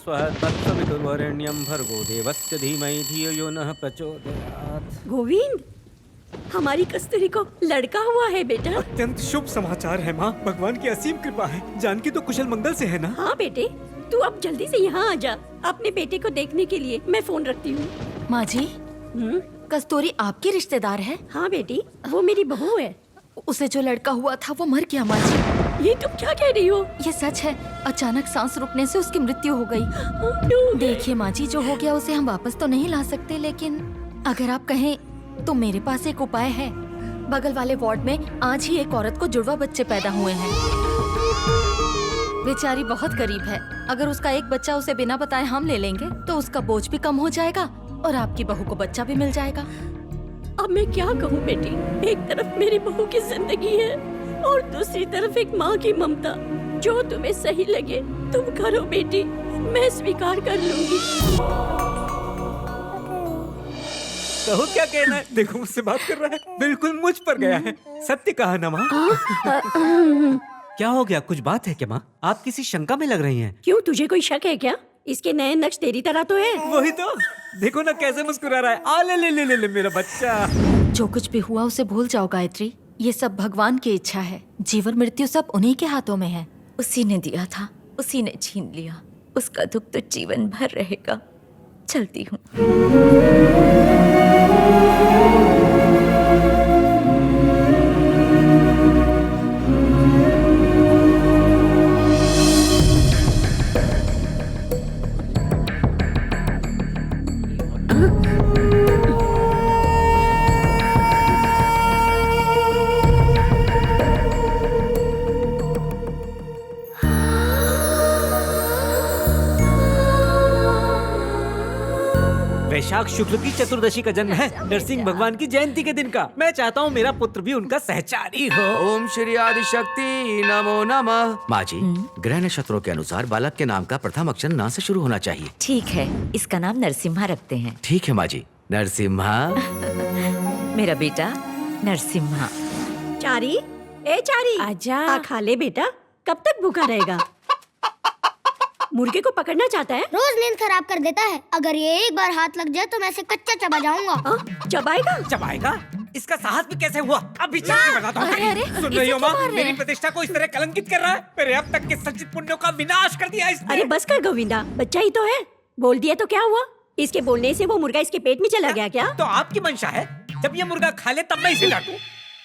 स्वः तत्सवितुर्वरेण्यं भर्गो देवस्य धीमहि धियो यो नः प्रचोदयात्। गोविंद, हमारी कस्तूरी को लड़का हुआ है बेटा। अत्यंत शुभ समाचार है माँ, भगवान की असीम कृपा है। जानकी तो कुशल मंगल से है ना? हाँ बेटे, तू अब जल्दी से यहाँ आ जा अपने बेटे को देखने के लिए। मैं फोन रखती हूँ। माँ जी, कस्तूरी आपकी रिश्तेदार है? हाँ बेटी, वो मेरी बहू है। उसे जो लड़का हुआ था वो मर गया माँ जी। ये तुम क्या कह रही हो? ये सच है, अचानक सांस रुकने से उसकी मृत्यु हो गई। देखिए माँ जी, जो हो गया उसे हम वापस तो नहीं ला सकते, लेकिन अगर आप कहें तो मेरे पास एक उपाय है। बगल वाले वार्ड में आज ही एक औरत को जुड़वा बच्चे पैदा हुए हैं। बेचारी बहुत गरीब है। अगर उसका एक बच्चा उसे बिना बताए हम ले लेंगे तो उसका बोझ भी कम हो जाएगा और आपकी बहू को बच्चा भी मिल जाएगा। अब मैं क्या कहूँ बेटी, एक तरफ मेरी बहू की जिंदगी है और दूसरी तरफ एक माँ की ममता। जो तुम्हें सही लगे तुम करो बेटी, मैं स्वीकार कर लूंगी। कहो क्या कहना है? देखो मुझसे बात कर रहा है, बिल्कुल मुझ पर गया है। सत्य कहा ना माँ? क्या हो गया, कुछ बात है क्या माँ? आप किसी शंका में लग रही हैं। क्यों, तुझे कोई शक है क्या? इसके नए नक्श तेरी तरह तो है। वही तो, देखो ना कैसे मुस्कुरा रहा है। आ ले ले ले ले ले मेरा बच्चा। जो कुछ भी हुआ उसे भूल जाओ गायत्री, ये सब भगवान की इच्छा है। जीवन मृत्यु सब उन्हीं के हाथों में है। उसी ने दिया था, उसी ने छीन लिया। उसका दुख तो जीवन भर रहेगा। चलती हूँ। वैशाख शुक्ल की चतुर्दशी का जन्म है, नरसिंह भगवान की जयंती के दिन का। मैं चाहता हूँ मेरा पुत्र भी उनका सहचारी हो। ओम श्री आदिशक्ति नमो नमः। माँ जी, ग्रह नक्षत्रों के अनुसार बालक के नाम का प्रथम अक्षर ना से शुरू होना चाहिए। ठीक है, इसका नाम नरसिम्हा रखते हैं। ठीक है माँ जी। नरसिम्हा। मेरा बेटा नरसिम्हा। चारी, ए चारी, आजा। खा ले बेटा, कब तक भूखा रहेगा? मुर्गे को पकड़ना चाहता है? रोज नींद खराब कर देता है। अगर ये एक बार हाथ लग जाए तो मैं इसे कच्चा चबा जाऊंगा। चबाएगा? चबाएगा? इसका साहस भी कैसे हुआ? अभी चल के बताता हूँ। सुन रही हो माँ, मेरी प्रतिष्ठा को इस तरह कलंकित कर रहा है। मेरे अब तक के संचित पुण्यों का विनाश कर दिया इसने। अरे बस कर गोविंदा, बच्चा ही तो है। बोल दिया तो क्या हुआ? इसके बोलने से वो मुर्गा इसके पेट में चला गया क्या? तो आपकी मंशा है, जब ये मुर्गा खा ले तब मैं इसे डांटूं।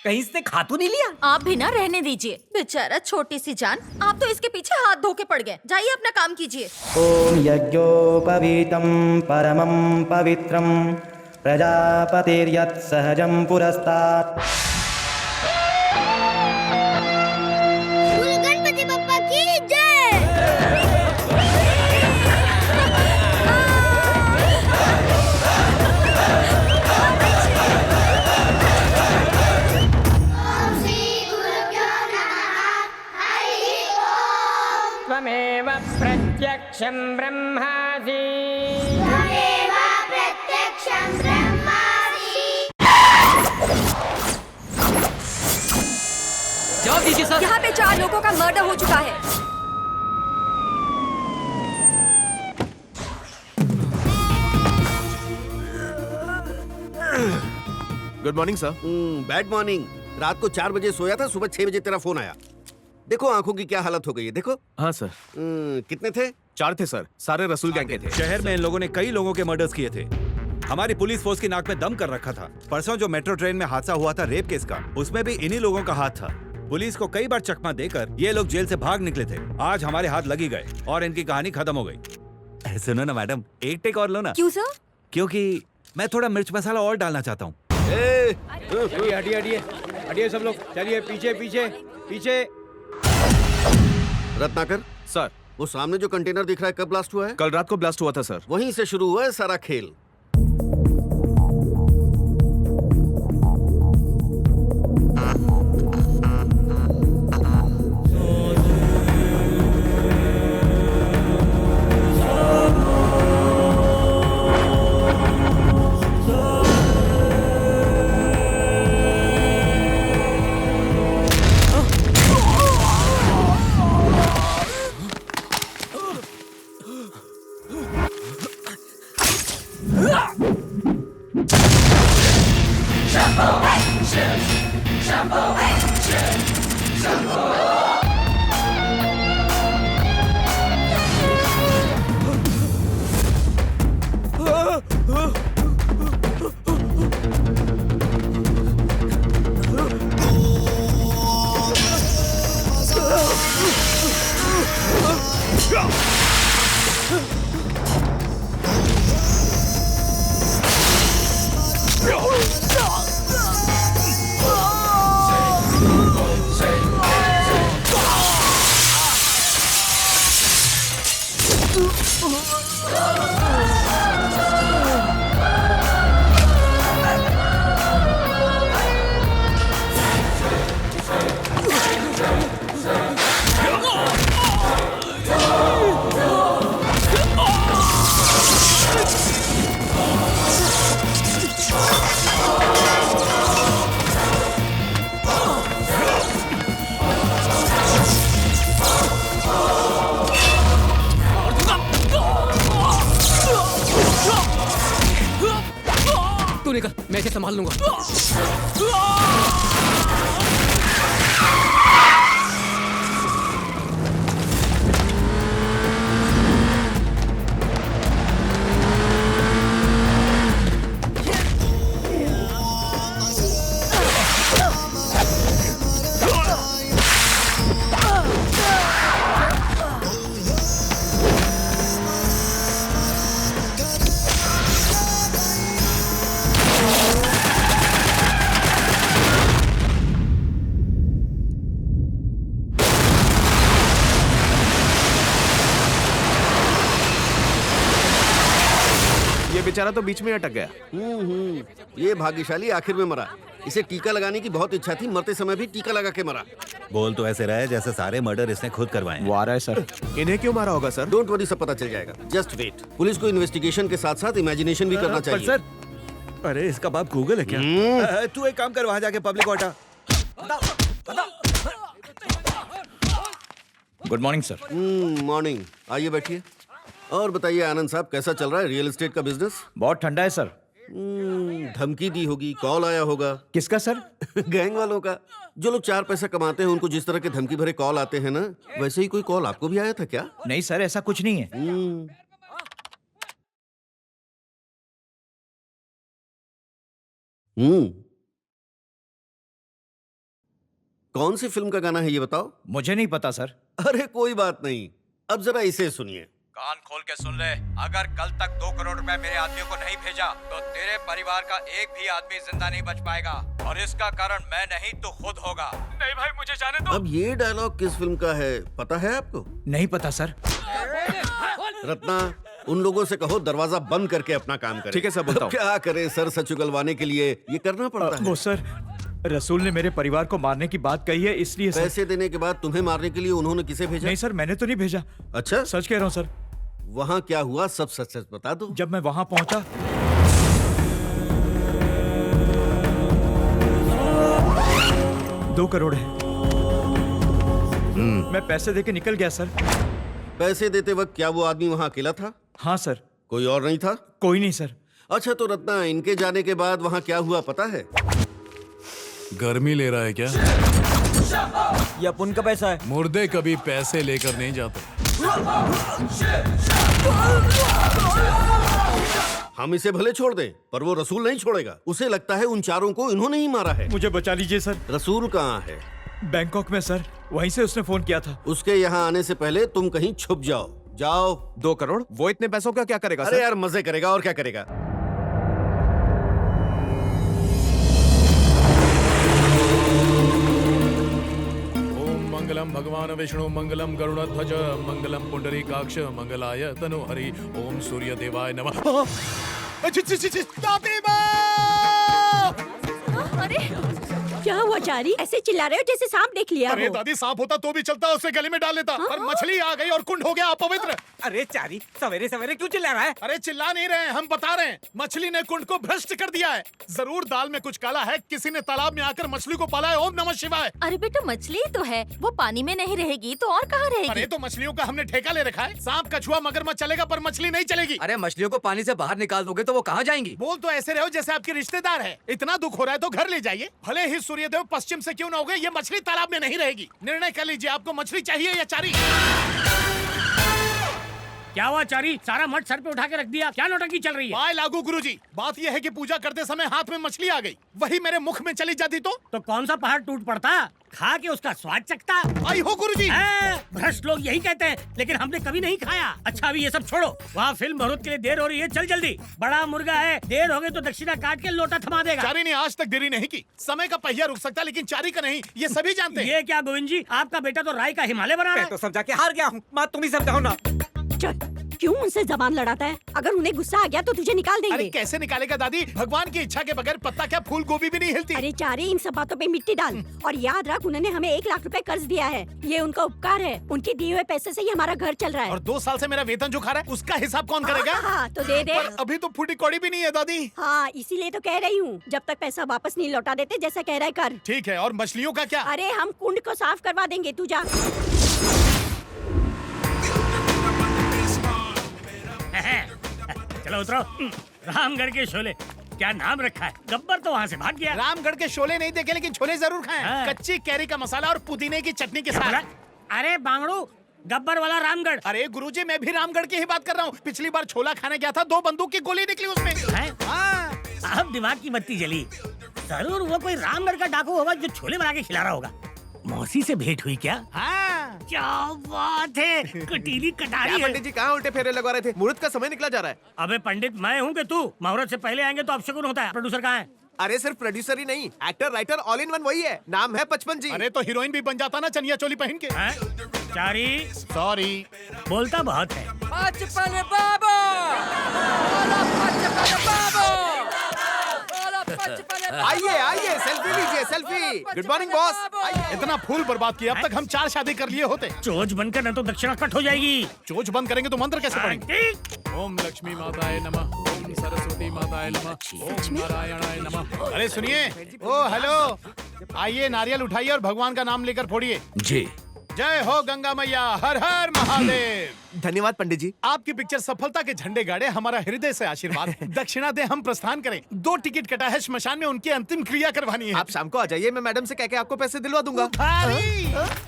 कहीं इसने खा तो नहीं लिया? आप भी ना रहने दीजिए, बेचारा छोटी सी जान। आप तो इसके पीछे हाथ धो के पड़ गए। जाइए अपना काम कीजिए। ओम यज्ञोपवीतं परमं पवित्रं प्रजापतिर्यत् सहजं पुरस्तात्। गणपति बप्पा की जय। त्वमेव प्रत्यक्षं ब्रह्मासि। जवाब दीजिए सर। यहाँ पे 4 लोगों का मर्डर हो चुका है। Good morning sir. Bad morning. रात को 4 बजे सोया था, सुबह 6 बजे तेरा फोन आया। देखो आंखों की क्या हालत हो गई है, देखो। हाँ सर। कितने थे? 4 थे सर, सारे रसूल गैंग के थे। शहर में इन लोगों ने कई लोगों के मर्डर्स किए थे। हमारी पुलिस फोर्स की नाक में दम कर रखा था। परसों जो मेट्रो ट्रेन में हादसा हुआ था रेप केस का, उसमें भी इन्हीं लोगों का हाथ था। पुलिस को कई बार चकमा देकर ये लोग जेल से भाग निकले थे। आज हमारे हाथ लगी गए और इनकी कहानी खत्म हो गई। सुनो ना मैडम, एक टेक और लो ना। क्यों सर? क्योंकि मैं थोड़ा मिर्च मसाला और डालना चाहता हूँ। हटिए सब लोग, चलिए पीछे पीछे पीछे। रत्नाकर सर, वो सामने जो कंटेनर दिख रहा है कब ब्लास्ट हुआ है? कल रात को ब्लास्ट हुआ था सर। वहीं से शुरू हुआ है सारा खेल। तू निकल, मैं इसे संभाल लूंगा। ये बेचारा तो बीच में अटक गया। ये भाग्यशाली आखिर में मरा। इसे टीका लगाने की बहुत इच्छा थी, मरते समय भी टीका लगा के मरा। बोल तो ऐसे रहा है जैसे सारे मर्डर इसने खुद करवाए हैं। वो आ रहा है सर। इन्हें क्यों मारा होगा सर? डोंट वरी, सब पता चल जाएगा। Just wait. पुलिस को इन्वेस्टिगेशन के साथ साथ इमेजिनेशन भी करना चाहिए। सर, अरे इसका बाप गूगल है क्या? तू एक काम कर, वहाँ जाके पब्लिक को हटा। Good morning sir. मॉर्निंग। आइए बैठिए। और बताइए आनंद साहब, कैसा चल रहा है रियल एस्टेट का बिजनेस? बहुत ठंडा है सर। धमकी दी होगी, कॉल आया होगा। किसका सर? गैंग वालों का। जो लोग 4 पैसा कमाते हैं उनको जिस तरह के धमकी भरे कॉल आते हैं ना, वैसे ही कोई कॉल आपको भी आया था क्या? नहीं सर, ऐसा कुछ नहीं है। कौन सी फिल्म का गाना है ये बताओ? मुझे नहीं पता सर। अरे कोई बात नहीं, अब जरा इसे सुनिए। कान खोल के सुन ले, अगर कल तक 2 करोड़ रुपए मेरे आदमियों को नहीं भेजा तो तेरे परिवार का एक भी आदमी जिंदा नहीं बच पाएगा, और इसका कारण मैं नहीं तो खुद होगा। नहीं भाई, मुझे जाने दो। अब ये डायलॉग किस फिल्म का है पता है आपको? नहीं पता सर। रत्ना, उन लोगों से कहो दरवाजा बंद करके अपना काम करें। ठीक है सर, बोलता हूँ। क्या करे सर, सच उगलवाने के लिए ये करना पड़ता है। वो सर, रसूल ने मेरे परिवार को मारने की बात कही है, इसलिए सर। पैसे देने के बाद तुम्हें मारने के लिए उन्होंने किसे भेजा? नहीं सर, मैंने तो नहीं भेजा। अच्छा, सच कह रहा हूँ सर। वहाँ क्या हुआ सब सच सच बता दो। जब मैं वहाँ पहुँचा, 2 करोड़ है। मैं पैसे देके निकल गया सर। पैसे देते वक्त क्या वो आदमी वहाँ अकेला था? हाँ सर। कोई और नहीं था? कोई नहीं सर। अच्छा तो रत्ना, इनके जाने के बाद वहाँ क्या हुआ पता है? गर्मी ले रहा है क्या? ये अपन का पैसा है। मुर्दे कभी पैसे लेकर नहीं जाते। हम इसे भले छोड़ दें, पर वो रसूल नहीं छोड़ेगा। उसे लगता है उन चारों को इन्होंने ही मारा है। मुझे बचा लीजिए सर। रसूल कहाँ है? बैंकॉक में सर, वहीं से उसने फोन किया था। उसके यहाँ आने से पहले तुम कहीं छुप जाओ। जाओ। 2 करोड़? वो इतने पैसों का क्या करेगा? अरे यार, मजे करेगा और क्या करेगा। मंगलम भगवान विष्णु मंगलम गरुड़ध्वज मंगलम पुंडरीकाक्ष मंगलाय तनोहरि ओम सूर्य देवाय नमः। अरे क्या हुआ चारी? ऐसे चिल्ला रहे हो जैसे सांप देख लिया अरे हो। दादी, सांप होता तो भी चलता, उसे गले में डाल लेता। और मछली आ गई और कुंड हो गया अपवित्र। अरे चारी, सवेरे सवेरे क्यों चिल्ला रहा है? अरे चिल्ला नहीं रहे, हम बता रहे हैं। मछली ने कुंड को भ्रष्ट कर दिया है। जरूर दाल में कुछ काला है। किसी ने तालाब में आकर मछली को पाला है। ओम नमः शिवाय। अरे बेटा, मछली तो है, वो पानी में नहीं रहेगी तो और कहाँ रहेगी? अरे तो मछलियों का हमने ठेका ले रखा है। सांप, कछुआ, मगरमच्छ चलेगा पर मछली नहीं चलेगी। अरे मछलियों को पानी से बाहर निकाल दोगे तो वो कहाँ जाएंगी? बोल तो ऐसे रहो जैसे आपके रिश्तेदार है। इतना दुख हो रहा है तो घर ले जाइए। भले ही सूर्यदेव पश्चिम से क्यों ना उगे, ये मछली तालाब में नहीं रहेगी। निर्णय कर लीजिए, आपको मछली चाहिए या चारी? क्या हुआ चारी? सारा मठ सर पे उठा के रख दिया, क्या नौटंकी चल रही है? वाह लागू गुरुजी, बात यह है कि पूजा करते समय हाथ में मछली आ गई, वही मेरे मुख में चली जाती तो कौन सा पहाड़ टूट पड़ता, खा के उसका स्वाद चखता। आई हो गुरुजी। भ्रष्ट लोग यही कहते हैं, लेकिन हमने कभी नहीं खाया। अच्छा अभी ये सब छोड़ो, वहाँ फिल्म बहुत के लिए देर हो रही है, चल जल्दी। बड़ा मुर्गा है, देर हो गई तो दक्षिणा काट के लोटा थमा देगा। चारी ने आज तक देरी नहीं की। समय का पहिया रुक सकता लेकिन चारी का नहीं, ये सभी जानते हैं। ये क्या गोविंद जी, आपका बेटा तो राय का हिमालय बना रहा है। तो समझा के हार गया हूँ, माँ तुम ही समझाओ ना। चल, क्यों उनसे जबान लड़ाता है? अगर उन्हें गुस्सा आ गया तो तुझे निकाल देंगे। अरे कैसे निकालेगा दादी, भगवान की इच्छा के बगैर पत्ता क्या फूल गोभी भी नहीं हिलती। अरे चारे, इन सब बातों पे मिट्टी डाल और याद रख, उन्होंने हमें 1 लाख रुपए कर्ज दिया है। ये उनका उपकार है, उनके दिए हुए पैसे से ही हमारा घर चल रहा है। और 2 साल से मेरा वेतन जो खा रहा है उसका हिसाब कौन करेगा? हाँ, तो दे दे। पर अभी तो फूटी कौड़ी भी नहीं है दादी। हाँ, इसीलिए तो कह रही हूँ, जब तक पैसा वापस नहीं लौटा देते जैसा कह रहा है कर। ठीक है, और मछलियों का क्या? अरे हम कुंड को साफ करवा देंगे, तू जा। चलो उतरो। रामगढ़ के शोले, क्या नाम रखा है? गब्बर तो वहाँ से भाग गया। रामगढ़ के शोले नहीं देखे लेकिन छोले जरूर खाए। हाँ। कच्ची कैरी का मसाला और पुदीने की चटनी के साथ। अरे बांगड़ू, गब्बर वाला रामगढ़। अरे गुरुजी, मैं भी रामगढ़ की ही बात कर रहा हूँ। पिछली बार छोला खाने गया था, 2 बंदूक की गोली निकली उसमें। हाँ। अब दिमाग की बत्ती जली। जरूर वो कोई रामगढ़ का डाकू होगा जो छोले बना के खिला रहा होगा। मौसी से भेंट हुई क्या? हाँ। क्या बात है, कटीली कटारी। पंडित जी कहाँ उल्टे फेरे लगवा रहे थे? मुहूर्त का समय निकला जा रहा है। अबे पंडित मैं हूँ कि तू? मुहूर्त से पहले आएंगे तो अपशकुन होता है। प्रोड्यूसर कहाँ है? अरे सिर्फ प्रोड्यूसर ही नहीं, actor writer all in one वही है, नाम है 55 जी। अरे तो हीरोइन भी बन जाता ना चनिया चोली पहन के। चारी सॉरी, बोलता बहुत है। 55 बाबा, 55 बाबा। आइए आइए, सेल्फी लीजिए, सेल्फी। Good morning boss. इतना फूल बरबाद किया, अब तक हम 4 शादी कर लिए होते। चोच बनकर न तो दक्षिणा कट हो जाएगी। चोच बंद करेंगे तो मंत्र कैसे पढ़ेंगे? ठीक। ओम लक्ष्मी माताए नमः, ओम सरस्वती माताए नमः, ओम नारायणाय नमः। अरे सुनिए, ओ हेलो, आइए नारियल उठाइए और भगवान का नाम लेकर फोड़िए। जी। जय हो गंगा मैया, हर हर महादेव। धन्यवाद पंडित जी। आपकी पिक्चर सफलता के झंडे गाड़े, हमारा हृदय से आशीर्वाद। दक्षिणा दे, हम प्रस्थान करें। 2 टिकट कटा है, श्मशान में उनकी अंतिम क्रिया करवानी है। आप शाम को आ जाइए, मैं मैडम से कह के आपको पैसे दिलवा दूंगा।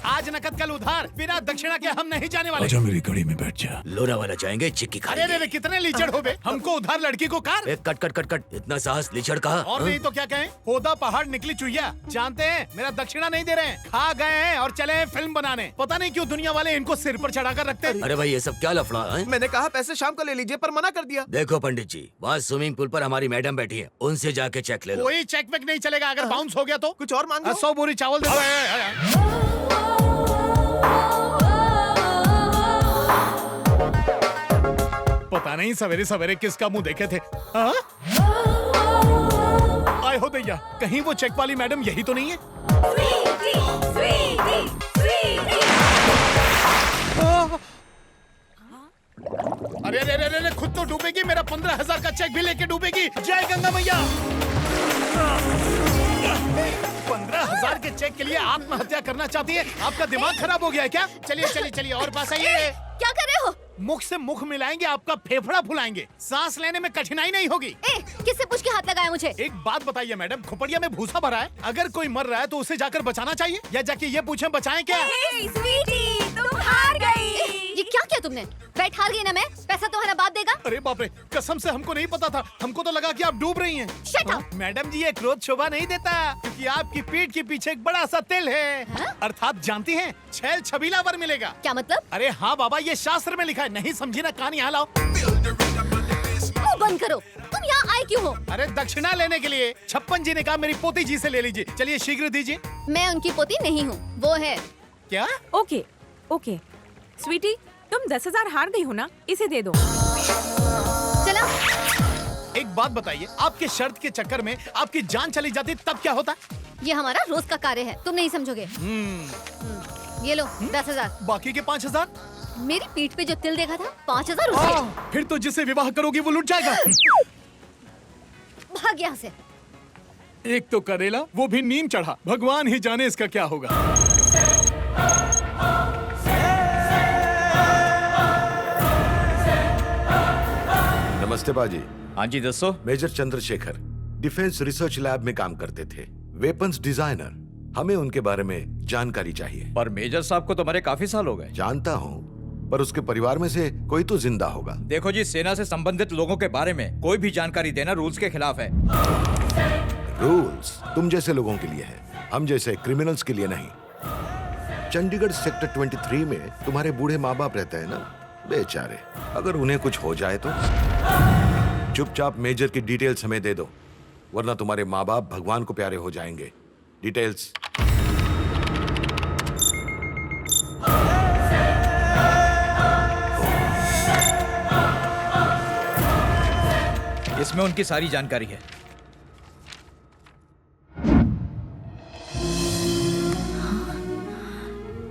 आज नकद कल उधार, बिना दक्षिणा के हम नहीं जाने वाले। आजा मेरी गाड़ी में बैठ जा। लोनावाला जाएंगे, चिक्की अरे रे, कितने लीचड़ हो बे, हमको उधार लड़की को car. Cut cut cut cut, इतना साहस लीचड़ कहा। और नहीं तो क्या कहें, होदा पहाड़ निकली चुईया। जानते हैं मेरा दक्षिणा नहीं दे रहे हैं, खा गए हैं और चले हैं फिल्म बनाने। पता नहीं क्यों दुनिया वाले इनको सिर पर चढ़ाकर रखते हैं। अरे भाई ये सब क्या लफड़ा है? मैंने कहा पैसे शाम को ले लीजिए, पर मना कर दिया। देखो पंडित जी, वहाँ स्विमिंग पूल पर हमारी मैडम बैठी है, उनसे जाके चेक ले लो। कोई चेक वेक नहीं चलेगा, अगर बाउंस हो गया तो कुछ और मांगो। 100 बोरी चावल दे दो। पता नहीं सवेरे सवेरे किसका मुंह देखे थे। हाँ? आए हो दैया, कहीं वो चेक वाली मैडम यही तो नहीं है? अरे अरे अरे अरे, खुद तो डूबेगी, मेरा 15,000 का चेक भी लेके डूबेगी। जय गंगा मैया। 15,000 के चेक के लिए आत्महत्या करना चाहती है? आपका दिमाग खराब हो गया है क्या? चलिए चलिए चलिए, और पास आइए। क्या कर रहे हो? मुख से मुख मिलाएंगे, आपका फेफड़ा फुलाएंगे, सांस लेने में कठिनाई नहीं होगी। किससे पूछ के हाथ लगाया मुझे? एक बात बताइए मैडम, खोपड़िया में भूसा भरा है, अगर कोई मर रहा है तो उसे जाकर बचाना चाहिए या जाके ये पूछें बचाएं क्या? स्वीटी, तुम हार गई। ये क्या किया तुमने? बैठ हार गई ना मैं, पैसा तुम्हारा बाप देगा। अरे बाप रे, कसम से हमको नहीं पता था, हमको तो लगा कि आप डूब रही हैं। Shut up! मैडम जी, ये क्रोध शोभा नहीं देता, क्योंकि आपकी पीठ के पीछे एक बड़ा सा तिल है। अर्थात जानती हैं, छैल छबीला वर मिलेगा। क्या मतलब? अरे हाँ बाबा, ये शास्त्र में लिखा है, नहीं समझी ना, कहानी यहाँ लाओ। मुंह बंद करो, तुम यहाँ आए क्यों हो? अरे दक्षिणा लेने के लिए। 56 जी ने कहा मेरी पोती जी से ले लीजिए, चलिए शीघ्र दीजिए। मैं उनकी पोती नहीं हूँ, वो है। क्या? ओके ओके स्वीटी, तुम 10,000 हार गई हो ना, इसे दे दो। चला। एक बात बताइए, आपके शर्त के चक्कर में आपकी जान चली जाती तब क्या होता? ये हमारा रोज का कार्य है, तुम नहीं समझोगे। ये लो 10,000। बाकी के 5,000? मेरी पीठ पे जो तिल देखा था, 5,000 उसे। फिर तो जिसे विवाह करोगी वो लुट जाएगा। भाग यहाँ से। एक तो करेला, वो भी नीम चढ़ा, भगवान ही जाने इसका क्या होगा। नमस्ते बाजी। हाँ जी दसो। Major Chandrashekhar defence research lab में काम करते थे। वेपन्स डिजाइनर, हमें उनके बारे में जानकारी चाहिए। पर मेजर साहब को तो मरे काफी साल हो गए। जानता हूँ, पर उसके परिवार में से कोई तो जिंदा होगा। देखो जी, सेना से संबंधित लोगों के बारे में कोई भी जानकारी देना रूल्स के खिलाफ है। रूल्स तुम जैसे लोगों के लिए है, हम जैसे क्रिमिनल्स के लिए नहीं। चंडीगढ़ सेक्टर 23 में तुम्हारे बूढ़े माँ बाप रहते हैं ना, बेचारे, अगर उन्हें कुछ हो जाए तो चुपचाप मेजर की डिटेल्स हमें दे दो, वरना तुम्हारे माँ बाप भगवान को प्यारे हो जाएंगे। डिटेल्स। इसमें उनकी सारी जानकारी है।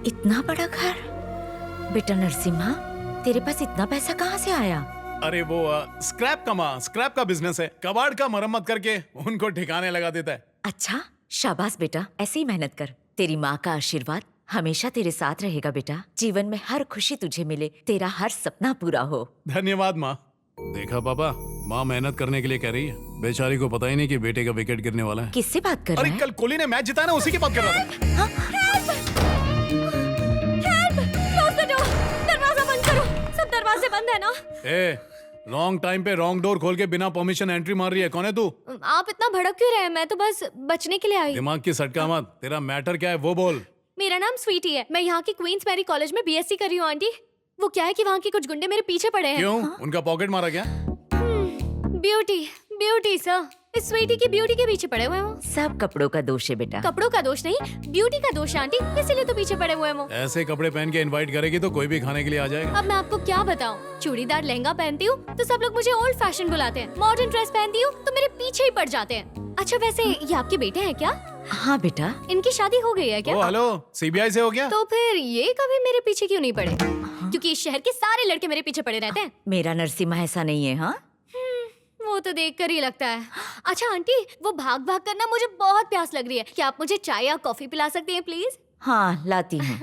इतना बड़ा घर? बेटा नरसिम्हा, तेरे पास इतना पैसा कहाँ से आया? अरे वो स्क्रैप का बिजनेस है। कबाड़ का मरम्मत करके उनको ठिकाने लगा देता है। अच्छा, शाबाश बेटा, ऐसे ही मेहनत कर। तेरी माँ का आशीर्वाद हमेशा तेरे साथ रहेगा बेटा। जीवन में हर खुशी तुझे मिले, तेरा हर सपना पूरा हो। धन्यवाद माँ। देखा पापा, माँ मेहनत करने के लिए कह रही है। बेचारी को पता ही नहीं कि बेटे का विकेट गिरने वाला है। किससे बात कर रहा है? अरे कल कोहली ने मैच जिताया ना, उसी की बात कर रहा था। दरवाजा बंद करो, सब दरवाजे बंद है ना। रॉन्ग टाइम पे रॉन्ग डोर खोल के बिना परमिशन एंट्री मार रही है। कौन है तू? आप इतना भड़क क्यों रहे हैं? मैं तो बस बचने के लिए आई। दिमाग की सटका मत। तेरा मैटर क्या है वो बोल। मेरा नाम स्वीटी है। मैं यहाँ की क्वींस मैरी कॉलेज में बीएससी कर रही हूँ आंटी। वो क्या है कि वहाँ के कुछ गुंडे मेरे पीछे पड़े हैं। क्यों? उनका पॉकेट मारा क्या? ब्यूटी सर, इस स्वीटी की ब्यूटी के पीछे पड़े हुए हैं वो। सब कपड़ों का दोष है बेटा। कपड़ों का दोष नहीं, ब्यूटी का दोष है आंटी, इसीलिए तो पीछे पड़े हुए हैं वो। ऐसे कपड़े पहन के इनवाइट करेगी तो कोई भी खाने के लिए आ जाएगा। अब मैं आपको क्या बताऊं, चूड़ीदार लहंगा पहनती हूँ तो सब लोग मुझे ओल्ड फैशन बुलाते हैं, मॉडर्न ड्रेस पहनती हूँ तो मेरे पीछे ही पड़ जाते हैं। अच्छा वैसे ये आपके बेटे हैं क्या? हाँ बेटा। इनकी शादी हो गई है क्या? हेलो, सीबीआई से हो गया? तो फिर ये कभी मेरे पीछे क्यों नहीं पड़े? क्योंकि इस शहर के सारे लड़के मेरे पीछे पड़े रहते हैं। मेरा नरसिम्हा ऐसा नहीं है। हाँ, वो तो देखकर ही लगता है। अच्छा आंटी, वो भाग भाग करना मुझे बहुत प्यास लग रही है। क्या आप मुझे चाय या कॉफी पिला सकती हैं प्लीज? हाँ लाती हूँ।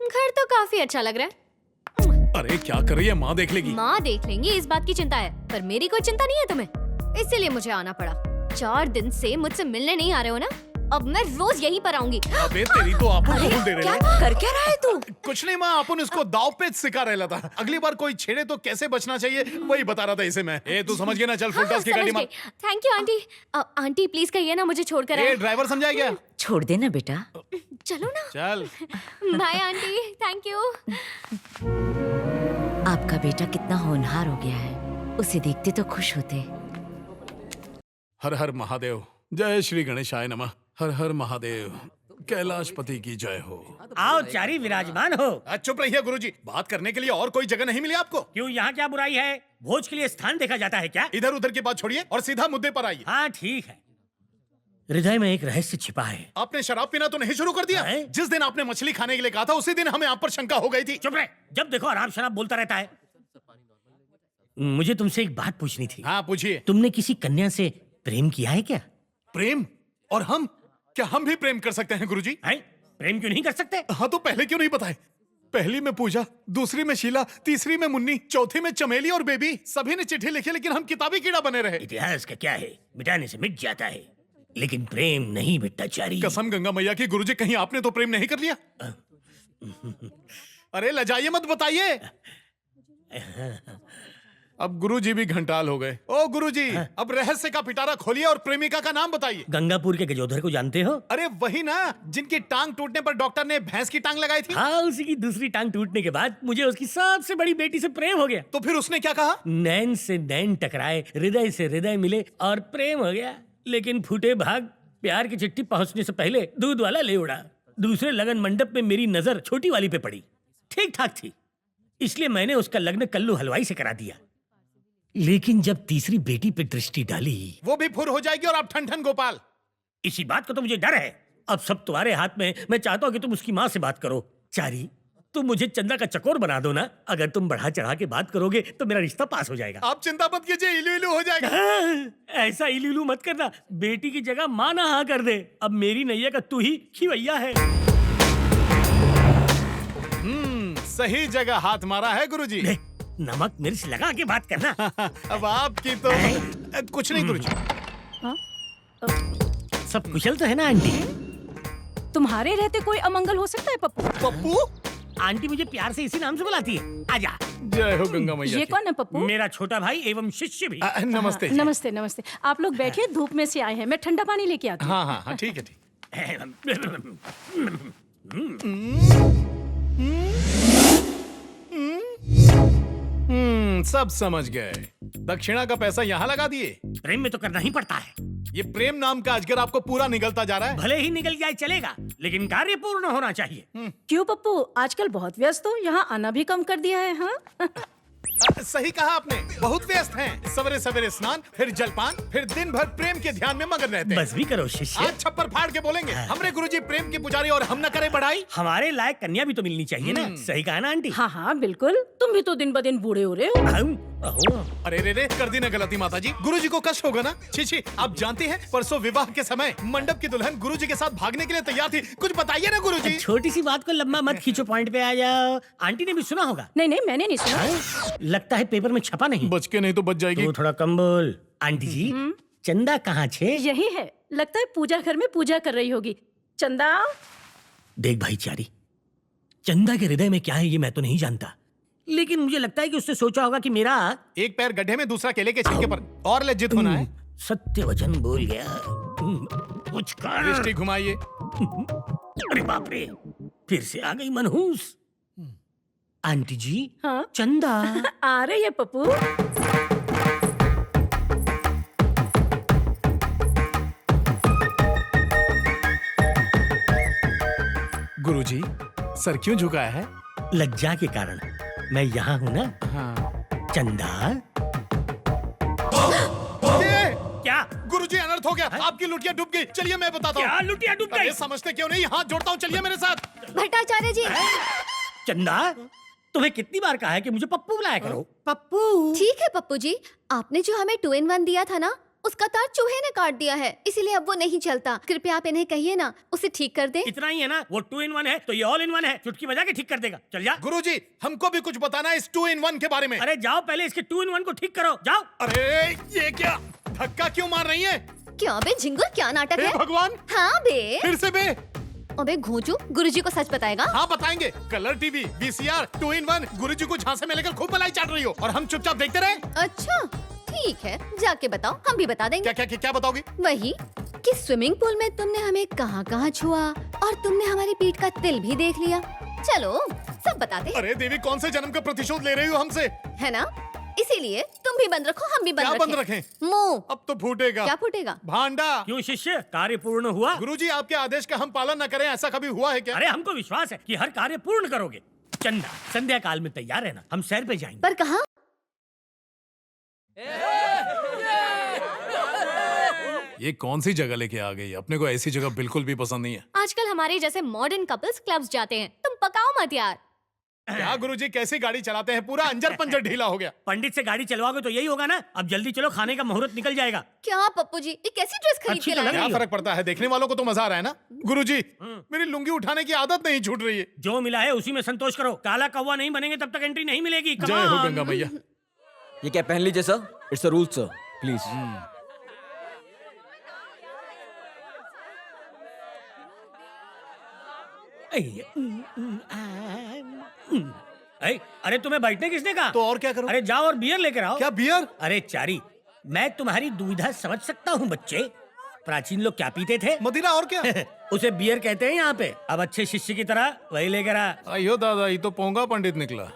घर तो काफी अच्छा लग रहा है। अरे क्या कर रही है? माँ देख लेगी। माँ देख लेंगी, इस बात की चिंता है, पर मेरी कोई चिंता नहीं है तुम्हें, इसीलिए मुझे आना पड़ा। 4 दिन से मुझसे मिलने नहीं आ रहे हो ना, अब मैं रोज यहीं पर आऊंगी। अबे तेरी तो आपन खोल दे रहे हैं। कर क्या रहा है तू? कुछ नहीं माँ, अपन उसको दाव पेच सिखा रहा था। अगली बार कोई छेड़े तो कैसे बचना चाहिए वही बता रहा था इसे मैं। तू समझ गया ना? चल फुल टॉस की गाड़ी मार। Thank you aunty. Aunty please कहिए ना मुझे छोड़कर आए। ड्राइवर समझा क्या? छोड़ देना बेटा। चलो ना। चल बाय आंटी, थैंक यू। आपका बेटा कितना होनहार हो गया है, उसे देखते तो खुश होते। हर हर महादेव। जय श्री गणेशाय नमः। हर हर महादेव। कैलाशपति की जय हो। आओ चारी विराजमान हो। चुप रहिए गुरुजी, बात करने के लिए और कोई जगह नहीं मिली आपको? क्यों, यहाँ क्या बुराई है? भोज के लिए स्थान देखा जाता है क्या? इधर उधर की बात छोड़िए और सीधा मुद्दे पर आइए। हाँ ठीक है। हृदय में एक रहस्य छिपा है। आपने शराब पीना तो नहीं शुरू कर दिया? जिस दिन आपने मछली खाने के लिए कहा था उसी दिन हमें आप पर शंका हो गई थी। चुप रहे, जब देखो आराम शराब बोलता रहता है। मुझे तुमसे एक बात पूछनी थी। हाँ पूछिए। तुमने किसी कन्या से प्रेम किया है क्या? प्रेम? और हम? क्या हम भी प्रेम कर सकते हैं गुरुजी? प्रेम क्यों नहीं कर सकते? हाँ तो पहले क्यों नहीं बताए? पहली में पूजा, दूसरी में शीला, तीसरी में मुन्नी, चौथी में चमेली और बेबी। सभी ने चिट्ठी लिखी लेकिन हम किताबी कीड़ा बने रहे। इतिहास का क्या है, मिटाने से मिट जाता है, लेकिन प्रेम नहीं मिटता चारी। कसम गंगा मैया की गुरुजी, कहीं आपने तो प्रेम नहीं कर लिया? अरे लजाइए मत, बताइए। अब गुरुजी भी घंटाल हो गए। ओ गुरुजी, अब रहस्य का पिटारा खोलिए और प्रेमिका का नाम बताइए। गंगापुर के गजोधर को जानते हो? अरे वही ना, जिनकी टांग टूटने पर डॉक्टर ने भैंस की टांग लगाई थी। हाँ, उसी की दूसरी टांग टूटने के बाद मुझे उसकी सबसे बड़ी बेटी से प्रेम हो गया। तो फिर उसने क्या कहा? नैन से नैन टकराए, हृदय से हृदय मिले और प्रेम हो गया। लेकिन फूटे भाग, प्यार की चिट्ठी पहुंचने से पहले दूध वाला ले उड़ा। दूसरे लगन मंडप में मेरी नजर छोटी वाली पे पड़ी, ठीक ठाक थी, इसलिए मैंने उसका लग्न कल्लू हलवाई से करा दिया। लेकिन जब तीसरी बेटी पे दृष्टि डाली, वो भी फुर हो जाएगी और आप ठन ठन गोपाल। इसी बात का तो मुझे डर है। अब सब तुम्हारे हाथ में। मैं चाहता हूँ कि तुम उसकी माँ से बात करो। चारी, तुम मुझे चंदा का चकोर बना दो ना। अगर तुम बढ़ा चढ़ा के बात करोगे तो मेरा रिश्ता पास हो जाएगा। आप चिंता मत कीजिए, इलू इलू हो जाएगा। ऐसा इलू इलू मत करना, बेटी की जगह माँ ना हाँ कर दे। अब मेरी नैया का तू ही खिवैया है। सही जगह हाथ मारा है गुरुजी। नमक मिर्च लगा के बात करना। अब आपकी तो कुछ नहीं गुरुजी। सब कुशल तो है ना आंटी? तुम्हारे रहते कोई अमंगल हो सकता है पप्पू? पप्पू? आंटी मुझे प्यार से इसी नाम से बुलाती है। आजा। जय हो गंगा मैया ये की। कौन है पप्पू? मेरा छोटा भाई एवं शिष्य भी। नमस्ते। नमस्ते नमस्ते। आप लोग बैठिए, धूप में से आए हैं, मैं ठंडा पानी लेके आती हूँ। हाँ हाँ हाँ, ठीक है ठीक। सब समझ गए। दक्षिणा का पैसा यहाँ लगा दिए। प्रेम में तो करना ही पड़ता है। ये प्रेम नाम का अजगर आपको पूरा निगलता जा रहा है। भले ही निकल जाए चलेगा, लेकिन कार्य पूर्ण होना चाहिए। क्यों पप्पू, आजकल बहुत व्यस्त हो, यहाँ आना भी कम कर दिया है। हाँ सही कहा आपने, बहुत व्यस्त हैं। सवेरे सवेरे स्नान, फिर जलपान, फिर दिन भर प्रेम के ध्यान में मगन रहते हैं। बस भी करो शिष्य। आज छप्पर फाड़ के बोलेंगे हमरे गुरुजी प्रेम के पुजारी और हम न करें बढ़ाई। हमारे लायक कन्या भी तो मिलनी चाहिए ना। सही कहा ना आंटी? हाँ हाँ बिल्कुल, तुम भी तो दिन ब दिन बूढ़े हो रहे हो। अरे रे रे, कर दी ना गलती माताजी। गुरुजी को कष्ट होगा ना। छी छी, आप जानते हैं परसों विवाह के समय मंडप की दुल्हन गुरुजी के साथ भागने के लिए तैयार थी। कुछ बताइए ना गुरुजी। छोटी सी बात को लंबा मत खींचो, पॉइंट पे आ जाओ। आंटी ने भी सुना होगा। नहीं नहीं, मैंने नहीं सुना। लगता है पेपर में छपा नहीं। बच के नहीं तो बच जाएगी। तो थोड़ा कम बोल। आंटी जी, चंदा कहाँ छे? यही है, लगता है पूजा घर में पूजा कर रही होगी। चंदा। देख भाईचारी, चंदा के हृदय में क्या है ये मैं तो नहीं जानता, लेकिन मुझे लगता है कि उसने सोचा होगा कि मेरा एक पैर गड्ढे में, दूसरा केले के छिलके पर। और लज्जित होना है। सत्य वचन बोल गया। कुछ कर। दृष्टि घुमाइए। अरे बाप रे, फिर से आ गई मनहूस। आंटी जी। हाँ चंदा आ रही है पप्पू। गुरुजी, सर क्यों झुकाया है? लज्जा के कारण। मैं यहाँ हूँ ना। हाँ। चंदा। क्या? गुरुजी, अनर्थ हो गया। आपकी लुटिया डूब गई। चलिए मैं बताता हूँ। क्या लुटिया डूब गई? अरे समझते क्यों नहीं? हाथ जोड़ता हूँ, चलिए मेरे साथ। भट्टाचार्य जी। चंदा, तुम्हें कितनी बार कहा है कि मुझे पप्पू बुलाया करो? पप्पू। ठीक है पप्पू जी, आपने जो हमें 2-in-1 दिया था ना, उसका तार चूहे ने काट दिया है, इसीलिए अब वो नहीं चलता। कृपया आप इन्हें कहिए ना, उसे ठीक कर दे। इतना ही है ना? वो 2-in-1 है तो ये all-in-1 है। चुटकी बजा के ठीक कर देगा। चल जा। गुरुजी, हमको भी कुछ बताना है इस 2-in-1 के बारे में। अरे जाओ, पहले इसके 2-in-1 को ठीक करो। जाओ। अरे ये क्या, धक्का क्यों मार रही है? क्या बे झिंगुर, क्या नाटक है? भगवान। हाँ बे। फिर से बे। अबे घोंचू, गुरुजी को सच बताएगा? हाँ बताएंगे। कलर टीवी, VCR, 2-in-1, गुरुजी को झांसे में लेकर खूब मलाई चाट रही हो और हम चुपचाप देखते रहे। अच्छा ठीक है, जाके बताओ, हम भी बता देंगे। क्या बताओगी? वही कि स्विमिंग पूल में तुमने हमें कहाँ कहाँ छुआ और तुमने हमारी पीठ का तिल भी देख लिया। चलो सब बताते। अरे देवी, कौन से जन्म का प्रतिशोध ले रही हो हमसे? है ना, इसीलिए तुम भी बंद रखो, हम भी बंद क्या बंद रखें? मुंह। अब तो फूटेगा। क्या फूटेगा? भांडा। क्यों शिष्य, कार्य पूर्ण हुआ? गुरुजी, आपके आदेश का हम पालन न करें, ऐसा कभी हुआ है क्या? अरे हमको विश्वास है कि हर कार्य पूर्ण करोगे। चंदा, संध्या काल में तैयार रहना, हम सैर पे जाएंगे। पर कहाँ? ये कौन सी जगह लेके आ गई? अपने को ऐसी जगह बिल्कुल भी पसंद नहीं है। आजकल हमारे जैसे मॉडर्न कपल्स क्लब्स जाते हैं, तुम पकाओ मत यार। क्या गुरुजी, कैसी गाड़ी चलाते हैं? पूरा अंजर पंजर ढीला हो गया। पंडित से गाड़ी चलवाओगे तो यही होगा ना। अब जल्दी चलो, खाने का मुहूर्त निकल जाएगा। क्या पप्पू जी, ये कैसी ड्रेस खरीद के लाए? क्या फर्क पड़ता है, देखने वालों को तो मजा आ रहा है ना। गुरुजी, मेरी लुंगी उठाने की आदत नहीं छूट रही है। जो मिला है उसी में संतोष करो। काला कौवा नहीं बनेंगे तब तक एंट्री नहीं मिलेगी। जय हो गंगा मैया। ये क्या पहन लीजिए sir, it's a rule sir, please. अरे तुम्हें बैठने किसने कहा? तो और क्या करूं? अरे जाओ और बियर लेकर आओ। क्या बियर? अरे चारी, मैं तुम्हारी दुविधा समझ सकता हूँ बच्चे। प्राचीन लोग क्या पीते थे? मदिरा। और क्या? उसे बियर कहते हैं यहाँ पे। अब अच्छे शिष्य की तरह वही लेकर आ। अयो दादा, ये तो पोंगा पंडित निकला।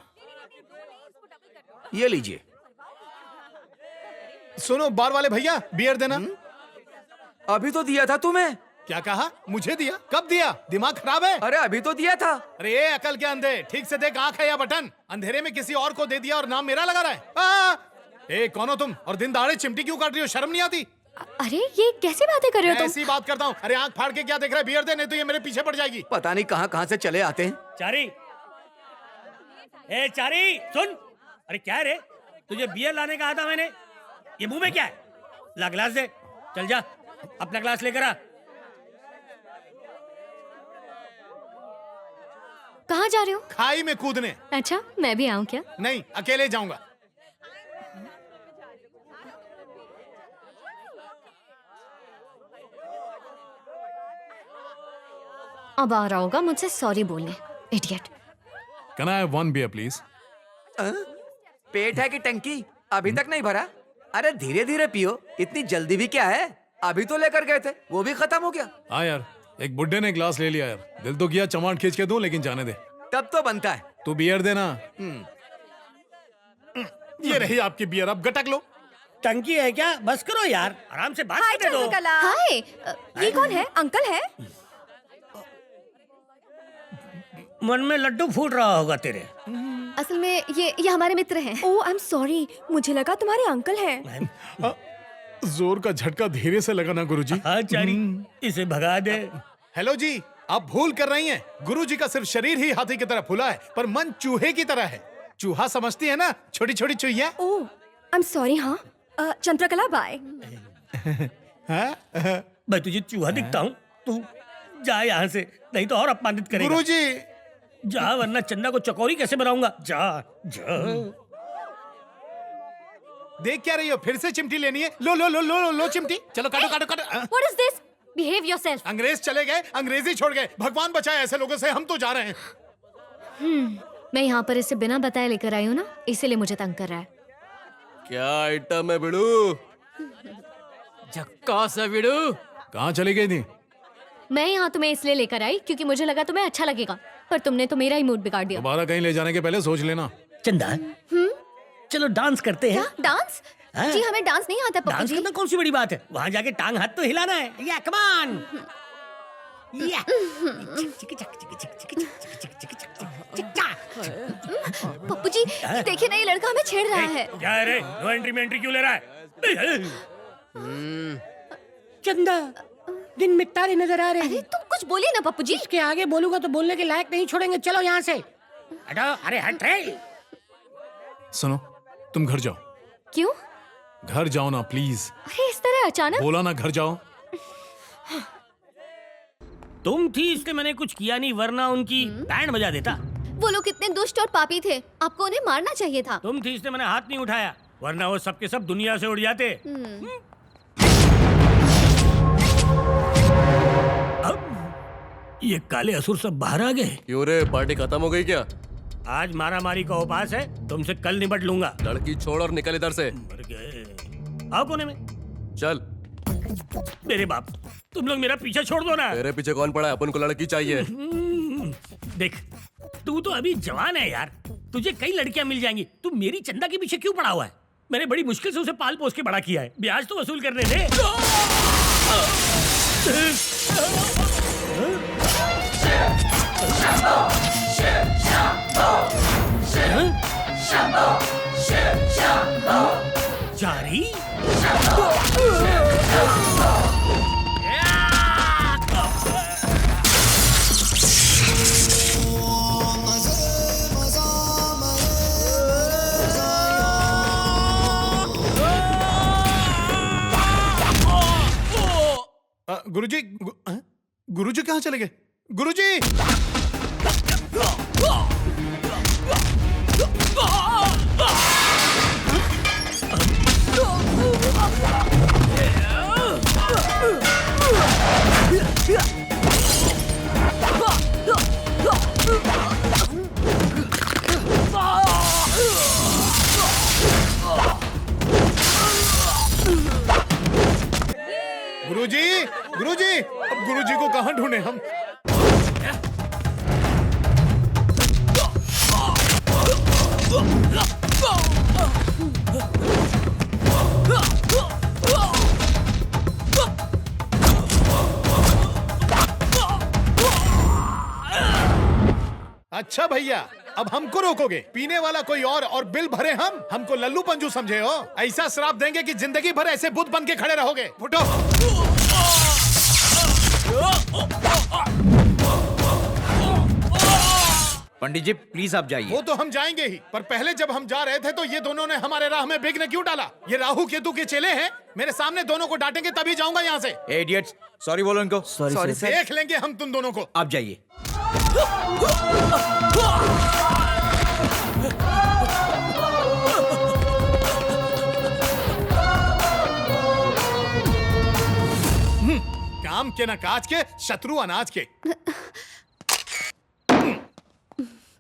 ये लीजिए। सुनो बार वाले भैया, बियर देना। अभी तो दिया था तुम्हें। क्या कहा? मुझे दिया? कब दिया? दिमाग खराब है? अरे अभी तो दिया था। अरे अकल के अंधे, ठीक से देख, आंख है या बटन? अंधेरे में किसी और को दे दिया और नाम मेरा लगा रहा है। ए कौन हो तुम? और दिन दहाड़े चिमटी क्यों काट रही हो? शर्म नहीं आती? अरे ये कैसी बातें कर रहे हो तुम? ऐसी बात करता हूँ। अरे आंख फाड़ के क्या देख रहा है? बियर दे, नहीं तो ये मेरे पीछे पड़ जाएगी। पता नहीं कहाँ कहाँ से चले आते हैं। चारी, ए चारी सुन। अरे क्या है रे, तुझे बियर लाने कहा था मैंने। ये मुंह में क्या है? ला ग्लास दे। चल जा, अपना ग्लास लेकर आ। कहाँ जा रहे हो? खाई में कूदने। अच्छा, मैं भी आऊँ क्या? नहीं, अकेले जाऊंगा। अब आ रहा होगा मुझसे सॉरी बोलने, idiot. Can I have 1 beer please? पेट है कि टंकी? अभी तक नहीं भरा? अरे धीरे धीरे पियो, इतनी जल्दी भी क्या है? अभी तो लेकर गए थे, वो भी खत्म हो गया। हाँ यार, एक बुड्ढे ने ग्लास ले लिया यार। दिल तो किया चमाट खींच के दूं, लेकिन जाने दे। तब तो बनता है। तू बियर देना। ये रही आपकी बियर, अब गटक लो। टंकी है क्या? बस करो यार, आराम से बात करने दो। हाय, ये कौन है? अंकल है? मन में लड्डू फूट रहा होगा तेरे। असल में ये हमारे मित्र हैं। ओह, आई एम सॉरी, मुझे लगा तुम्हारे अंकल हैं। जोर का झटका धीरे से लगा ना गुरुजी। हाँ चारी, इसे भगा दे। हेलो जी, आप भूल कर रही हैं। गुरुजी का सिर्फ शरीर ही हाथी की तरह फूला है, पर मन चूहे की तरह है। चूहा समझती है ना, छोटी छोटी चूहिया। ओह, आई एम सॉरी। हाँ, चंद्रकला बाय। मैं तुझे चूहा दिखता हूँ? तू जा यहाँ से, नहीं तो और अपमानित करेगा। गुरुजी जा, वरना चंदा को चकोरी कैसे बनाऊंगा। जा जा। देख क्या रही हो? फिर से चिमटी लेनी है? लो लो लो लो लो, लो चिमटी। चलो काटो काटो काटो। What is this? Behave yourself. अंग्रेज चले गए, अंग्रेजी छोड़ गए। भगवान बचाए ऐसे लोगों से, हम तो जा रहे हैं। मैं यहाँ पर इसे बिना बताए लेकर आई हूँ ना, इसीलिए मुझे तंग कर रहा है। क्या आइटम है बिड़ू? झक्कास है बिड़ू। कहाँ चली गई थी? मैं यहाँ तुम्हें इसलिए लेकर आई क्योंकि मुझे लगा तुम्हें अच्छा लगेगा, पर तुमने तो मेरा ही मूड बिगाड़ दिया। दोबारा कहीं ले जाने के पहले सोच लेना। चंदा, चलो डांस करते हैं। क्या डांस? हाँ? जी हमें डांस नहीं आता पप्पू डांस जी। करना कौन सी बड़ी बात है? वहाँ जाके टांग हाथ तो हिलाना है। या कम ऑन। या। पप्पू जी देखिए ना, ये लड़का हमें छेड़ रहा है। क्या है रे? नो एंट्री में एंट्री क्यों ले रहा है? चंदा, दिन में तारे नजर आ रहे हैं। अरे तुम कुछ बोलिए ना पप्पू जी। इसके आगे बोलूंगा तो बोलने के लायक नहीं छोड़ेंगे। चलो यहाँ से हटो। अरे हट रे। सुनो, तुम घर जाओ। क्यों? घर जाओ ना प्लीज। अरे इस तरह अचानक? बोला ना घर जाओ। तुम थी इसलिए मैंने कुछ किया नहीं, वरना उनकी बैंड बजा देता। वो लोग कितने दुष्ट और पापी थे, आपको उन्हें मारना चाहिए था। तुम थी इसलिए मैंने हाथ नहीं उठाया, वरना वो सब के सब दुनिया से उड़ जाते। अब ये काले असुर सब बाहर आ गए। क्यों रे, पार्टी खत्म हो गई क्या? आज मारामारी का उपास है, तुमसे कल निपट लूंगा। लड़की छोड़ और निकल इधर से। मर गए। आओ कोने में। चल। मेरे बाप, तुम लोग मेरा पीछा छोड़ दो ना। तेरे पीछे कौन पड़ा है? अपन को लड़की चाहिए। देख, तू तो अभी जवान है यार, तुझे कई लड़कियां मिल जाएंगी। तू मेरी चंदा के पीछे क्यों पड़ा हुआ है? मैंने बड़ी मुश्किल से उसे पाल पोस के बड़ा किया है, ब्याज तो वसूल करने दे। जारी? गुरुजी, गुरुजी कहाँ चले गए? गुरुजी! गुरुजी, गुरुजी, अब गुरुजी को कहाँ ढूंढे हम? अच्छा भैया, अब हमको रोकोगे? पीने वाला कोई और बिल भरे हम? हमको लल्लू पंजू समझे हो? ऐसा श्राप देंगे कि जिंदगी भर ऐसे बुत बन के खड़े रहोगे। फुटो। पंडित जी प्लीज आप जाइए। वो तो हम जाएंगे ही, पर पहले जब हम जा रहे थे तो ये दोनों ने हमारे राह में विघ्न क्यों डाला? ये राहु केतु के चेले हैं। मेरे सामने दोनों को डांटेंगे तभी जाऊंगा यहाँ से। इडियट्स, सॉरी बोलो इनको। Sorry sir. देख लेंगे हम तुम दोनों को। आप जाइए। काम के न काज के, शत्रु अनाज के।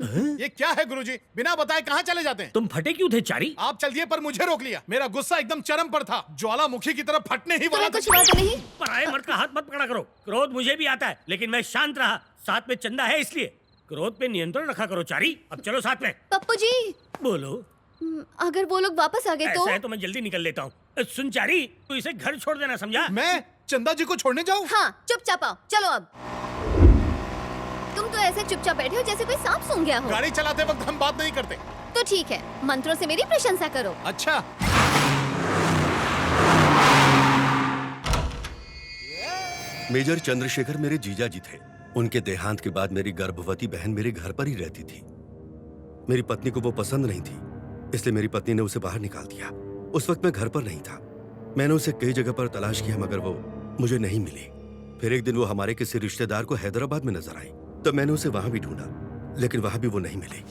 ये क्या है गुरुजी? बिना बताए कहाँ चले जाते हैं? तुम फटे क्यों थे चारी? आप चल दिए पर मुझे रोक लिया। मेरा गुस्सा एकदम चरम पर था, ज्वालामुखी की तरफ फटने ही वाला था। कुछ हुआ तो नहीं? पराये मर्द का हाथ मत पकड़ा करो। क्रोध मुझे भी आता है, लेकिन मैं शांत रहा। साथ में चंदा है इसलिए। क्रोध पे नियंत्रण रखा करो चारी। अब चलो साथ में। पप्पू जी, बोलो। अगर वो लोग वापस आ गए तो? ऐसा है तो मैं जल्दी निकल लेता हूँ। सुन चारी, तू इसे घर छोड़ देना, समझा? मैं चंदा जी को छोड़ने जाऊँ? हाँ, चुपचाप आओ। चलो अब। तुम तो ऐसे चुपचाप बैठे हो जैसे कोई सांप सूंघ गया हो। गाड़ी चलाते वक्त हम बात नहीं करते। तो ठीक है, मंत्रों से मेरी प्रशंसा करो। अच्छा। मेजर चंद्रशेखर मेरे जीजा जी थे। उनके देहांत के बाद मेरी गर्भवती बहन मेरे घर पर ही रहती थी। मेरी पत्नी को वो पसंद नहीं थी, इसलिए मेरी पत्नी ने उसे बाहर निकाल दिया। उस वक्त मैं घर पर नहीं था। मैंने उसे कई जगह पर तलाश किया मगर वो मुझे नहीं मिली। फिर एक दिन वो हमारे किसी रिश्तेदार को हैदराबाद में नजर आई, तो मैंने उसे वहां भी ढूंढा, लेकिन वहां भी वो नहीं मिली।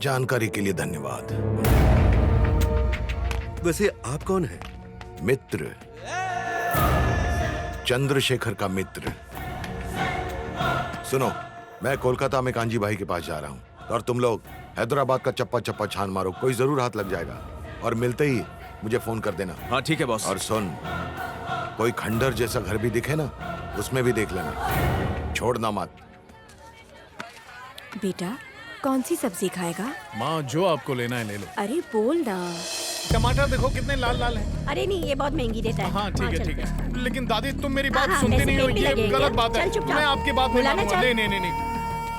जानकारी के लिए धन्यवाद। वैसे आप कौन हैं? मित्र, चंद्रशेखर का मित्र। सुनो, मैं कोलकाता में कांजी भाई के पास जा रहा हूँ और तुम लोग हैदराबाद का चप्पा चप्पा छान मारो, कोई जरूर हाथ लग जाएगा। और मिलते ही मुझे फोन कर देना। हाँ ठीक है बॉस। और सुन, कोई खंडर जैसा घर भी दिखे ना, उसमें भी देख लेना, छोड़ना मत। बेटा, कौन सी सब्जी खाएगा? माँ, जो आपको लेना है ले लो। अरे बोल ना। टमाटर देखो कितने लाल लाल हैं। अरे नहीं, ये बहुत महंगी देता है। हाँ ठीक है ठीक है, लेकिन दादी तुम मेरी बात हाँ, सुनती वैसे नहीं हो, मेरी ये लगेगी। गलत बात है। चल चुपचाप। मैं आपकी बात नहीं बुलाना मानूंगा। चाह- नहीं नहीं नहीं।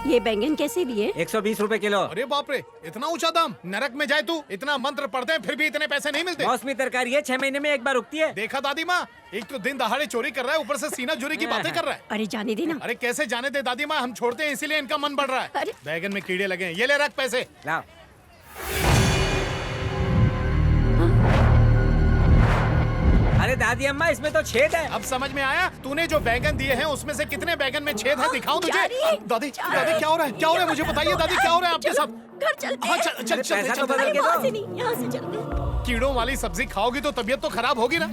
ये बैंगन कैसे दिए? 120 रुपए किलो। अरे बाप रे, इतना ऊंचा दाम! नरक में जाए तू, इतना मंत्र पढ़ते हैं फिर भी इतने पैसे नहीं मिलते। मौसमी तरकारी है, 6 महीने में एक बार उगती है। देखा दादी माँ, एक तो दिन दहाड़े चोरी कर रहा है, ऊपर से सीना चोरी की बातें कर रहा है। अरे जाने देना। अरे कैसे जाने दे दादी माँ, हम छोड़ते हैं इसीलिए इनका मन बढ़ रहा है। बैगन में कीड़े लगे हैं, ये ले रख पैसे। लाओ। अरे दादी अम्मा, इसमें तो छेद है। अब समझ में आया? तूने जो बैगन दिए हैं उसमें से कितने बैगन में छेद है दिखाऊं तुझे? दादी दादी क्या हो रहा है? क्या हो रहा है? मुझे बताइए दादी, क्या हो रहा है आपके साथ? घर चलते हैं। हाँ चल चल चल पैसा तो बदल के दो। यहाँ से नहीं, यहाँ से चलते हैं। कीड़ों वाली सब्जी खाओगी तो तबीयत तो खराब होगी ना।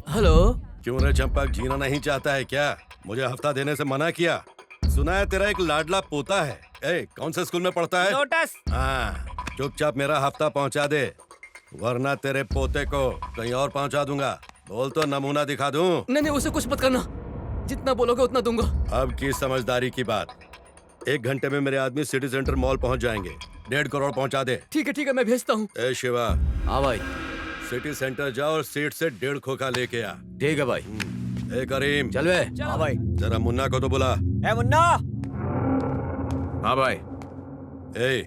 हेलो। क्यों रे चंपक, जीना नहीं चाहता है क्या? मुझे हफ्ता देने से मना किया। सुना है तेरा एक लाडला पोता है। ए, कौन से स्कूल में पढ़ता है? लोटस। हाँ, चुपचाप मेरा हफ्ता पहुंचा दे, वरना तेरे पोते को कहीं और पहुंचा दूंगा। बोल तो नमूना दिखा दूं। नहीं उसे कुछ मत करना, जितना बोलोगे उतना दूंगा। अब की समझदारी की बात। 1 घंटे में मेरे आदमी सिटी सेंटर मॉल पहुंच जाएंगे। 1.5 करोड़ पहुंचा दे। ठीक है मैं भेजता हूँ। ए शिवा। हाँ भाई। सिटी सेंटर जाओ और सीट से 1.5 खोखा लेके आ। ठीक है भाई। ए करीम, चल बे। हाँ भाई। जरा मुन्ना को तो बुला। ए मुन्ना। हाँ भाई। ए,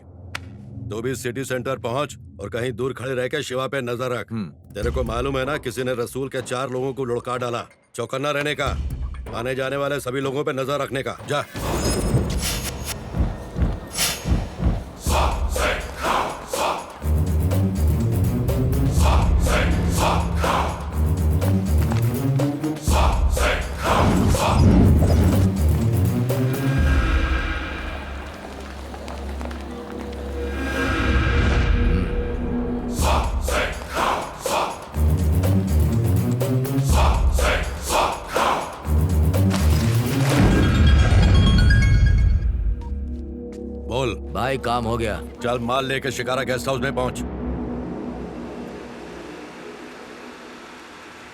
तू भी सिटी सेंटर पहुंच और कहीं दूर खड़े रह के शिवा पे नजर रख। तेरे को मालूम है ना, किसी ने रसूल के 4 लोगों को लुढ़का डाला। चौकन्ना रहने का, आने जाने वाले सभी लोगों पे नजर रखने का। जा। बोल भाई, काम हो गया। चल माल लेके शिकारा गेस्ट हाउस में पहुंच।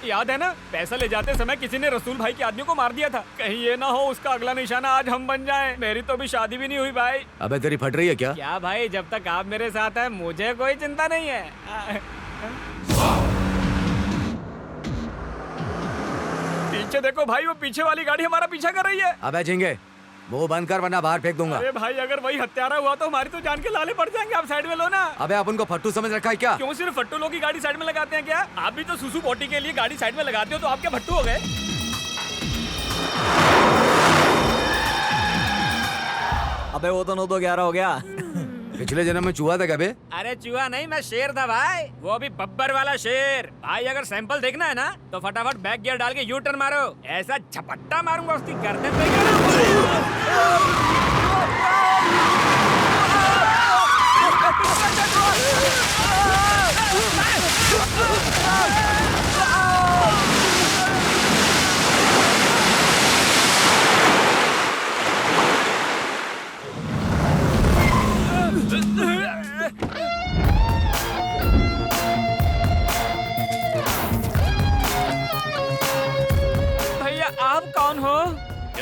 याद है ना, पैसा ले जाते समय किसी ने रसूल भाई के आदमी को मार दिया था। कहीं ये ना हो उसका अगला निशाना आज हम बन जाएं। मेरी तो अभी शादी भी नहीं हुई भाई। अबे तेरी फट रही है क्या? क्या भाई, जब तक आप मेरे साथ हैं मुझे कोई चिंता नहीं है। पीछे देखो भाई, वो पीछे वाली गाड़ी हमारा पीछा कर रही है। अबे झिंगे, वो बंद कर वरना बाहर फेंक दूंगा। अरे भाई, अगर वही हत्यारा हुआ तो हमारी तो जान के लाले पड़ जाएंगे। आप साइड में लो ना। अबे आप उनको फट्टू समझ रखा है क्या? क्यों सिर्फ फट्टू लोग की गाड़ी साइड में लगाते हैं क्या? आप भी तो सुसु पोटी के लिए गाड़ी साइड में लगाते हो, तो आप क्या भट्टू हो गए? अबे वो तो 9 तो 11 हो गया। पिछले जन्म में चूहा था क्या बे? अरे चूहा नहीं, मैं शेर था भाई। वो भी बब्बर वाला शेर। भाई अगर सैंपल देखना है ना तो फटाफट बैक गियर डाल के यू टर्न मारो। ऐसा झपट्टा मारूंगा उसकी गर्दन पे।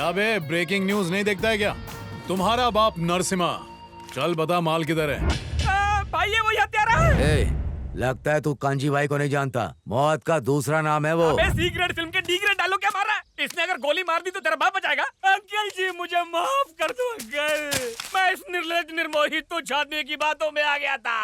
क्या बे, ब्रेकिंग न्यूज नहीं देखता है क्या? तुम्हारा बाप नरसिम्हा, चल बता माल किधर है? भाई ये वही हत्यारा है। लगता है तू कांजी भाई को नहीं जानता, मौत का दूसरा नाम है वो। अबे सीक्रेट फिल्म के डीग्रेड डालो क्या मार रहा है? इसने अगर गोली मार दी तो तेरा बाप बचाएगा? अंकल जी मुझे माफ कर दो अंकल, मैं इस निर्लज निर्मोही तुच्छ आदमी की बातों में आ गया था।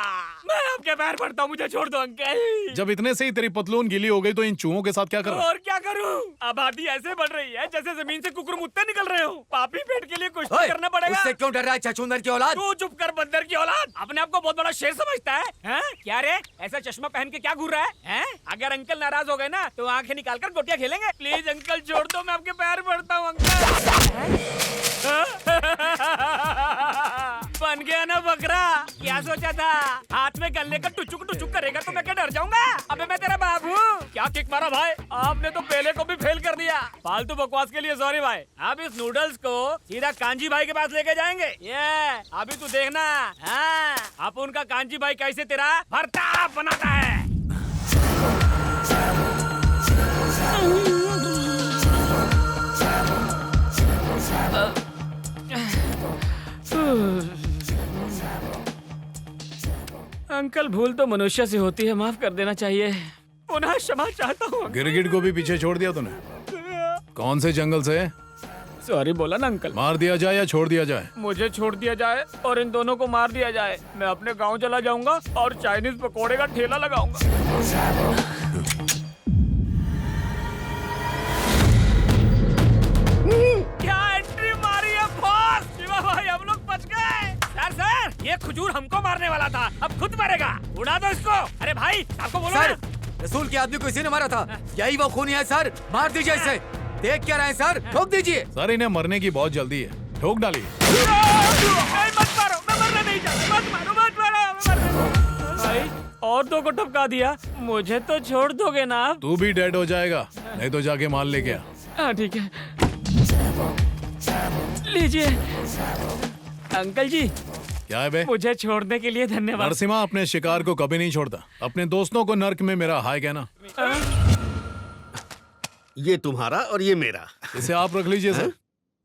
मैं आपके पैर पड़ता हूँ, मुझे छोड़ दो अंकल। जब इतने से ही तेरी पतलून गीली हो गई तो इन चूहों के साथ क्या कर? और क्या करूँ? आबादी ऐसे बढ़ रही है जैसे जमीन से कुकुर मुत्ते निकल रहे हो। पापी पेट के लिए कुछ तो करना पड़ेगा। उससे क्यों डर रहा है छछूंदर की औलाद? तू चुप कर बंदर की औलाद, अपने आप को बहुत बड़ा शेर समझता है? हैं? क्या रे, ऐसा चश्मा पहन के क्या घूर रहा है? हैं? अगर अंकल नाराज हो गए ना तो आंखें निकाल कर गोटियां खेलेंगे। प्लीज अंकल छोड़ दो, मैं आपके पैर पड़ता हूँ अंकल। बन गया ना बकरा, क्या सोचा था? हाथ में गलने का टुचुक टुचुक करेगा तो मैं क्या डर जाऊंगा? अबे मैं तेरा बाप हूँ। क्या किक मारा भाई, आपने तो पहले को भी फेल कर दिया। फालतू बकवास के लिए सॉरी भाई। अब इस नूडल्स को सीधा कांजी भाई के पास लेके जाएंगे। ये अभी तू देखना, हाँ अब उनका कांजी भाई कैसे तेरा भरता बनाता है। अंकल भूल तो मनुष्य से होती है, माफ कर देना चाहिए। पुनः क्षमा चाहता हूँ। गिरगिट को भी पीछे छोड़ दिया तूने? कौन से जंगल से? सॉरी बोला ना अंकल। मार दिया जाए या छोड़ दिया जाए? मुझे छोड़ दिया जाए और इन दोनों को मार दिया जाए। मैं अपने गांव चला जाऊंगा और चाइनीज पकोड़े का ठेला लगाऊंगा। क्या एंट्री मारी है बॉस? शिवा भाई हम लोग बच गए। सर ये खजूर हमको मारने वाला था, अब खुद मरेगा। उड़ा दो इसको। अरे भाई आपको बोलो सर, रसूल के आदमी को इसी ने मारा था। यही वो खूनी है सर, मार दीजिए इसे। देख क्या रहे हैं सर, ठोक दीजिए। सर इन्हें मरने की बहुत जल्दी है, ठोक डालिए। मत मारो, मैं मरना नहीं चाहता। मत मारो, मत मारो। भाई और दो को टपका दिया, मुझे तो छोड़ दोगे ना आप? तू भी डेड हो जाएगा, नहीं तो जाके माल लेके आ। हाँ ठीक है, लीजिए। अंकल जी क्या है बे? मुझे छोड़ने के लिए धन्यवाद। नरसिम्हा अपने शिकार को कभी नहीं छोड़ता। अपने दोस्तों को नर्क में मेरा हाय कहना। ये तुम्हारा और ये मेरा। इसे आप रख लीजिए सर।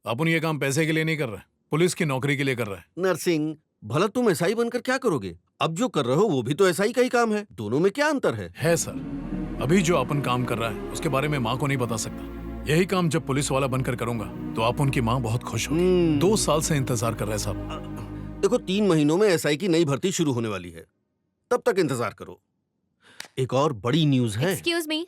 अपन ये काम पैसे के लिए नहीं कर रहे, पुलिस की नौकरी के लिए कर रहे हैं। नरसिंह, भला तुम एसआई बनकर क्या करोगे? अब जो कर रहे हो वो भी तो एसआई का ही काम है। दोनों में क्या अंतर है? है सर, अभी जो अपन काम कर रहा है उसके बारे में माँ को नहीं बता सकता। यही काम जब पुलिस वाला बनकर करूंगा तो आप उनकी माँ बहुत खुश होगी। 2 साल से इंतजार कर रहे हैं साहब। देखो 3 महीनों में एसआई की नई भर्ती शुरू होने वाली है, तब तक इंतजार करो। एक और बड़ी न्यूज है। Excuse me.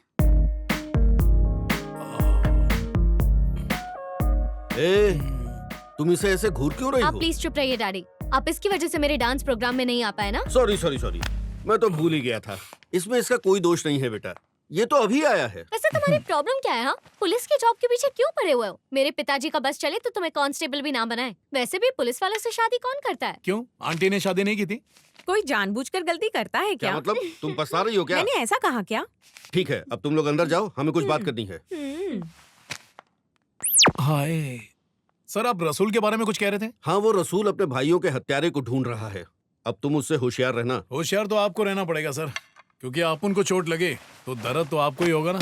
तुम इसे ऐसे घूर क्यों रही आप हो? प्लीज चुप रहिए डैडी। आप इसकी वजह से मेरे डांस प्रोग्राम में नहीं आ पाए ना? सॉरी, मैं तो भूल ही गया था। इसमें इसका कोई दोष नहीं है बेटा, ये तो अभी आया है। वैसे तुम्हारी प्रॉब्लम क्या है? हाँ, पुलिस की जॉब के पीछे क्यों पड़े हुए हो? मेरे पिताजी का बस चले तो तुम्हें कांस्टेबल भी ना बनाए। वैसे भी पुलिस वाले से शादी कौन करता है? क्यों, आंटी ने शादी नहीं की थी? कोई जानबूझकर गलती करता है क्या? मतलब तुम पछता रही हो क्या? मैंने ऐसा कहा क्या? ठीक है, अब तुम लोग अंदर जाओ, हमें कुछ बात करनी है। हाय सर, आप रसूल के बारे में कुछ कह रहे थे? हाँ, वो रसूल अपने भाइयों के हत्यारे को ढूंढ रहा है। अब तुम उससे होशियार रहना। होशियार तो आपको रहना पड़ेगा सर, क्योंकि आप उनको चोट लगे तो दर्द तो आपको ही होगा ना।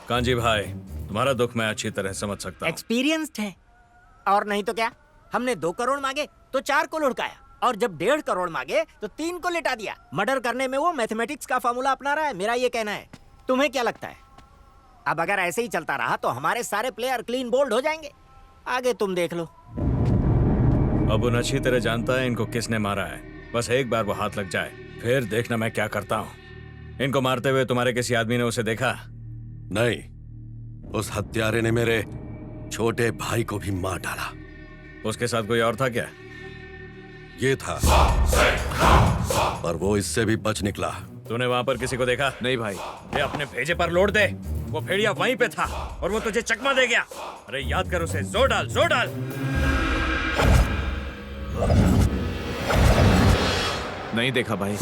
कांजी भाई, तुम्हारा दुख मैं अच्छी तरह समझ सकता हूँ। एक्सपीरियंस्ड है, और नहीं तो क्या। हमने 2 करोड़ मांगे तो 4 को लुढ़काया, और जब 1.5 करोड़ मांगे तो 3 को लिटा दिया। मर्डर करने में वो मैथमेटिक्स का फॉर्मूला अपना रहा है, मेरा ये कहना है। तुम्हें क्या लगता है, अब अगर ऐसे ही चलता रहा तो हमारे सारे प्लेयर क्लीन बोल्ड हो जाएंगे? आगे तुम देख लो। अब उन अच्छी तरह जानता है इनको किसने मारा है। बस एक बार वो हाथ लग जाए, फिर देखना मैं क्या करता हूँ। इनको मारते हुए तुम्हारे किसी आदमी ने उसे देखा? नहीं, उस हत्यारे ने मेरे छोटे भाई को भी मार डाला। उसके साथ कोई और था क्या? ये था, पर वो इससे भी बच निकला। तूने वहाँ पर किसी को देखा? नहीं भाई। ये अपने भेजे पर लोड दे। वो भेड़िया वहीं पे था और वो तुझे चकमा दे गया। अरे याद कर उसे, जोर डाल, जोर डाल। नहीं देखा भाई।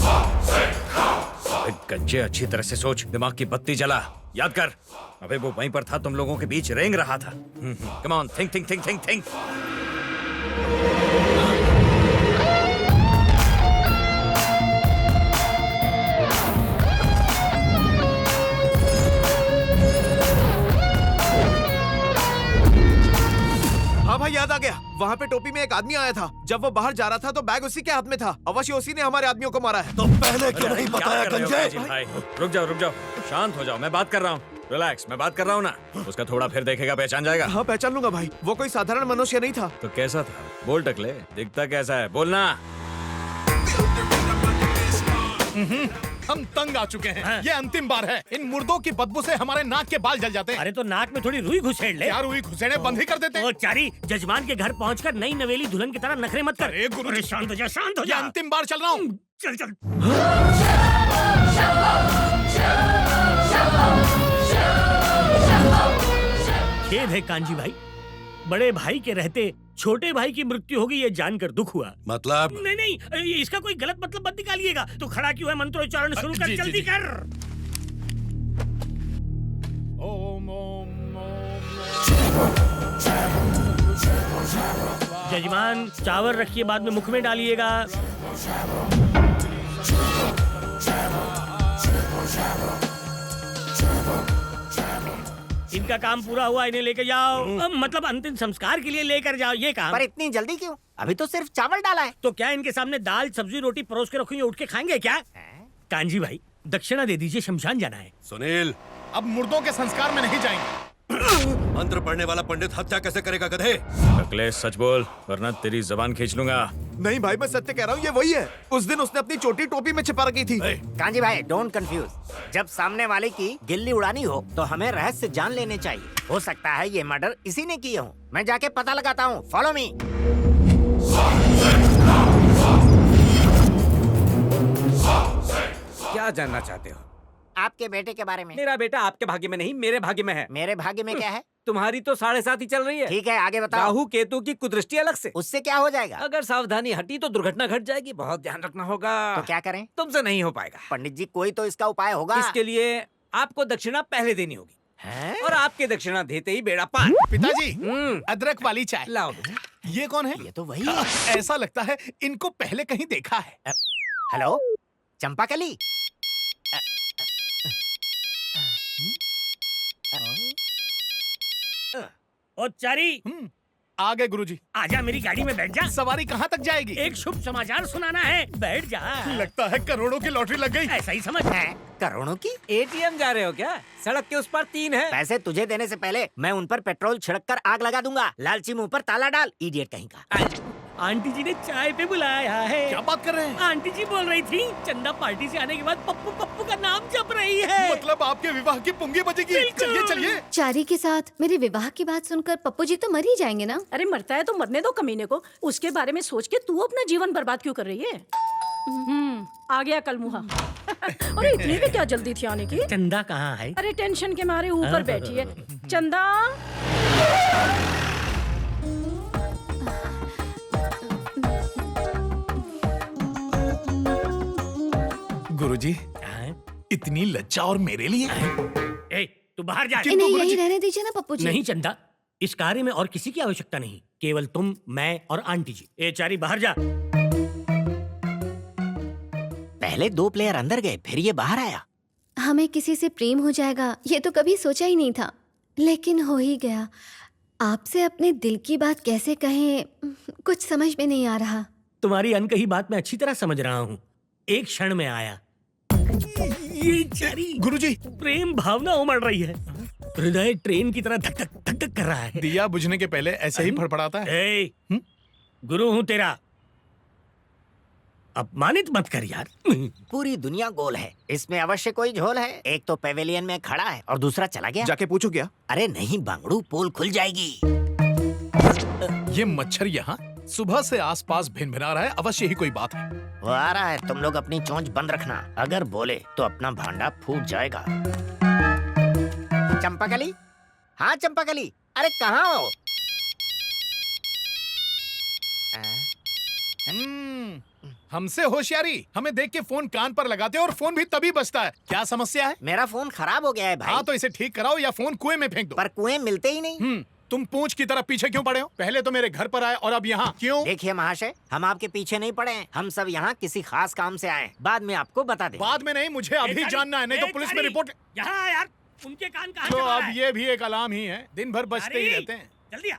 अबे गंजे अच्छी तरह से सोच, दिमाग की बत्ती जला, याद कर। अबे वो वहीं पर था, तुम लोगों के बीच रेंग रहा था। Come on, think think think think think. हाँ भाई, याद आ गया। वहाँ पे टोपी में एक आदमी आया था। जब वो बाहर जा रहा था तो बैग उसी के हाथ में था। अवश्य उसी ने हमारे आदमियों को मारा है। तो पहले क्यों नहीं बताया गंजे? भाई रुक जाओ, शांत हो जाओ, मैं बात कर रहा हूँ। रिलैक्स, मैं बात कर रहा हूँ ना। उसका थोड़ा फिर देखेगा, पहचान जाएगा। हाँ, पहचान लूंगा भाई। वो कोई साधारण मनुष्य नहीं था। तो कैसा था? बोल टकले, दिखता कैसा है, बोलना। हम तंग आ चुके हैं। ये अंतिम बार है। इन मुर्दों की बदबू से हमारे नाक के बाल जल जाते हैं। अरे तो नाक में थोड़ी रुई घुसेड़ ले। यार, रुई घुसेड़े बंद ही कर देते। ओ चारी, जजमान के घर पहुंचकर नई नवेली दुल्हन की तरह नखरे मत कर। अरे गुरु, शांत हो जा, शांत हो जा। अंतिम बार चल रहा हूँ। चल चल। खेद है कांजी भाई, बड़े भाई के रहते छोटे भाई की मृत्यु होगी ये जानकर दुख हुआ। मतलब? नहीं, इसका कोई गलत मतलब मत निकालिएगा। तो खड़ा क्यों है? मंत्रोच्चारण शुरू कर, जल्दी कर। ओम ओम जजमान, चावल रखिए, बाद में मुख में डालिएगा। इनका काम पूरा हुआ, इन्हें लेकर जाओ। मतलब अंतिम संस्कार के लिए लेकर जाओ, ये काम। पर इतनी जल्दी क्यों? अभी तो सिर्फ चावल डाला है। तो क्या इनके सामने दाल सब्जी रोटी परोस के रखोगे, उठ के खाएंगे क्या? कांजी भाई, दक्षिणा दे दीजिए, शमशान जाना है। सुनील, अब मुर्दों के संस्कार में नहीं जाएंगे। मंत्र पढ़ने वाला पंडित हत्या कैसे करेगा गधे? टकले सच बोल, वरना तेरी जबान खींच लूंगा। नहीं भाई, मैं सत्य कह रहा हूँ, ये वही है। उस दिन उसने अपनी चोटी टोपी में छिपा रखी थी। कांजी भाई, डोंट कंफ्यूज। जब सामने वाले की गिल्ली उड़ानी हो तो हमें रहस्य जान लेने चाहिए। हो सकता है ये मर्डर इसी ने किए हो। मैं जाके पता लगाता हूँ। Follow me. क्या जानना चाहते हो? आपके बेटे के बारे में। मेरा बेटा आपके भाग्य में नहीं, मेरे भाग्य में है। मेरे भाग्य में क्या है? तुम्हारी तो 7.5 ही चल रही है। ठीक है, आगे बताओ। राहु केतु की कुदृष्टि अलग से। उससे क्या हो जाएगा? अगर सावधानी हटी तो दुर्घटना घट जाएगी। बहुत ध्यान रखना होगा। तो क्या करें? तुमसे नहीं हो पाएगा। पंडित जी, कोई तो इसका उपाय होगा। इसके लिए आपको दक्षिणा पहले देनी होगी। है? और आपके दक्षिणा देते ही बेड़ा पार। पिताजी, अदरक वाली चाय लाओ। ये कौन है? ये तो वही है। ऐसा लगता है इनको पहले कहीं देखा है। हेलो, चंपाकली। ओ चारी, आ गए गुरुजी। आजा, मेरी गाड़ी में बैठ जा। सवारी कहाँ तक जाएगी? एक शुभ समाचार सुनाना है, बैठ जा। लगता है करोड़ों की लॉटरी लग गई। ऐसा ही समझ। करोड़ों की? एटीएम जा रहे हो क्या? सड़क के उस पर 3 है। पैसे तुझे देने से पहले मैं उन पर पेट्रोल छिड़क कर आग लगा दूंगा। लालची मुंह पर ताला डाल, इडियट कहीं का। आंटी जी ने चाय पे बुलाया है। क्या बात कर रहे हैं? आंटी जी बोल रही थी चंदा पार्टी से आने के बाद पप्पू पप्पू का नाम जप रही है। मतलब आपके विवाह की पुंगी बजेगी। चलिए चलिए। चारी के साथ मेरे विवाह की बात सुनकर पप्पू जी तो मर ही जाएंगे ना। अरे मरता है तो मरने दो कमीने को। उसके बारे में सोच के तू अपना जीवन बर्बाद क्यों कर रही है? आ गया कल मुहा। अरे इतनी भी क्या जल्दी थी आने की? चंदा कहाँ है? अरे टेंशन के मारे ऊपर बैठी है। चंदा, गुरुजी, इतनी लज्जा और मेरे लिए? ए, तू बाहर जा। इन्हें यही रहने दीजिए ना पप्पू जी। नहीं चंदा, इस कार्य में और किसी की आवश्यकता नहीं, केवल तुम, मैं और आंटी जी। ए चारी, बाहर जा। पहले 2 प्लेयर अंदर गए, फिर ये बाहर आया। हमें किसी से प्रेम हो जाएगा ये तो कभी सोचा ही नहीं था, लेकिन हो ही गया। आपसे अपने दिल की बात कैसे कहें, कुछ समझ में नहीं आ रहा। तुम्हारी अनकही बात मैं अच्छी तरह समझ रहा हूँ। एक क्षण में आया। ये चारी, गुरुजी, प्रेम भावना उमड़ रही है। हृदय ट्रेन की तरह धक धक धक धक कर रहा है। दिया बुझने के पहले ऐसे ही फड़फड़ाता है। ए, गुरु हूँ तेरा, अपमानित मत कर यार। पूरी दुनिया गोल है, इसमें अवश्य कोई झोल है। एक तो पेवेलियन में खड़ा है और दूसरा चला गया। जाके पूछो क्या? अरे नहीं बांगड़ू, पोल खुल जाएगी। ये मच्छर यहाँ सुबह से आसपास भिनभिना रहा है, अवश्य ही कोई बात है। वो आ रहा है, तुम लोग अपनी चोंच बंद रखना। अगर बोले तो अपना भांडा फूट जाएगा। चंपाकली, हाँ चंपाकली, अरे कहाँ हो? हमसे होशियारी? हमें देख के फोन कान पर लगाते हो और फोन भी तभी बजता है। क्या समस्या है? मेरा फोन खराब हो गया है भाई। हाँ तो इसे ठीक कराओ या फोन कुएं में फेंक दो। पर कुएं मिलते ही नहीं। तुम पूंछ की तरफ पीछे क्यों पड़े हो? पहले तो मेरे घर पर आए और अब यहाँ क्यों? देखिए महाशय, हम आपके पीछे नहीं पड़े हैं। हम सब यहाँ किसी खास काम से आए। बाद में आपको बता दें। बाद में नहीं, मुझे अभी जानना है, नहीं तो पुलिस में रिपोर्ट। यहाँ यार, उनके कान कहाँ तो से अब पड़ा है? ये भी एक अलार्म ही है, दिन भर बजते ही रहते हैं। जल्दी आ।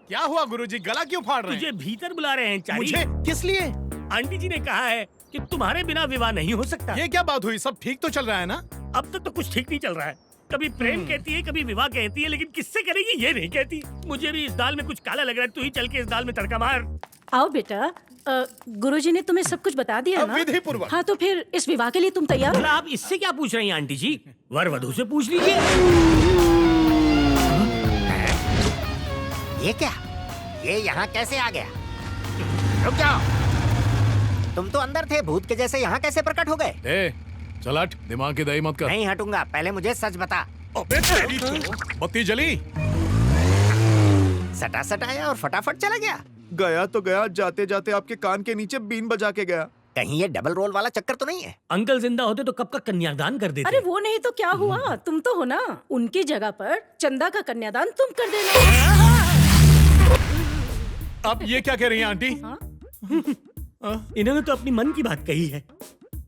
क्या हुआ गुरुजी, गला क्यों फाड़ रहे हैं? तुझे भीतर बुला रहे हैं चारी। मुझे? किस लिए? आंटी जी ने कहा है कि तुम्हारे बिना विवाह नहीं हो सकता। ये क्या बात हुई? सब ठीक तो चल रहा है ना? अब तक तो कुछ ठीक नहीं चल रहा है। कभी प्रेम कहती है, कभी विवाह कहती है, लेकिन किससे करेगी ये नहीं कहती। मुझे भी इस दाल में कुछ काला लग रहा है, तू ही चल के इस दाल में तड़का मार। आओ बेटा, गुरुजी ने तुम्हें सब कुछ बता दिया ना? विधि पूर्वक। हाँ तो फिर इस विवाह के लिए तुम तैयार हो? आप इससे क्या पूछ रही हैं आंटी जी? वर वधू से पूछ लीजिए। ये क्या? ये यहाँ कैसे आ गया? रुक जाओ, तुम तो अंदर थे, भूत के जैसे यहाँ कैसे प्रकट हो गए? ए, चल हट, दिमाग की दही मत कर। नहीं हटूंगा, पहले मुझे सच बता। अबे तेरी तो बत्ती जली। सटा सटाया और फटाफट चला गया। गया तो गया, जाते जाते आपके कान के नीचे बीन बजा के गया। कहीं ये डबल रोल वाला चक्कर तो नहीं है? अंकल जिंदा होते तो कब का कन्यादान कर देते। अरे वो नहीं तो क्या हुआ, तुम तो हो ना। उनकी जगह पर चंदा का कन्यादान तुम कर देना। अब ये क्या कह रही हैं आंटी? इन्होंने तो अपनी मन की बात कही है।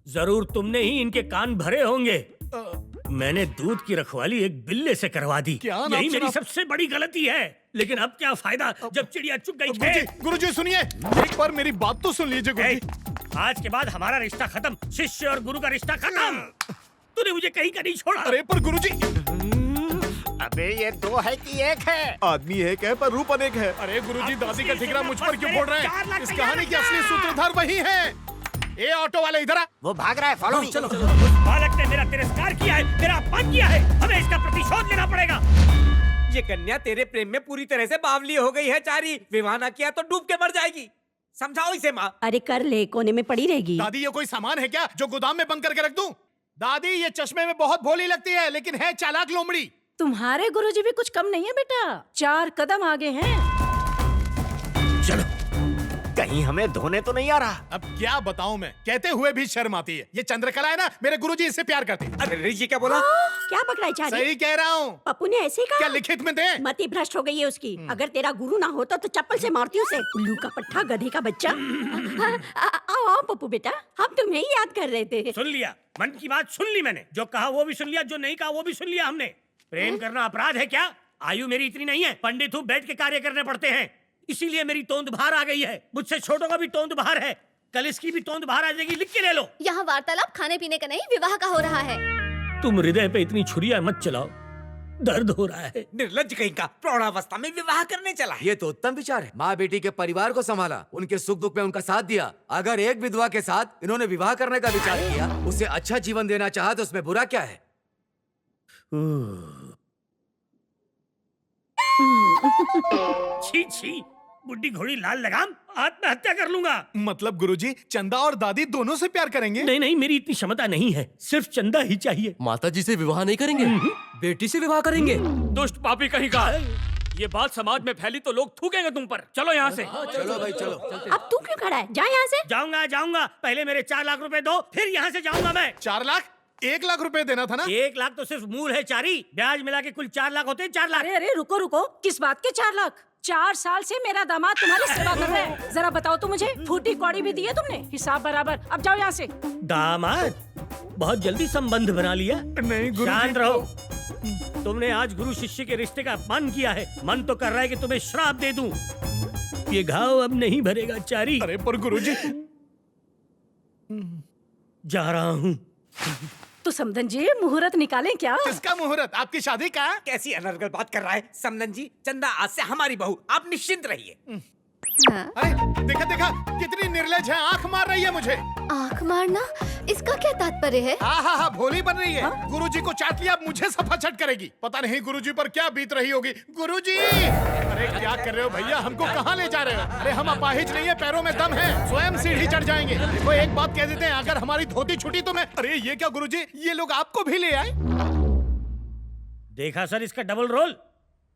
जरूर तुमने ही इनके कान भरे होंगे। मैंने दूध की रखवाली एक बिल्ले से करवा दी। यही मेरी सबसे बड़ी गलती है। लेकिन अब क्या फायदा जब चिड़िया चुग गई। गुरुजी सुनिए, एक बार मेरी बात तो सुन लीजिए गुरुजी। आज के बाद हमारा रिश्ता खत्म, शिष्य और गुरु का रिश्ता खत्म। तूने मुझे कहीं का नहीं छोड़ा। अरे पर गुरुजी, अबे ये दो है कि एक है? आदमी एक है पर रूप अनेक है। अरे गुरुजी, दादी का ठिकरा मुझ पर क्यों फोड़ रहे हैं? इस कहानी के असली सूत्रधार वही है। ए ऑटो वाले इधर आ। वो भाग रहा है, फॉलो मी। चलो। बालक ने मेरा तिरस्कार किया है, मेरा अपमान किया है, हमें इसका प्रतिशोध लेना पड़ेगा। ये कन्या तेरे प्रेम में पूरी तरह से बावली हो गई है चारी। विवाह ना किया तो डूब के मर जाएगी। समझाओ इसे माँ। अरे कर ले, कोने में पड़ी रहेगी। दादी ये कोई सामान है क्या जो गोदाम में बंद करके रख दूं? दादी ये चश्मे में बहुत भोली लगती है, लेकिन है चालाक लोमड़ी। तुम्हारे गुरुजी भी कुछ कम नहीं है बेटा, 4 कदम आगे हैं। चलो, कहीं हमें धोने तो नहीं आ रहा। अब क्या बताऊं मैं, कहते हुए भी शर्म आती है। ये चंद्रकला है ना, मेरे गुरुजी इससे प्यार करते हैं। अरे जी क्या बोला? क्या पकड़ा है चारी? सही कह रहा हूँ। पप्पू ने ऐसे कहा? क्या लिखित में दे? मति भ्रष्ट हो गई है उसकी। अगर तेरा गुरु ना होता तो चप्पल से मारती उसे। उल्लू का पट्टा, गधे का बच्चा। आओ आओ पप्पू बेटा, हम तुम्हें ही याद कर रहे थे। सुन लिया, मन की बात सुन ली मैंने। जो कहा वो भी सुन लिया, जो नहीं कहा वो भी सुन लिया हमने। प्रेम करना अपराध है क्या? आयु मेरी इतनी नहीं है, पंडित हूँ, बैठ के कार्य करने पड़ते हैं। इसीलिए मेरी तोंद बाहर आ गई है। मुझसे छोटों का भी तोंद बाहर है, कल इसकी भी तोंद बाहर आ जाएगी। लिख के ले लो। यहाँ वार्तालाप खाने पीने का नहीं, विवाह का हो रहा है। तुम हृदय पे इतनी छुरियां मत चलाओ, दर्द हो रहा है। निर्लज्ज कहीं का, प्रौढ़ावस्था में विवाह करने चला है। ये तो उत्तम विचार है। माँ बेटी के परिवार को संभाला, उनके सुख दुख में उनका साथ दिया। अगर एक विधवा के साथ इन्होंने विवाह करने का विचार किया, उसे अच्छा जीवन देना चाहा, तो उसमें बुरा क्या है? छी छी, बुड्ढी घोड़ी लाल लगाम, आत्महत्या कर लूंगा। मतलब गुरुजी, चंदा और दादी दोनों से प्यार करेंगे? नहीं नहीं, मेरी इतनी क्षमता नहीं है, सिर्फ चंदा ही चाहिए। माता जी से विवाह नहीं करेंगे, बेटी से विवाह करेंगे। दुष्ट पापी कहीं का। ये बात समाज में फैली तो लोग थूकेंगे तुम पर। चलो यहाँ से। चलो भाई चलो। अब तू क्यों खड़ा है? जा यहाँ से। जाऊंगा जाऊंगा, पहले मेरे 4 लाख रुपए दो, फिर यहाँ से जाऊंगा मैं। 4 लाख? 1 लाख रुपए देना था ना? 1 लाख तो सिर्फ मूल है चारी, ब्याज मिला के कुल 4 लाख होते हैं। 4 लाख। अरे अरे रुको रुको, किस बात के 4 लाख? 4 साल से मेरा दामाद तुम्हारी सेवा कर रहा है। जरा बताओ तो मुझे, फूटी कौड़ी भी दी है तुमने? हिसाब बराबर। अब जाओ यहाँ से। दामाद? बहुत जल्दी संबंध बना लिया। नहीं गुरु, शांत रहो। तुमने आज गुरु शिष्य के रिश्ते का अपमान किया है। मन तो कर रहा है कि तुम्हें श्राप दे दूं। ये घाव अब नहीं भरेगा चारी। अरे पर गुरुजी, जा रहा हूँ। तो समधन जी, मुहूर्त निकालें क्या? किसका मुहूर्त? आपकी शादी का? कैसी अनर्गल बात कर रहा है समधन जी। चंदा आज से हमारी बहू, आप निश्चिंत रहिए। अरे देखा देखा, कितनी निर्लज है, आंख मार रही है मुझे। आंख मारना, इसका क्या तात्पर्य है? हाँ, भोली बन रही है। गुरुजी को चाट लिया, अब मुझे सफाचट करेगी। पता नहीं गुरुजी पर क्या बीत रही होगी। गुरुजी, अरे क्या कर रहे हो भैया? हमको कहाँ ले जा रहे हो? अरे हम अपाहिज नहीं है, पैरों में दम है, स्वयं सीढ़ी चढ़ जाएंगे। देखो एक बात कह देते हैं, अगर हमारी धोती छूटी तो मैं। अरे ये क्या गुरुजी, ये लोग आपको भी ले आए? देखा सर इसका डबल रोल।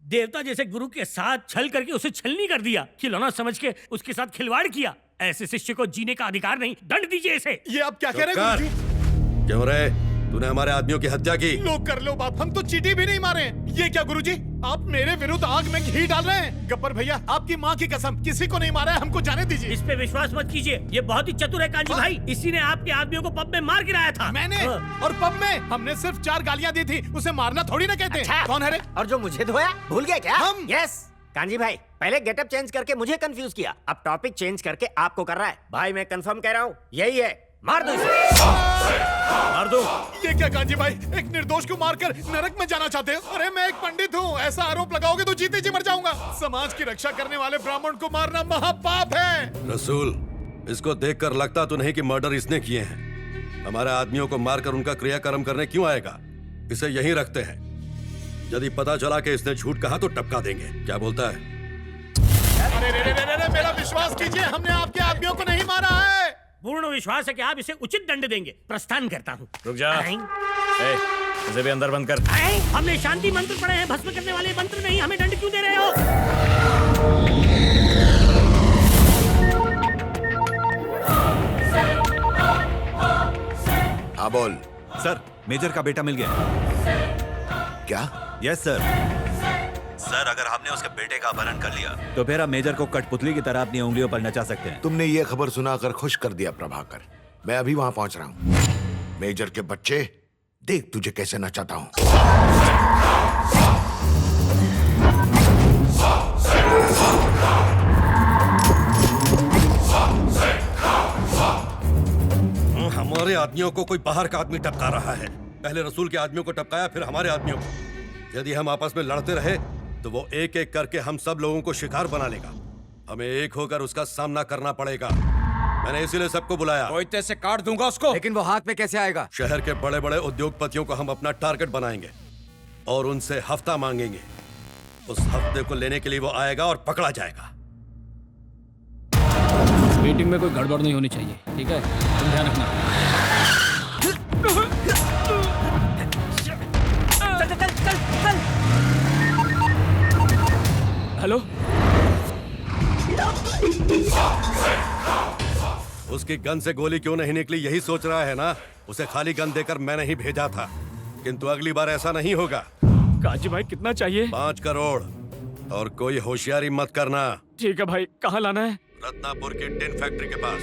देवता जैसे गुरु के साथ छल करके उसे छलनी कर दिया, खिलौना समझ के उसके साथ खिलवाड़ किया। ऐसे शिष्य को जीने का अधिकार नहीं, दंड दीजिए इसे। ये आप क्या कह रहे हैं गुरुजी? क्यों रे? तूने हमारे आदमियों की हत्या की। लो कर लो बाप, हम तो चींटी भी नहीं मारे। ये क्या गुरुजी, आप मेरे विरुद्ध आग में घी डाल रहे हैं? गब्बर भैया, आपकी माँ की कसम, किसी को नहीं मारा है, हमको जाने दीजिए। इस पे विश्वास मत कीजिए, ये बहुत ही चतुर है कांजी भाई। इसी ने आपके आदमियों को पब में मार गिराया था। मैंने? और पब में हमने सिर्फ 4 गालियाँ दी थी, उसे मारना थोड़ी ना कहते। अच्छा। कौन है रे? और जो मुझे धोया, भूल गया क्या? हम। यस कांजी भाई, पहले गेटअप चेंज करके मुझे कंफ्यूज किया, अब टॉपिक चेंज करके आपको कर रहा है। भाई मैं कंफर्म कह रहा हूँ, यही है, मार दो इसे। मार दो। ये क्या कांजी भाई, एक निर्दोष को मारकर नरक में जाना चाहते हो? अरे मैं एक पंडित हूँ, ऐसा आरोप लगाओगे तो जीते जी मर जाऊंगा। समाज की रक्षा करने वाले ब्राह्मण को मारना महापाप है। रसूल, इसको देखकर लगता तो नहीं कि मर्डर इसने किए हैं। हमारे आदमियों को मारकर उनका क्रियाकर्म करने क्यों आएगा? इसे यहीं रखते हैं, यदि पता चला कि इसने झूठ कहा तो टपका देंगे। क्या बोलता है? अरे रे रे रे रे, मेरा विश्वास कीजिए, हमने आपके आदमियों को नहीं मारा है। पूर्ण विश्वास है कि आप इसे उचित दंड देंगे। प्रस्थान करता हूँ। रुक जा। इसे भी अंदर बंद कर। हमने शांति मंत्र पढ़े हैं, भस्म करने वाले मंत्र नहीं, हमें दंड क्यों दे रहे हो? हाँ बोल। सर, मेजर का बेटा मिल गया। क्या? Yes sir. सर, अगर हमने उसके बेटे का अपहरण कर लिया तो फिर आप मेजर को कठपुतली की तरह अपनी उंगलियों पर नचा सकते हैं। तुमने ये खबर सुनाकर खुश कर दिया प्रभाकर। मैं अभी वहां पहुंच रहा हूँ। मेजर के बच्चे, देख तुझे कैसे नचाता हूँ। हमारे आदमियों को कोई बाहर का आदमी टपका रहा है। पहले रसूल के आदमियों को टपकाया, फिर हमारे आदमियों को। यदि हम आपस में लड़ते रहे तो वो एक एक करके हम सब लोगों को शिकार बना लेगा। हमें एक होकर उसका सामना करना पड़ेगा। मैंने इसीलिए सबको बुलाया। कोयते से काट दूंगा उसको। लेकिन वो हाथ में कैसे आएगा? शहर के बड़े बड़े उद्योगपतियों को हम अपना टारगेट बनाएंगे और उनसे हफ्ता मांगेंगे। उस हफ्ते को लेने के लिए वो आएगा और पकड़ा जाएगा। मीटिंग में कोई गड़बड़ नहीं होनी चाहिए, ठीक है? तुम ध्यान रखना। चल चल चल चल। हेलो, उसकी गन से गोली क्यों नहीं निकली यही सोच रहा है ना? उसे खाली गन देकर मैं नहीं भेजा था, किंतु अगली बार ऐसा नहीं होगा। काजी भाई कितना चाहिए? 5 करोड़, और कोई होशियारी मत करना। ठीक है भाई, कहाँ लाना है? रत्नापुर की टिन फैक्ट्री के पास।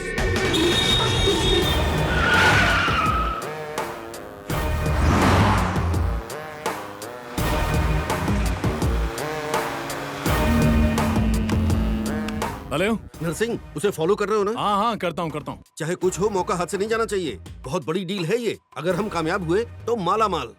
हेलो नरसिंह, उसे फॉलो कर रहे हो ना? हाँ हाँ करता हूँ। चाहे कुछ हो, मौका हाथ से नहीं जाना चाहिए। बहुत बड़ी डील है ये। अगर हम कामयाब हुए तो माला माल।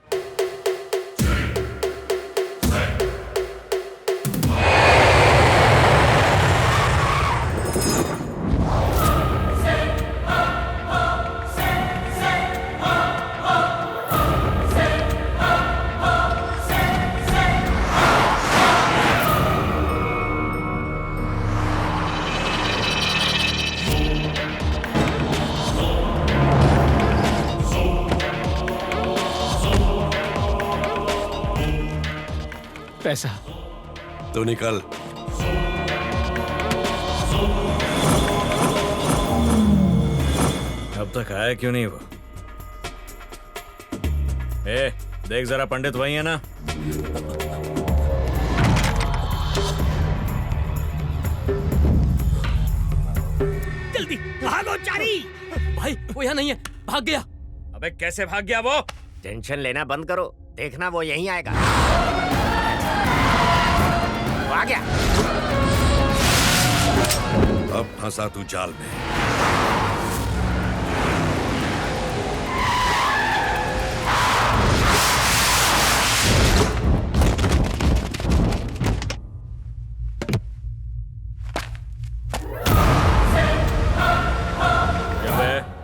पैसा तो निकल। अब तक आया क्यों नहीं वो? देख जरा, पंडित वही है ना? जल्दी भागो चारी। भाई वो यहाँ नहीं है, भाग गया। अबे कैसे भाग गया वो? टेंशन लेना बंद करो, देखना वो यहीं आएगा। वो आ गया। अब फंसा तू जाल में।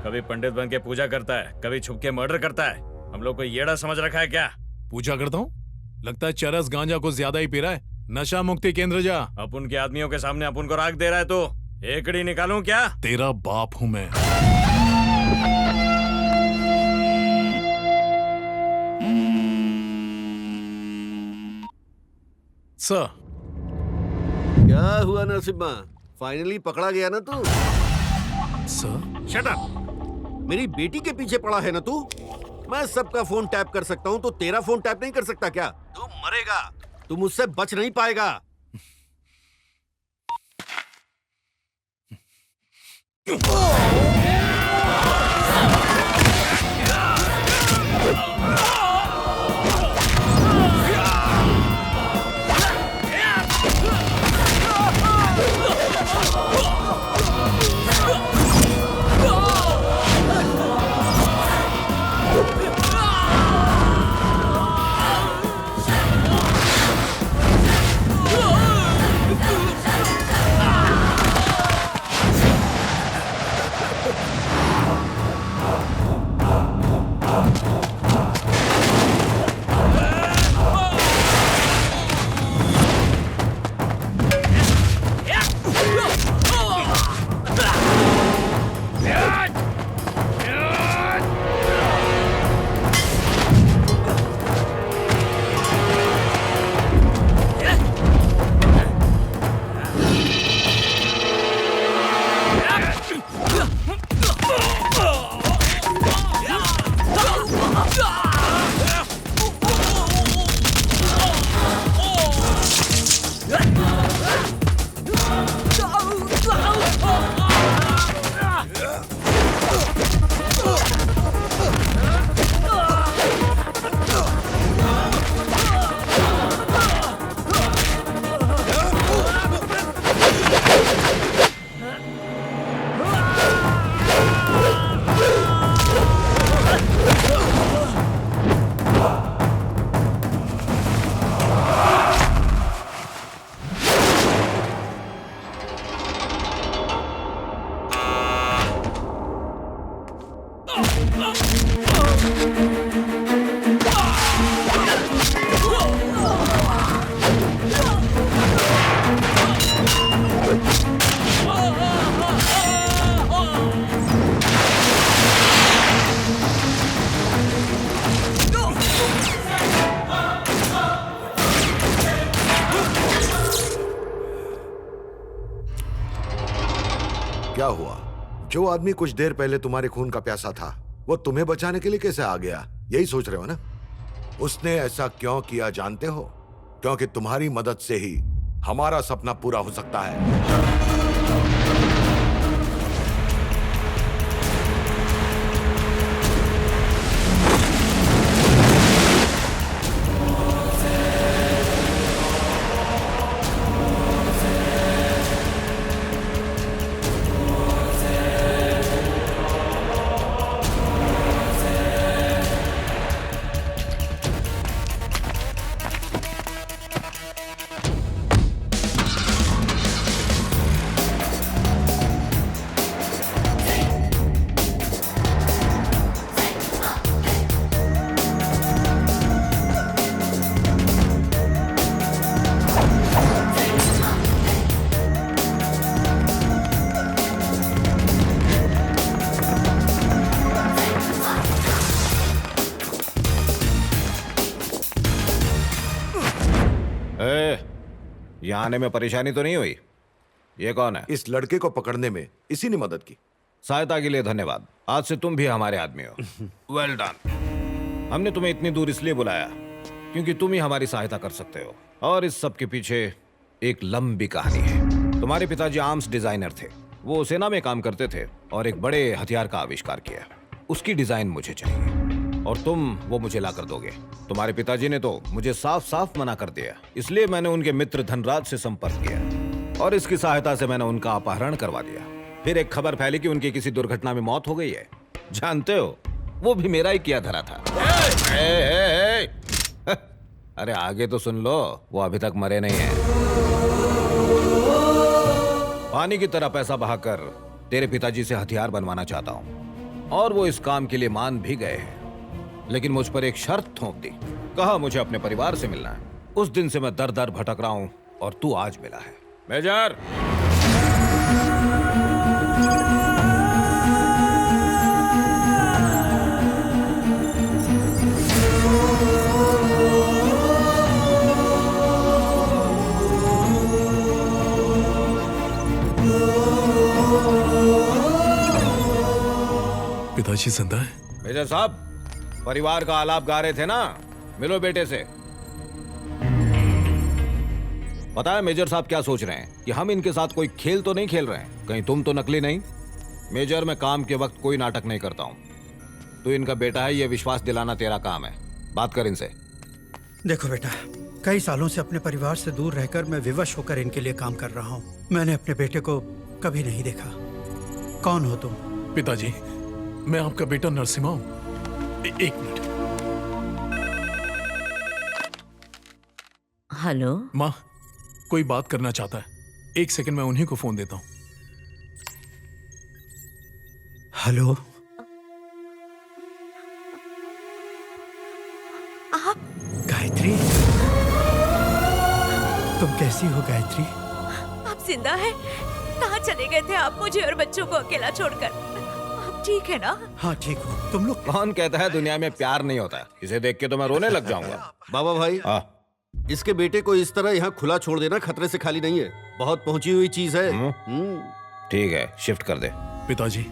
कभी पंडित बन के पूजा करता है, कभी छुप के मर्डर करता है। हम लोग को येड़ा समझ रखा है क्या? पूजा करता हूँ? लगता है चरस गांजा को ज्यादा ही पी रहा है। नशा मुक्ति केंद्र जा। अपन के आदमियों के सामने अपन को राख दे रहा है तो एकड़ी निकालूं क्या? तेरा बाप हूँ मैं। सर, क्या हुआ नरसिम्हा? फाइनली पकड़ा गया ना तू? Sir shut up. मेरी बेटी के पीछे पड़ा है ना तू? मैं सबका फोन टैप कर सकता हूँ तो तेरा फोन टैप नहीं कर सकता क्या? तू मरेगा, तू मुझसे बच नहीं पाएगा। क्या हुआ? जो आदमी कुछ देर पहले तुम्हारे खून का प्यासा था वो तुम्हें बचाने के लिए कैसे आ गया? यही सोच रहे हो ना? उसने ऐसा क्यों किया जानते हो? क्योंकि तुम्हारी मदद से ही हमारा सपना पूरा हो सकता है। यहाँ आने में परेशानी तो नहीं हुई? ये कौन है? इस लड़के को पकड़ने में इसी ने मदद की। सहायता के लिए धन्यवाद। आज से तुम भी हमारे आदमी हो। Well done. हमने तुम्हें इतनी दूर इसलिए बुलाया क्योंकि तुम ही हमारी सहायता कर सकते हो। और इस सब के पीछे एक लंबी कहानी है। तुम्हारे पिताजी आर्म्स डिजाइनर थे। वो सेना में काम करते थे और एक बड़े हथियार का आविष्कार किया। उसकी डिजाइन मुझे चाहिए और तुम वो मुझे ला कर दोगे। तुम्हारे पिताजी ने तो मुझे साफ साफ मना कर दिया, इसलिए मैंने उनके मित्र धनराज से संपर्क किया और इसकी सहायता से मैंने उनका अपहरण करवा दिया। फिर एक खबर फैली कि उनकी किसी दुर्घटना में मौत हो गई है। जानते हो, वो भी मेरा ही किया धरा था। अरे आगे तो सुन लो, वो अभी तक मरे नहीं है। पानी की तरह पैसा बहाकर तेरे पिताजी से हथियार बनवाना चाहता हूँ और वो इस काम के लिए मान भी गए हैं, लेकिन मुझ पर एक शर्त थोप दी। कहा मुझे अपने परिवार से मिलना है। उस दिन से मैं दर दर भटक रहा हूँ और तू आज मिला है। मेजर, पिताजी जिंदा है? मेजर साहब, परिवार का आलाप गा रहे थे ना, मिलो बेटे से। पता है मेजर साहब क्या सोच रहे हैं कि हम इनके साथ कोई खेल तो नहीं खेल रहे हैं? कहीं तुम तो नकली नहीं? मेजर, मैं काम के वक्त कोई नाटक नहीं करता हूँ। तू इनका बेटा है, ये विश्वास दिलाना तेरा काम है। बात कर इनसे। देखो बेटा, कई सालों से अपने परिवार से दूर रहकर मैं विवश होकर इनके लिए काम कर रहा हूँ। मैंने अपने बेटे को कभी नहीं देखा। कौन हो तुम? पिताजी, मैं आपका बेटा नरसिम्हा हूँ। एक मिनट। हेलो माँ, कोई बात करना चाहता है। एक सेकंड, मैं उन्हीं को फोन देता हूँ। हेलो, गायत्री, तुम कैसी हो गायत्री? आप जिंदा हैं? कहाँ चले गए थे आप मुझे और बच्चों को अकेला छोड़कर? आप ठीक है ना? हाँ ठीक हूँ। तुम लोग? कौन कहता है दुनिया में प्यार नहीं होता? इसे देख के तो मैं रोने लग जाऊंगा। बाबा भाई, इसके बेटे को इस तरह यहाँ खुला छोड़ देना खतरे से खाली नहीं है। बहुत पहुंची हुई चीज है। ठीक है, शिफ्ट कर दे। पिताजी,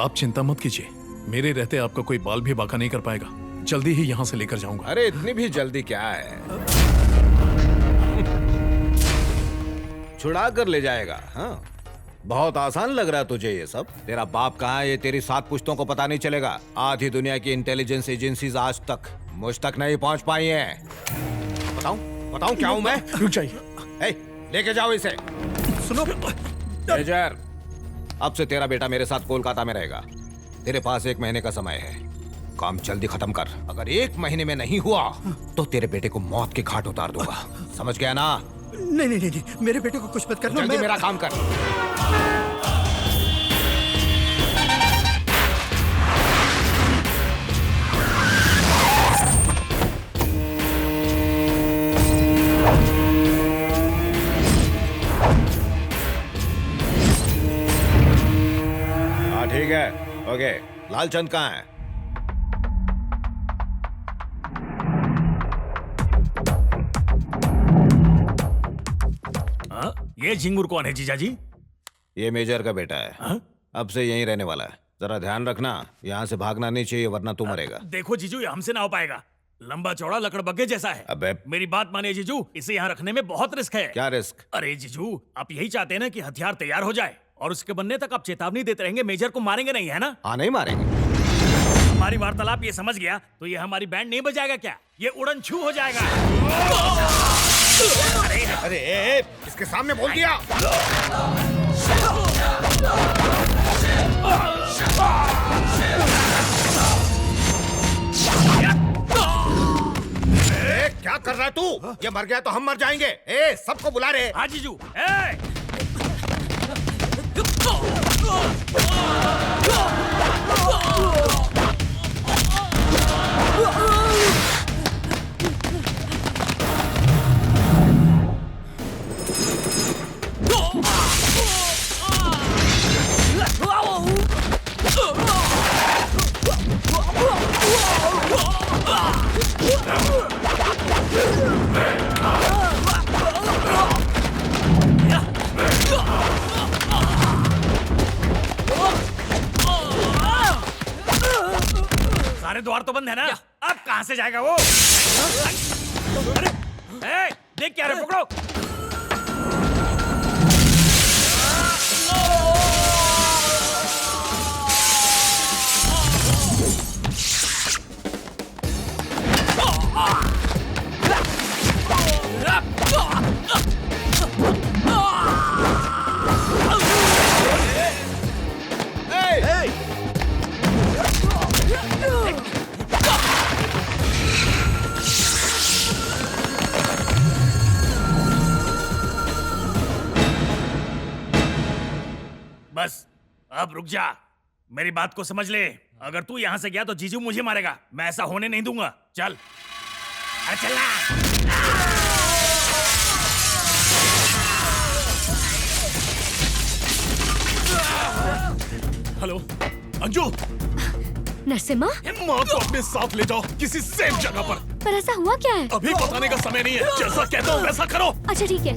आप चिंता मत कीजिए। मेरे रहते आपका कोई बाल भी बाका नहीं कर पाएगा। जल्दी ही यहाँ से लेकर जाऊंगा। अरे इतनी भी जल्दी क्या है? छुड़ा कर ले जाएगा? हाँ, बहुत आसान लग रहा है तुझे ये सब। तेरा बाप कहाँ है ये तेरी 7 पुश्तों को पता नहीं चलेगा। आधी दुनिया की इंटेलिजेंस एजेंसीज आज तक मुझ तक नहीं पहुंच पाई हैं। बताऊं क्या हूं मैं? रुक जाइए। लेके जाओ इसे। सुनो मेजर, अब से तेरा बेटा मेरे साथ कोलकाता में रहेगा। तेरे पास 1 महीने का समय है। काम जल्दी खत्म कर। अगर 1 महीने में नहीं हुआ तो तेरे बेटे को मौत के घाट उतार दूंगा। समझ गया ना? नहीं नहीं नहीं, मेरे बेटे को कुछ मत करना। जल्दी मेरा काम कर। हाँ ठीक है, ओके। लालचंद कहाँ है? ये झिंगुर कौन है जीजाजी? ये मेजर का बेटा है। अब से यहीं रहने वाला है। जरा ध्यान रखना, यहाँ से भागना नहीं चाहिए वरना तू मरेगा। देखो जीजू, ये हमसे ना हो पाएगा। लंबा चौड़ा लकड़बग्गे जैसा है। अबे मेरी बात मानिए जीजू, इसे यहाँ रखने में बहुत रिस्क है। क्या रिस्क? अरे जीजू, आप यही चाहते हैं ना कि हथियार तैयार हो जाए और उसके बनने तक आप चेतावनी देते रहेंगे। मेजर को मारेंगे नहीं, है ना? हाँ, नहीं मारेंगे। हमारी वार्तालाप ये समझ गया तो ये हमारी बैंड नहीं बजाएगा क्या? ये उड़न छू हो जाएगा। अरे इसके सामने बोल दिया। क्या कर रहा है तू? ये मर गया तो हम मर जाएंगे। सबको बुला रहे। हाँ जीजू। सारे द्वार तो बंद है ना? अब कहां से जाएगा वो? अरे देख क्या रे, पकड़ो। बस अब रुक जा, मेरी बात को समझ ले। अगर तू यहां से गया तो जीजू मुझे मारेगा। मैं ऐसा होने नहीं दूंगा। चल, अरे चल। हेलो अंजू। नरसिम्हा, माँ को अपने साथ ले जाओ किसी सेफ जगह पर ऐसा हुआ क्या है? अभी बताने का समय नहीं है। जैसा कहता हूँ वैसा करो। अच्छा ठीक है।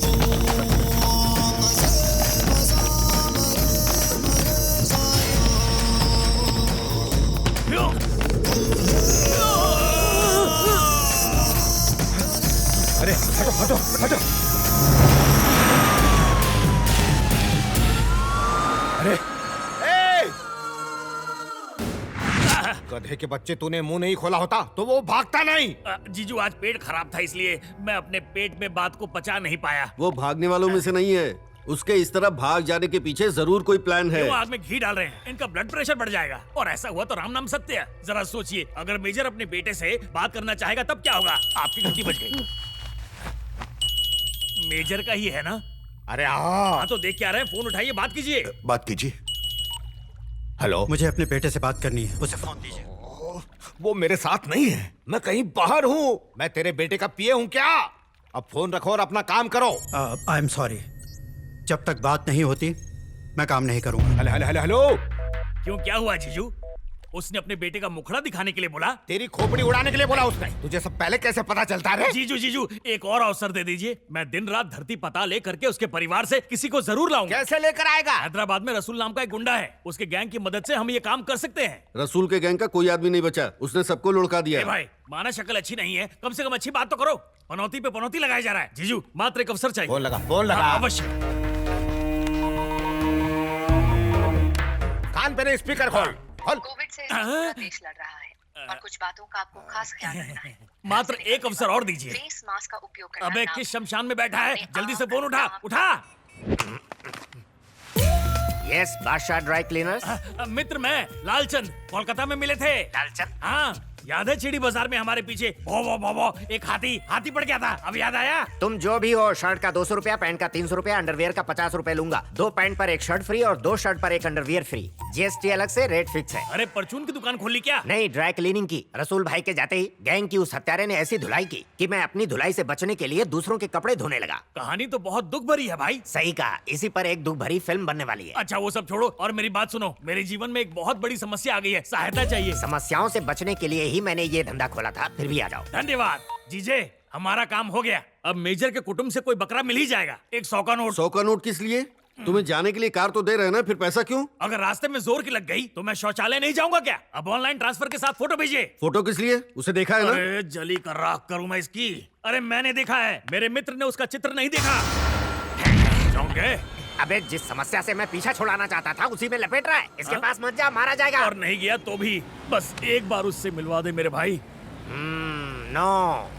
अरे हटो हटो हटो। अरे गधे के बच्चे, तूने मुंह नहीं खोला होता तो वो भागता नहीं। जीजू आज पेट खराब था इसलिए मैं अपने पेट में बात को पचा नहीं पाया। वो भागने वालों में से नहीं है, उसके इस तरह भाग जाने के पीछे जरूर कोई प्लान है। वो आग में घी डाल रहे हैं, इनका ब्लड प्रेशर बढ़ जाएगा और ऐसा हुआ तो राम नाम सत्य है। जरा सोचिए, अगर मेजर अपने बेटे से बात करना चाहेगा तब क्या होगा? आपकी घंटी बज गई। मेजर का ही है ना? अरे हाँ तो देख क्या रहे हैं, फोन उठाइए, बात कीजिए। बात कीजिए। हेलो, मुझे अपने बेटे से बात करनी है, उसे फोन दीजिए। वो मेरे साथ नहीं है, मैं कहीं बाहर हूँ। मैं तेरे बेटे का पिए हूँ क्या? अब फोन रखो और अपना काम करो। आई एम सॉरी, जब तक बात नहीं होती मैं काम नहीं करूंगा। Hello hello hello hello. क्यों, क्या हुआ जीजू? उसने अपने बेटे का मुखड़ा दिखाने के लिए बोला? तेरी खोपड़ी उड़ाने के लिए बोला उसने। तुझे सब पहले कैसे पता चलता है? जीजू जीजू एक और अवसर दे दीजिए, मैं दिन रात धरती पता ले करके उसके परिवार से किसी को जरूर लाऊंगा। कैसे लेकर आएगा? हैदराबाद में रसूल नाम का एक गुंडा है, उसके गैंग की मदद से हम ये काम कर सकते हैं। रसूल के गैंग का कोई आदमी नहीं बचा, उसने सबको लुढ़का दिया। भाई माना शक्ल अच्छी नहीं है, कम से कम अच्छी बात तो करो। पनौती पे पनौती लगाया जा रहा है। जीजू मात्र एक अवसर चाहिए। फोन लगा, फोन लगा। अवश्य। कान पे स्पीकर खोल। कोविड से देश लड़ रहा है और कुछ बातों का आपको खास ख्याल रखना है। मात्र एक अवसर और दीजिए। फेस मास्क का उपयोग करना। अबे किस शमशान में बैठा है, जल्दी से फोन उठा उठा। यस, बादशाह ड्राई क्लीनर्स। मित्र मैं लालचंद, कोलकाता में मिले थे। लालचंद? हाँ, याद है चिड़ी बाजार में हमारे पीछे वो एक हाथी पड़ गया था, अब याद आया? तुम जो भी हो, शर्ट का 200 रुपया, पैंट का 300 रुपया, अंडरवियर का 50 रुपया लूंगा। 2 पैंट पर एक शर्ट फ्री और 2 शर्ट पर एक अंडरवियर फ्री। जीएसटी अलग से, रेट फिक्स है। अरे परचून की दुकान खोली क्या? नहीं, ड्राई क्लीनिंग की। रसूल भाई के जाते ही गैंग की उस हत्यारे ने ऐसी धुलाई की कि मैं अपनी धुलाई से बचने के लिए दूसरों के कपड़े धोने लगा। कहानी तो बहुत दुख भरी है भाई। सही कहा, इसी पर एक दुख भरी फिल्म बनने वाली है। अच्छा वो सब छोड़ो और मेरी बात सुनो, मेरे जीवन में एक बहुत बड़ी समस्या आ गई है, सहायता चाहिए। समस्याओं से बचने के लिए ही मैंने ये धंधा खोला था, फिर भी आ जाओ। धन्यवाद जीजे, हमारा काम हो गया। अब मेजर के कुटुंब से कोई बकरा मिल ही जाएगा। एक 100 का नोट। 100 का नोट किस लिए? तुम्हें जाने के लिए कार तो दे रहे हैं ना, फिर पैसा क्यों? अगर रास्ते में जोर की लग गई तो मैं शौचालय नहीं जाऊंगा क्या? अब ऑनलाइन ट्रांसफर के साथ फोटो भेजिए। फोटो किस लिए? उसे देखा है ना? अरे जली कर राख करूं मैं इसकी। अरे मैंने देखा है, मेरे मित्र ने उसका चित्र नहीं देखा। जाओगे? अबे जिस समस्या से मैं पीछा छुड़ाना चाहता था उसी में लपेट रहा है। इसके पास मत जा, मारा जाएगा। और नहीं गया तो भी बस एक बार उससे मिलवा दे मेरे भाई। नो,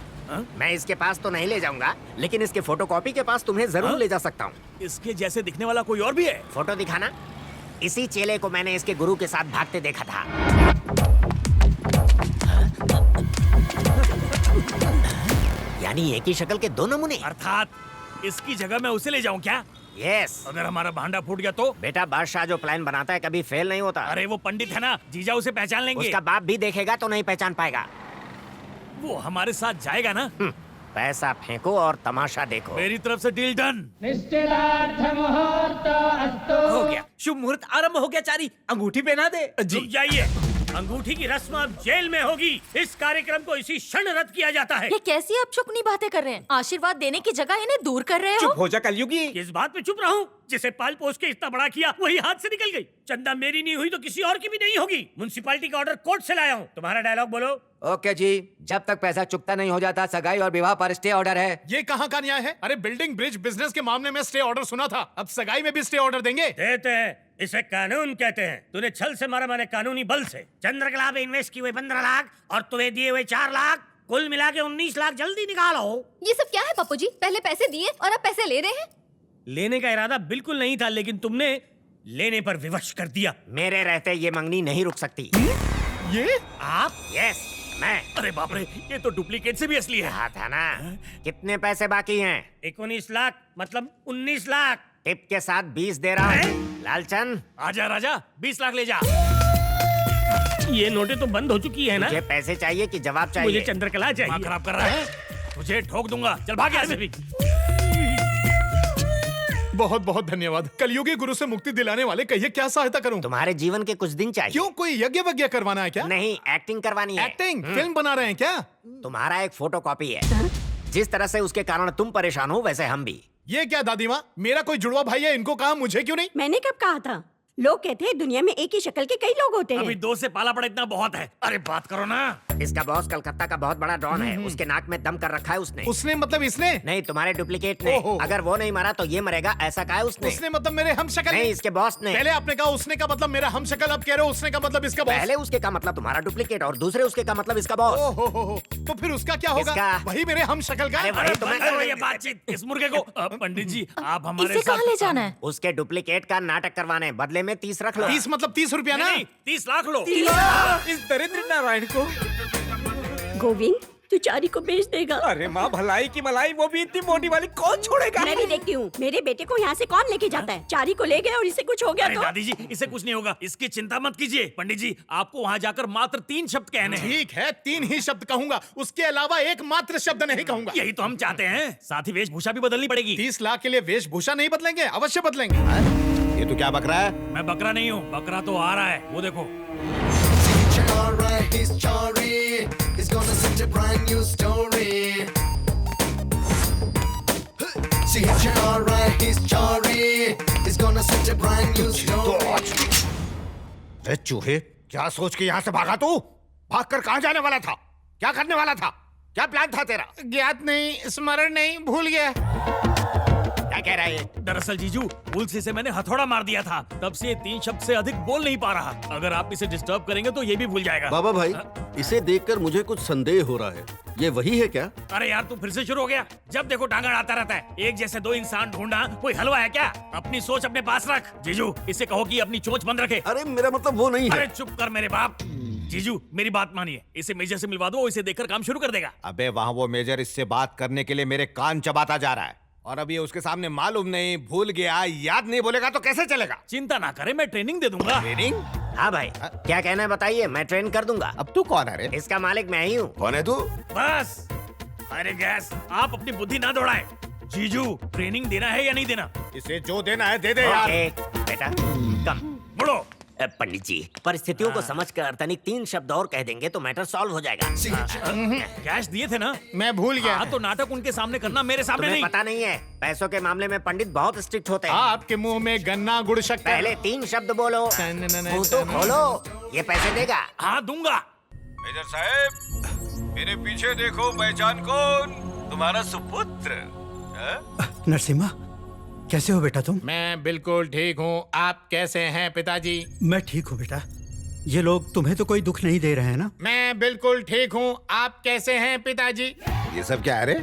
मैं इसके पास तो नहीं ले जाऊंगा, लेकिन इसके फोटोकॉपी के पास तुम्हें जरूर ले जा सकता हूँ। इसके जैसे दिखने वाला कोई और भी है? फोटो दिखाना। इसी चेले को मैंने इसके गुरु के साथ भागते देखा था। यानी एक ही शक्ल के दो नमूने। अर्थात इसकी जगह मैं उसे ले जाऊं क्या? यस। अगर हमारा भांडा फूट गया तो? बेटा बादशाह जो प्लान बनाता है कभी फेल नहीं होता। अरे वो पंडित है ना, जीजा उसे पहचान लेंगे। उसका बाप भी देखेगा तो नहीं पहचान पाएगा। वो हमारे साथ जाएगा ना? पैसा फेंको और तमाशा देखो। मेरी तरफ से डील डन। हो गया, शुभ मुहूर्त आरंभ हो गया। चारी अंगूठी पहना दे। जी जाइए, अंगूठी की रस्म अब जेल में होगी। इस कार्यक्रम को इसी क्षण रद्द किया जाता है। ये कैसी आप चुपनी बातें कर रहे हैं? आशीर्वाद देने की जगह इन्हें दूर कर रहे हो। चुप हो जा कलयुगी। इस बात पे चुप रहूं? जिसे पाल पोस के इतना बड़ा किया वही हाथ से निकल गई। चंदा मेरी नहीं हुई तो किसी और की भी नहीं होगी। म्युनिसिपैलिटी का ऑर्डर कोर्ट से लाया हूँ। तुम्हारा डायलॉग बोलो। ओके जी, जब तक पैसा चुकता नहीं हो जाता सगाई और विवाह पर स्टे ऑर्डर है। ये कहाँ का न्याय है? अरे बिल्डिंग ब्रिज बिजनेस के मामले में स्टे ऑर्डर सुना था, अब सगाई में भी स्टे ऑर्डर देंगे? देते हैं, इसे कानून कहते हैं। तूने छल से मारा, मैंने कानूनी बल से। चंद्रकला पे इन्वेस्ट किए हुए 15 लाख और तुम्हें दिए हुए 4 लाख, कुल मिला के 19 लाख। जल्दी निकालो। ये सब क्या है पप्पू जी? पहले पैसे दिए और अब पैसे ले रहे हैं। लेने का इरादा बिल्कुल नहीं था, लेकिन तुमने लेने पर विवश कर दिया। मेरे रहते ये मंगनी नहीं रुक सकती। ये आप? यस, मैं। अरे बाप रे, ये तो डुप्लीकेट से भी असली है। हाँ था ना। कितने पैसे बाकी हैं? 19 लाख, मतलब 19 लाख। टिप के साथ 20 दे रहा हूँ। लालचंद आजा राजा, 20 लाख ले जा। ये नोटें तो बंद हो चुकी है ना? मुझे पैसे चाहिए कि जवाब चाहिए? मुझे चंद्रकला चाहिए। दिमाग खराब कर रहा है, तुझे ठोक दूंगा। चल भाग यहाँ से। बहुत बहुत धन्यवाद। कलयुगी गुरु से मुक्ति दिलाने वाले, कहिए क्या सहायता करूं? तुम्हारे जीवन के कुछ दिन चाहिए। क्यों, कोई यज्ञ वज्ञ करवाना है क्या? नहीं, एक्टिंग करवानी है। एक्टिंग? फिल्म बना रहे हैं क्या? तुम्हारा एक फोटोकॉपी है। जिस तरह से उसके कारण तुम परेशान हो वैसे हम भी। ये क्या दादी माँ, मेरा कोई जुड़वा भाई है, इनको कहा, मुझे क्यों नहीं? मैंने कब कहा था? लोग कहते हैं दुनिया में एक ही शक्ल के कई लोग होते हैं। अभी 2 से पाला पड़ा इतना बहुत है। अरे बात करो ना। इसका बॉस कलकत्ता का बहुत बड़ा डॉन है। उसके नाक में दम कर रखा है उसने। उसने मतलब इसने? नहीं, तुम्हारे डुप्लीकेट ने। अगर वो नहीं मरा तो ये मरेगा, ऐसा कहा है उसने। उसने मतलब मेरे हम शक्ल? नहीं, इसके बॉस ने। पहले आपने कहा उसने का मतलब मेरा हम शक्ल, अब कह रहे हो उसने का मतलब इसका बॉस। पहले उसके का मतलब तुम्हारा डुप्लीकेट और दूसरे उसके का मतलब इसका बॉस। तो फिर उसका क्या होगा? वही मेरे हम शक्ल का। ये बातचीत इस मुर्गे को। पंडित जी आप हमारे इसे कहाँ ले जाना है? उसके डुप्लीकेट का नाटक करवाने, बदले में 30 रख लो। 30 मतलब 30 रुपया ना? 30 लाख लो। इस दरिद्र नारायण को। गोविंद, तू चारी को बेच देगा? अरे माँ भलाई की मलाई, वो भी इतनी मोटी वाली कौन छोड़ेगा? मैं भी देखती हूँ। मेरे बेटे को यहाँ से कौन लेके जाता है? चारी को ले गए और इसे कुछ हो गया अरे तो? दादी जी, इसे कुछ नहीं होगा, इसकी चिंता मत कीजिए। पंडित जी आपको वहाँ जाकर मात्र 3 शब्द कहने हैं। ठीक है, 3 ही शब्द कहूंगा, उसके अलावा एक मात्र शब्द नहीं कहूंगा। यही तो हम चाहते हैं। साथ ही वेशभूषा भी बदलनी पड़ेगी। 30 लाख के लिए वेशभूषा नहीं बदलेंगे? अवश्य बदलेंगे। ये तो क्या बकरा है? मैं बकरा नहीं हूँ, बकरा तो आ रहा है, वो देखो। चूहे, क्या सोच के यहाँ से भागा तू? भागकर कहाँ जाने वाला था? क्या करने वाला था? क्या प्लान था तेरा? ज्ञात नहीं, स्मरण नहीं, भूल गया। क्या कह रहा है? दरअसल जीजू, भूल से इसे मैंने हथौड़ा मार दिया था, तब से ये 3 शब्द से अधिक बोल नहीं पा रहा। अगर आप इसे डिस्टर्ब करेंगे तो ये भी भूल जाएगा। बाबा भाई, इसे देखकर मुझे कुछ संदेह हो रहा है। ये वही है क्या? अरे यार तू फिर से शुरू हो गया। जब देखो टांगा आता रहता है। एक जैसे 2 इंसान ढूंढना कोई हलवा है क्या? अपनी सोच अपने पास रख। जीजू, इसे कहो कि अपनी चोंच बंद रखे। अरे मेरा मतलब वो नहीं है। अरे चुप कर मेरे बाप। जीजू मेरी बात मानिए, इसे मेजर से मिलवा दो, इसे देखकर काम शुरू कर देगा। अबे वहाँ वो मेजर इससे बात करने के लिए मेरे कान चबाता जा रहा है, और अब ये उसके सामने मालूम नहीं, भूल गया, याद नहीं बोलेगा तो कैसे चलेगा? चिंता ना करे, मैं ट्रेनिंग दे दूंगा। ट्रेनिंग? हाँ भाई, क्या कहना है बताइए, मैं ट्रेन कर दूंगा। अब तू कौन है रे? इसका मालिक मैं ही हूँ। कौन है तू? बस अरे गैस, आप अपनी बुद्धि ना दौड़ाएं। जीजू, ट्रेनिंग देना है या नहीं देना? इसे जो देना है दे दे यार। बेटा कम मुड़ो। पंडित जी, परिस्थितियों को समझकर तनिक 3 शब्द और कह देंगे तो मैटर सॉल्व हो जाएगा। कैश दिए थे ना? मैं भूल गया। हाँ, तो नाटक उनके सामने करना, मेरे सामने तुम्हें नहीं। पता नहीं है, पैसों के मामले में पंडित बहुत स्ट्रिक्ट होते हैं। आपके मुंह में गन्ना गुड़ शक्कर। पहले 3 शब्द बोलो, मुंह तो खोलो। ये पैसे देगा? हाँ दूंगा। मेजर साहब, मेरे पीछे देखो, पहचान कौन? तुम्हारा सुपुत्र। नरसिम्हा, कैसे हो बेटा तुम? मैं बिल्कुल ठीक हूँ, आप कैसे हैं पिताजी? मैं ठीक हूँ बेटा। ये लोग तुम्हें तो कोई दुख नहीं दे रहे हैं ना? मैं बिल्कुल ठीक हूँ, आप कैसे हैं पिताजी? ये सब क्या है रे?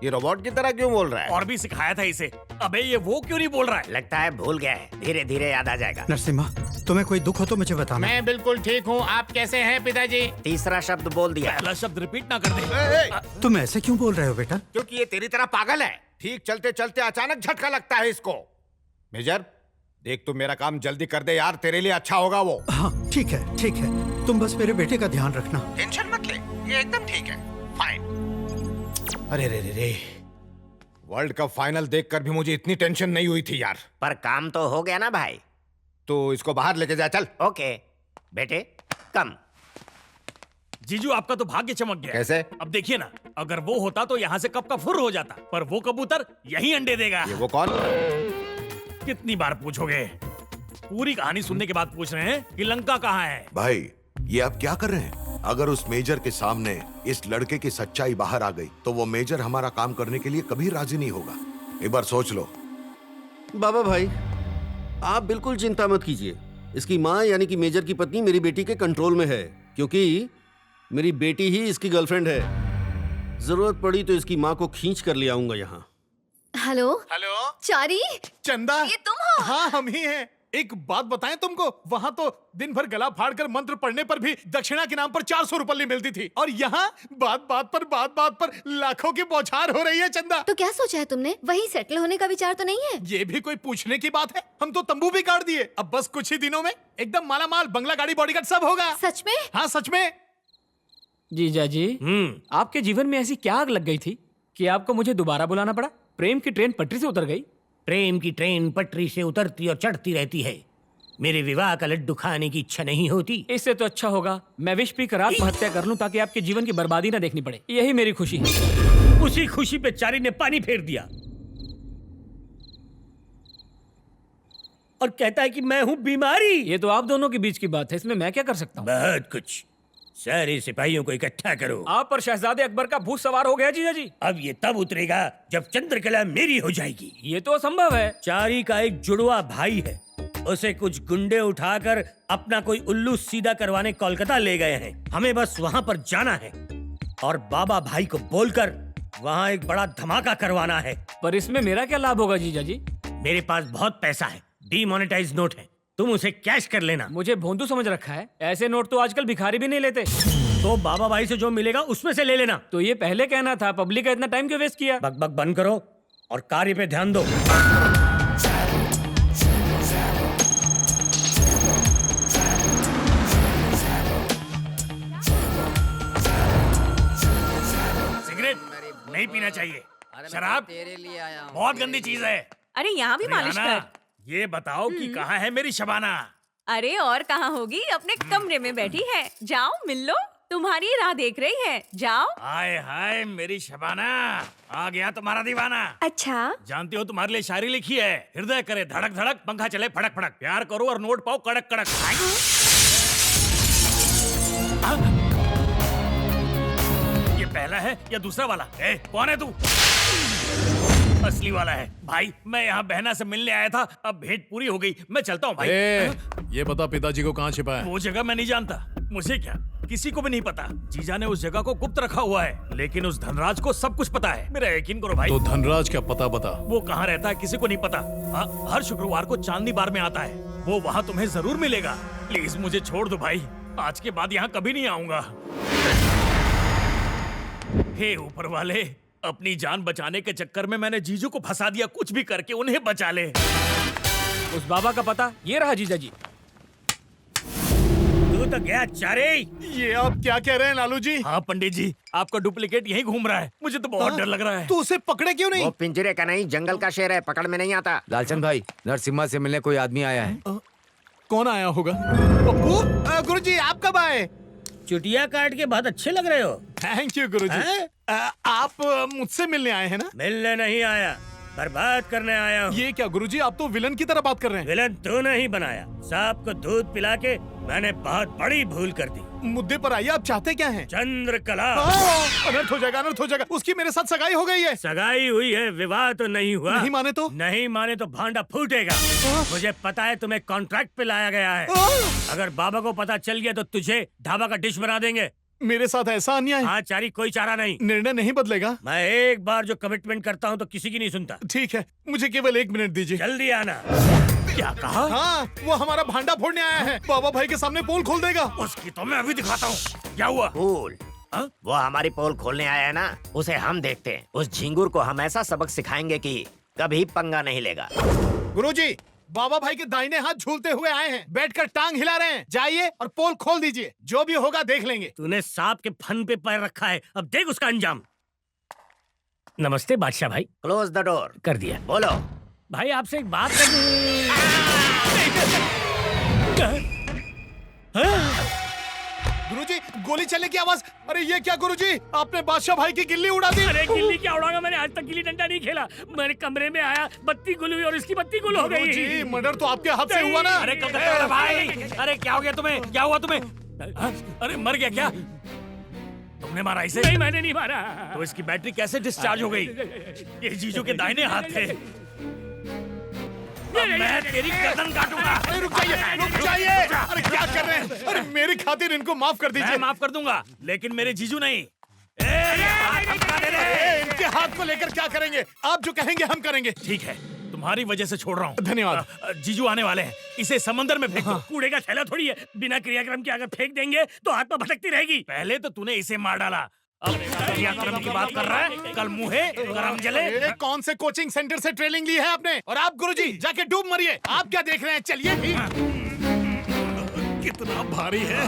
ये रोबोट की तरह क्यों बोल रहा है? और भी सिखाया था इसे। अबे ये वो क्यों नहीं बोल रहा है? लगता है भूल गया है, धीरे धीरे याद आ जाएगा। नरसिम्हा, तुम्हें कोई दुख हो तो मुझे बताना। मैं बिल्कुल ठीक हूँ, आप कैसे हैं पिताजी? तीसरा शब्द बोल दिया। पहला शब्द रिपीट ना कर दे। तुम ऐसे क्यों बोल रहे हो बेटा? क्योंकि ये तेरी तरह पागल है। ठीक चलते चलते अचानक झटका लगता है इसको। मेजर, देख तू मेरा काम जल्दी कर दे यार, तेरे लिए अच्छा होगा वो। हाँ ठीक है, ठीक है। तुम बस मेरे बेटे का ध्यान रखना। टेंशन मत ले, ये एकदम ठीक है। फाइन। अरे रे रे रे, वर्ल्ड कप फाइनल देखकर भी मुझे इतनी टेंशन नहीं हुई थी यार। पर काम तो हो गया ना भाई? तो इसको बाहर लेके जा, चल। ओके बेटे, कम। जीजू, आपका तो भाग्य चमक गया। कैसे? अब देखिए ना, अगर वो होता तो यहाँ से कब का फुर हो जाता, पर वो कबूतर यही अंडे देगा। ये वो कौन? कितनी बार पूछोगे? पूरी कहानी सुनने के बाद पूछ रहे हैं कि लंका कहाँ है। भाई, ये आप क्या कर रहे हैं? अगर उस मेजर के सामने इस लड़के की सच्चाई बाहर आ गई तो वो मेजर हमारा काम करने के लिए कभी राजी नहीं होगा। एक बार सोच लो। बाबा भाई, आप बिल्कुल चिंता मत कीजिए। इसकी माँ यानी कि मेजर की पत्नी मेरी बेटी के कंट्रोल में है, क्योंकि मेरी बेटी ही इसकी गर्लफ्रेंड है। जरूरत पड़ी तो इसकी माँ को खींच कर ले आऊंगा यहाँ। हेलो हेलो चारी, चंदा, ये तुम हो? हाँ हम ही हैं। एक बात बताएं तुमको, वहाँ तो दिन भर गला फाड़कर मंत्र पढ़ने पर भी दक्षिणा के नाम पर 400 रुपये मिलती थी, और यहाँ बात बात पर लाखों की बौछार हो रही है। चंदा, तो क्या सोचा है तुमने? वहीं सेटल होने का विचार तो नहीं है? ये भी कोई पूछने की बात है? हम तो तंबू भी काट दिए। अब बस कुछ ही दिनों में एकदम माला माल, बंगला, गाड़ी, बॉडीगार्ड सब होगा। सच में? हाँ सच में। जीजा जी, आपके जीवन में ऐसी क्या आग लग गई थी कि आपको मुझे दोबारा बुलाना पड़ा? प्रेम की ट्रेन पटरी से उतर गई? प्रेम की ट्रेन पटरी से उतरती और चढ़ती रहती है। मेरे विवाह का लड्डू खाने की इच्छा नहीं होती। इससे तो अच्छा होगा मैं विष पीकर आत्महत्या कर लूं, ताकि आपके जीवन की बर्बादी ना देखनी पड़े। यही मेरी खुशी है। उसी खुशी पे चारी ने पानी फेर दिया। और कहता है कि मैं हूँ बीमारी। ये तो आप दोनों के बीच की बात है, इसमें मैं क्या कर सकता हूँ? बहुत कुछ। सारे सिपाहियों को इकट्ठा करो। आप पर शहजादे अकबर का भूत सवार हो गया जीजा जी। अब ये तब उतरेगा जब चंद्रकला मेरी हो जाएगी। ये तो असंभव है। चारी का एक जुड़वा भाई है, उसे कुछ गुंडे उठाकर अपना कोई उल्लू सीधा करवाने कोलकाता ले गए हैं। हमें बस वहाँ पर जाना है और बाबा भाई को बोलकर वहाँ एक बड़ा धमाका करवाना है। पर इसमें मेरा क्या लाभ होगा जीजा जी? मेरे पास बहुत पैसा है, डीमोनेटाइज नोट है, तुम उसे कैश कर लेना। मुझे भोंदू समझ रखा है, ऐसे नोट तो आजकल भिखारी भी नहीं लेते। तो बाबा भाई से जो मिलेगा उसमें से ले लेना। तो ये पहले कहना था, पब्लिक का इतना टाइम क्यों वेस्ट किया? बकबक बंद करो और कार्य पे ध्यान दो। सिगरेट नहीं पीना चाहिए, शराब तेरे लिए आया हूँ। बहुत गंदी चीज है। अरे यहाँ भी मालिश रिहाना, कर। ये बताओ कि कहाँ है मेरी शबाना? अरे और कहाँ होगी, अपने कमरे में बैठी है। जाओ मिल लो, तुम्हारी राह देख रही है। जाओ। हाय हाय मेरी शबाना, आ गया तुम्हारा दीवाना। अच्छा जानती हो तुम्हारे लिए शायरी लिखी है, हृदय करे धड़क धड़क, पंखा चले फड़क फड़क, प्यार करो और नोट पाओ कड़क कड़क। ये पहला है या दूसरा वाला? कौन है तू? असली वाला है भाई। मैं यहाँ बहना से मिलने आया था, अब भेंट पूरी हो गई, मैं चलता हूँ भाई। ये बता पिताजी को कहाँ छिपा है? वो जगह मैं नहीं जानता, मुझे क्या, किसी को भी नहीं पता। जीजा ने उस जगह को गुप्त रखा हुआ है, लेकिन उस धनराज को सब कुछ पता है। मेरा यकीन करो भाई। तो धनराज क्या पता बता? वो कहाँ रहता है किसी को नहीं पता। हर शुक्रवार को चांदनी बार में आता है, वो वहाँ तुम्हें जरूर मिलेगा। प्लीज मुझे छोड़ दो भाई, आज के बाद यहाँ कभी नहीं आऊंगा। हे ऊपर वाले, अपनी जान बचाने के चक्कर में मैंने जीजू को फंसा दिया। कुछ भी करके उन्हें बचा ले। उस बाबा का पता ये रहा जीजा जी। तू तो गया चारे। ये आप क्या कह रहे हैं लालू जी? हाँ पंडित जी, आपका डुप्लीकेट यहीं घूम रहा है, मुझे तो बहुत डर लग रहा है। तो उसे पकड़े क्यों नहीं? वो पिंजरे का नहीं, जंगल का शेर है, पकड़ में नहीं आता। लालचंद भाई, नरसिम्हा से मिलने कोई आदमी आया है। कौन आया होगा? पप्पू, गुरुजी आप कब आए? चुटिया काट के बहुत अच्छे लग रहे हो। थैंक यू गुरुजी। आप मुझसे मिलने आए हैं ना? मिलने नहीं आया, बर्बाद करने आया हूँ। ये क्या गुरुजी, आप तो विलन की तरह बात कर रहे हैं। विलन तू नहीं बनाया, सांप को दूध पिला के मैंने बहुत बड़ी भूल कर दी। मुद्दे पर आइए, आप चाहते क्या हैं? चंद्रकला। अनर्थ हो जाएगा, अनर्थ हो जाएगा। उसकी मेरे साथ सगाई हो गई है। सगाई हुई है, विवाह तो नहीं हुआ। नहीं माने तो? नहीं माने तो भांडा फूटेगा। मुझे पता है तुम्हें कॉन्ट्रैक्ट पे लाया गया है। अगर बाबा को पता चल गया तो तुझे ढाबा का डिश बना देंगे। मेरे साथ ऐसा अन्याय? हाँ चारी, कोई चारा नहीं। निर्णय नहीं बदलेगा? मैं एक बार जो कमिटमेंट करता हूँ तो किसी की नहीं सुनता। ठीक है, मुझे केवल 1 मिनट दीजिए। जल्दी आना। क्या कहा? हाँ, वो हमारा भांडा फोड़ने आया है। बाबा भाई के सामने पोल खोल देगा। उसकी तो मैं अभी दिखाता हूँ। क्या हुआ? पोल? वो हमारी पोल खोलने आया है ना, उसे हम देखते हैं। उस झिंगुर को हम ऐसा सबक सिखाएंगे कि कभी पंगा नहीं लेगा। गुरुजी, बाबा भाई के दाहिने हाथ झूलते हुए आए हैं, बैठकर टांग हिला रहे हैं। जाइए और पोल खोल दीजिए, जो भी होगा देख लेंगे। तूने सांप के फन पे पैर रखा है, अब देख उसका अंजाम। नमस्ते बादशाह भाई। Close the door. कर दिया। बोलो भाई, आपसे एक बात करनी। गुरुजी, गोली चलने की आवाज। अरे ये क्या गुरुजी, आपने बादशाह भाई की गिल्ली उड़ा दी। अरे गिल्ली क्या उड़ाऊंगा, मैंने आज तक गिल्ली डंडा नहीं खेला। मेरे कमरे में आया, बत्ती गुल हुई और इसकी बत्ती गुल हो गई। गुरुजी, मर्डर तो आपके हाथ से हुआ ना। अरे कब तक भाई? अरे क्या हो गया तुम्हें? क्या हुआ तुम्हें? अरे मर गया क्या? तुमने मारा इसे? नहीं, मैंने नहीं मारा। तो इसकी बैटरी कैसे डिस्चार्ज हो गई? ये जीजू के दाहिने हाथ थे। मैं तेरी गर्दन काटूंगा। अरे रुक जाइए, रुक जाइए। अरे क्या कर रहे हैं? अरे मेरी खातिर इनको माफ कर दीजिए। मैं माफ कर दूंगा, लेकिन मेरे जीजू नहीं। इनके हाथ को लेकर क्या करेंगे? आप जो कहेंगे हम करेंगे। ठीक है, तुम्हारी वजह से छोड़ रहा हूँ। धन्यवाद। जीजू आने वाले हैं, इसे समंदर में फेंक दो। कूड़े का थैला थोड़ी है, बिना क्रियाक्रम के अगर फेंक देंगे तो आत्मा भटकती रहेगी। पहले तो तूने इसे मार डाला, अब क्रियाक्रम की बात कर रहा है। कल मुहे गरम जले। कौन से कोचिंग सेंटर से ट्रेनिंग ली है आपने? और आप गुरुजी जाके डूब मरिए। आप क्या देख रहे हैं? चलिए भी। कितना भारी है।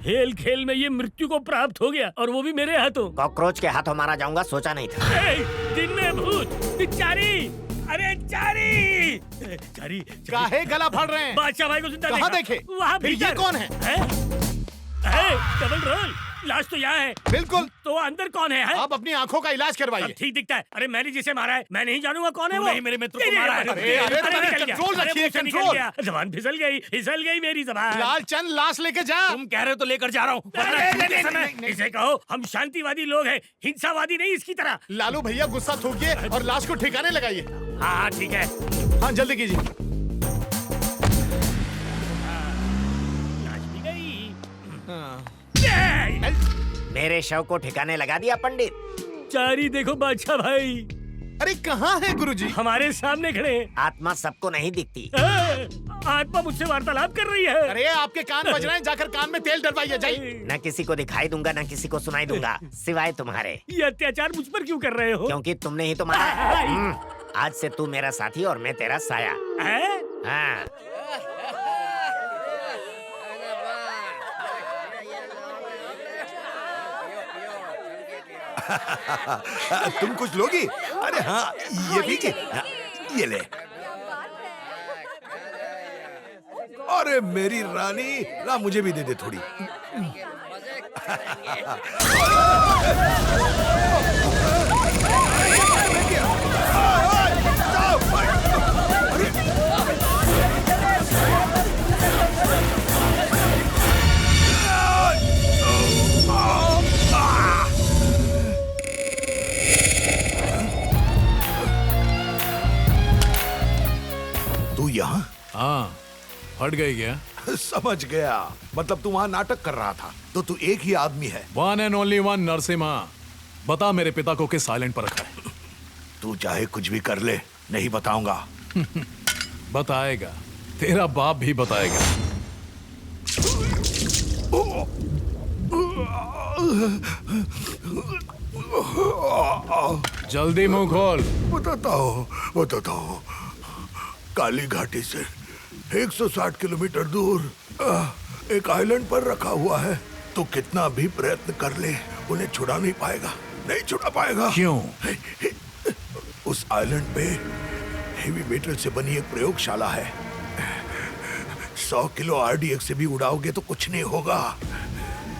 खेल खेल में ये मृत्यु को प्राप्त हो गया, और वो भी मेरे हाथों। कॉकरोच के हाथों मारा जाऊंगा सोचा नहीं था। दिन में भूत चारी। अरे चारी, चारी काहे गला फाड़ रहे हैं? बादशाह भाई को जिंदा कहाँ देखे? वहाँ फिर ये कौन है? Double role. लाश तो यहाँ है। बिल्कुल। तो अंदर कौन है? आप अपनी आंखों का इलाज करवाइए। ठीक दिखता है। अरे मैंने जिसे मारा है मैं नहीं जानूंगा कौन है वो। नहीं, मेरे मित्र को मारा है। कंट्रोल रखिए, कंट्रोल। जबान फिसल गई मेरी जबान। लालचंद लाश लेके जा। तुम कह रहे हो तो लेकर जा रहा हूँ। इसे कहो हम शांतिवादी लोग हैं, हिंसावादी नहीं इसकी तरह। लालू भैया गुस्सा थूकिए और लाश को ठिकाने लगाइए। हाँ ठीक है। हाँ जल्दी कीजिए। मेरे शव को ठिकाने लगा दिया पंडित। चारी देखो बादशाह भाई। अरे कहाँ है गुरुजी? हमारे सामने खड़े। आत्मा सबको नहीं दिखती। आत्मा मुझसे वार्तालाप कर रही है। अरे आपके कान बज रहे हैं, जाकर कान में तेल डलवाइए जाइए। न किसी को दिखाई दूंगा न किसी को सुनाई दूंगा सिवाय तुम्हारे। ये अत्याचार मुझ पर क्यों कर रहे हो? क्योंकि तुमने ही तो मारा है। आज से तू मेरा साथी और मैं तेरा साया। हाँ। तुम कुछ लोगी? अरे हाँ, ये पीछे, ये ले। अरे मेरी रानी, ला मुझे भी दे दे थोड़ी। तू यहाँ? हाँ, फट गई क्या? समझ गया, मतलब तू वहाँ नाटक कर रहा था। तो तू एक ही आदमी है। One and only one Narasimha. बता मेरे पिता को किस साइलेंट पर रखा है? तू चाहे कुछ भी कर ले, नहीं बताऊंगा। बताएगा, तेरा बाप भी बताएगा। जल्दी मुंह खोल। बताता हूँ। काली घाटी से 160 किलोमीटर दूर एक आइलैंड पर रखा हुआ है। तो कितना भी प्रयत्न कर ले, उन्हें छुड़ा नहीं पाएगा, नहीं छुड़ा पाएगा। क्यों? उस आइलैंड पे हेवी मेटल से बनी एक प्रयोगशाला है। 100 किलो RDX से भी उड़ाओगे तो कुछ नहीं होगा।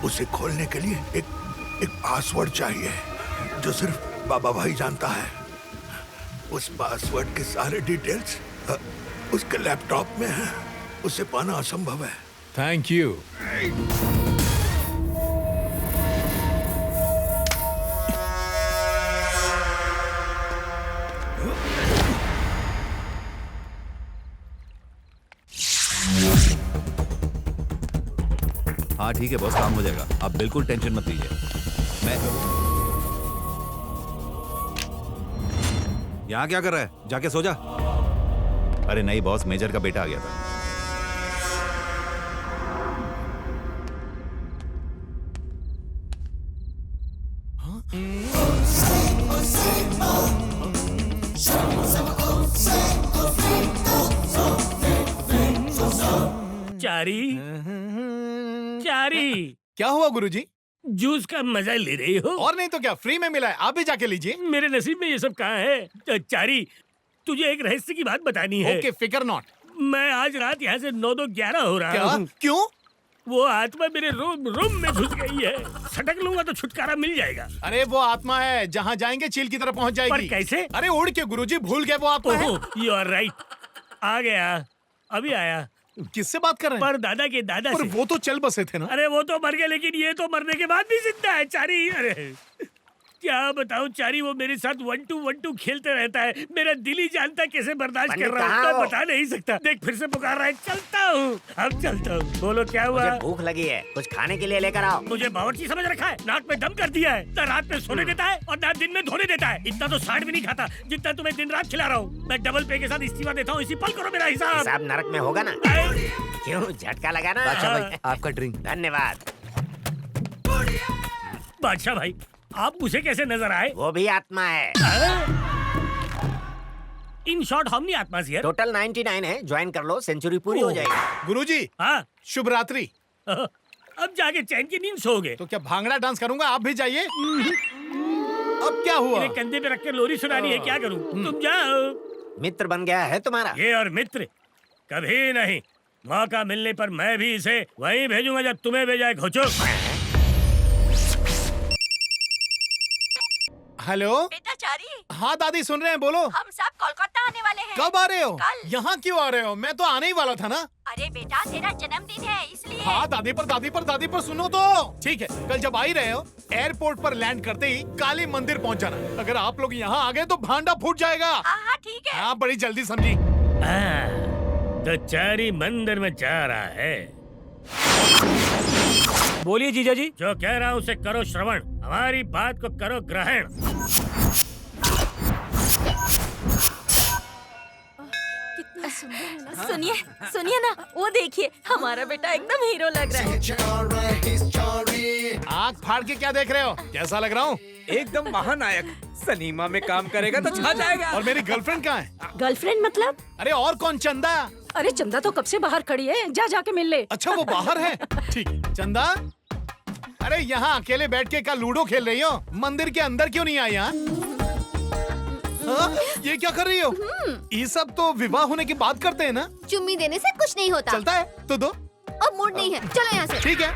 उसे खोलने के लिए एक पासवर्ड चाहिए जो सिर्फ बाबा भाई जानता है। उस पासवर्ड के सारे डिटेल्स उसके लैपटॉप में है। उसे पाना असंभव है। Thank you. हाँ ठीक है बॉस, काम हो जाएगा, आप बिल्कुल टेंशन मत लीजिए। मैं यहाँ क्या कर रहा है? जाके सो जा। अरे नहीं बॉस, मेजर का बेटा आ गया था। चारी क्या हुआ गुरुजी? जूस का मजा ले रही हो? और नहीं तो क्या, फ्री में मिला है, आप भी जाके लीजिए। मेरे नसीब में ये सब कहाँ है? चारी, तुझे एक रहस्य की बात बतानी है। ओके, फिकर नॉट। मैं आज रात यहाँ से 9-11 हो रहा हूँ। क्यों? वो आत्मा मेरे रूम में घुस गई है। सटक लूंगा तो छुटकारा मिल जाएगा। अरे वो आत्मा है, जहाँ जाएंगे चील की तरफ पहुँच जाएगी। पर कैसे? अरे उड़ के गुरुजी, भूल गए वो आत्मा है। You are right. आ गया, अभी आया। किससे बात कर रहे हैं? पर दादा के दादा से। वो तो चल बसे थे ना। अरे वो तो मर गए, लेकिन ये तो मरने के बाद भी जिंदा है चारी। अरे क्या बताऊं चारी, वो मेरे साथ 1-2 खेलते रहता है। मेरा दिल ही जानता है कैसे बर्दाश्त कर रहा हूँ, मैं बता नहीं सकता। देख फिर से पुकार रहा है। चलता हूँ, अब चलता हूँ। बोलो क्या हुआ? मुझे भूख लगी है, कुछ खाने के लिए लेकर आओ। मुझे बावर्ची समझ रखा है, नाक में दम कर दिया है। ना रात में सोने देता है और ना दिन में धोने देता है। इतना तो 60 भी नहीं खाता जितना तुम्हें दिन रात खिला रहा हूँ। मैं डबल पे के साथ इस्तीफा देता हूँ, इसी पल करो मेरा हिसाब। हिसाब नरक में होगा ना? क्यों, झटका लगा ना? बादशाह भाई, आपका ड्रिंक। धन्यवाद। बादशाह भाई, आप मुझे कैसे नजर आए? वो भी आत्मा है। इन शॉर्ट हमनी आत्मा हियर। टोटल 99 है, ज्वाइन कर लो, सेंचुरी पूरी हो जाएगी। गुरुजी, हाँ शुभ रात्रि। अब जाके चैन की नींद सोओगे। तो क्या भांगड़ा डांस करूंगा, आप भी जाइए। अब क्या हुआ? मेरे कंधे पे रख के लोरी सुनानी है, क्या करूं? तुम जाओ। मित्र बन गया है तुम्हारा? ये और मित्र कभी नहीं। मौका मिलने पर मैं भी इसे वहीं भेजूंगा जब तुम्हें भेजा है। घोचो। हेलो बेटा चारी, हाँ दादी सुन रहे हैं, बोलो। हम सब कोलकाता आने वाले हैं। कब आ रहे हो? कल। यहाँ क्यों आ रहे हो? मैं तो आने ही वाला था ना। अरे बेटा तेरा जन्मदिन है इसलिए। हाँ दादी पर सुनो तो। ठीक है, कल जब आ ही रहे हो, एयरपोर्ट पर लैंड करते ही काली मंदिर पहुँच जाना। अगर आप लोग यहाँ आ गए तो भांडा फूट जाएगा। हाँ ठीक है। हाँ बड़ी जल्दी समझी। तो चारी मंदिर में जा रहा है। बोलिए जीजा जी। जो कह रहा हूँ उसे करो श्रवण, हमारी बात को करो ग्रहण। कितना सुंदर है ना। सुनिए सुनिए ना, वो देखिए हमारा बेटा एकदम हीरो लग रहा है। आँख फाड़ के क्या देख रहे हो? कैसा लग रहा हूँ? एकदम महानायक। सनीमा में काम करेगा तो छा जाएगा। और मेरी गर्लफ्रेंड कहाँ है? गर्लफ्रेंड मतलब? अरे और कौन? चंदा। अरे चंदा तो कब से बाहर खड़ी है, जाके मिल ले। अच्छा वो बाहर है। ठीक है चंदा, अरे यहाँ अकेले बैठ के क्या लूडो खेल रही हो? मंदिर के अंदर क्यों नहीं आई? यहाँ ये क्या कर रही हो? ये सब तो विवाह होने की बात करते हैं ना। चुम्मी देने से कुछ नहीं होता। चलता है तो दो। अब मूड नहीं है, चलो यहाँ से। ठीक है।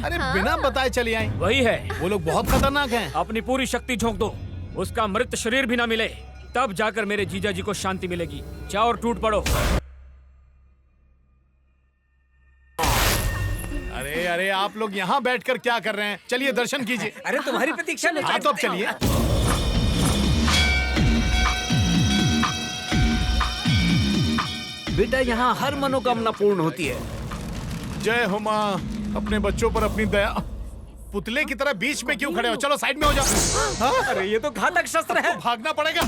अरे बिना बताए चली आई। वही है, वो लोग बहुत खतरनाक हैं। अपनी पूरी शक्ति झोंक दो, उसका मृत शरीर भी ना मिले, तब जाकर मेरे जीजा जी को शांति मिलेगी। जाओ और टूट पड़ो। अरे अरे आप लोग यहाँ बैठकर क्या कर रहे हैं? चलिए दर्शन कीजिए। अरे तुम्हारी प्रतीक्षा में। हाँ तो अब चलिए। बेटा यहाँ हर मनोकामना पूर्ण होती है। जय हो माँ, अपने बच्चों पर अपनी दया। पुतले की तरह बीच में क्यों खड़े हो? चलो साइड में हो जाओ। हाँ? अरे ये तो घातक शस्त्र है। भागना पड़ेगा।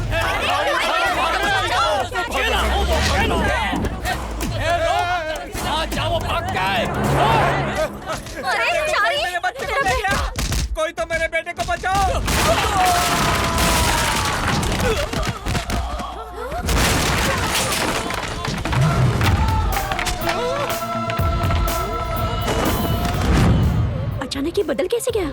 जाओ भाग गए। अरे चारी, कोई तो मेरे बेटे को बचाओ। अचानक ये बदल कैसे गया?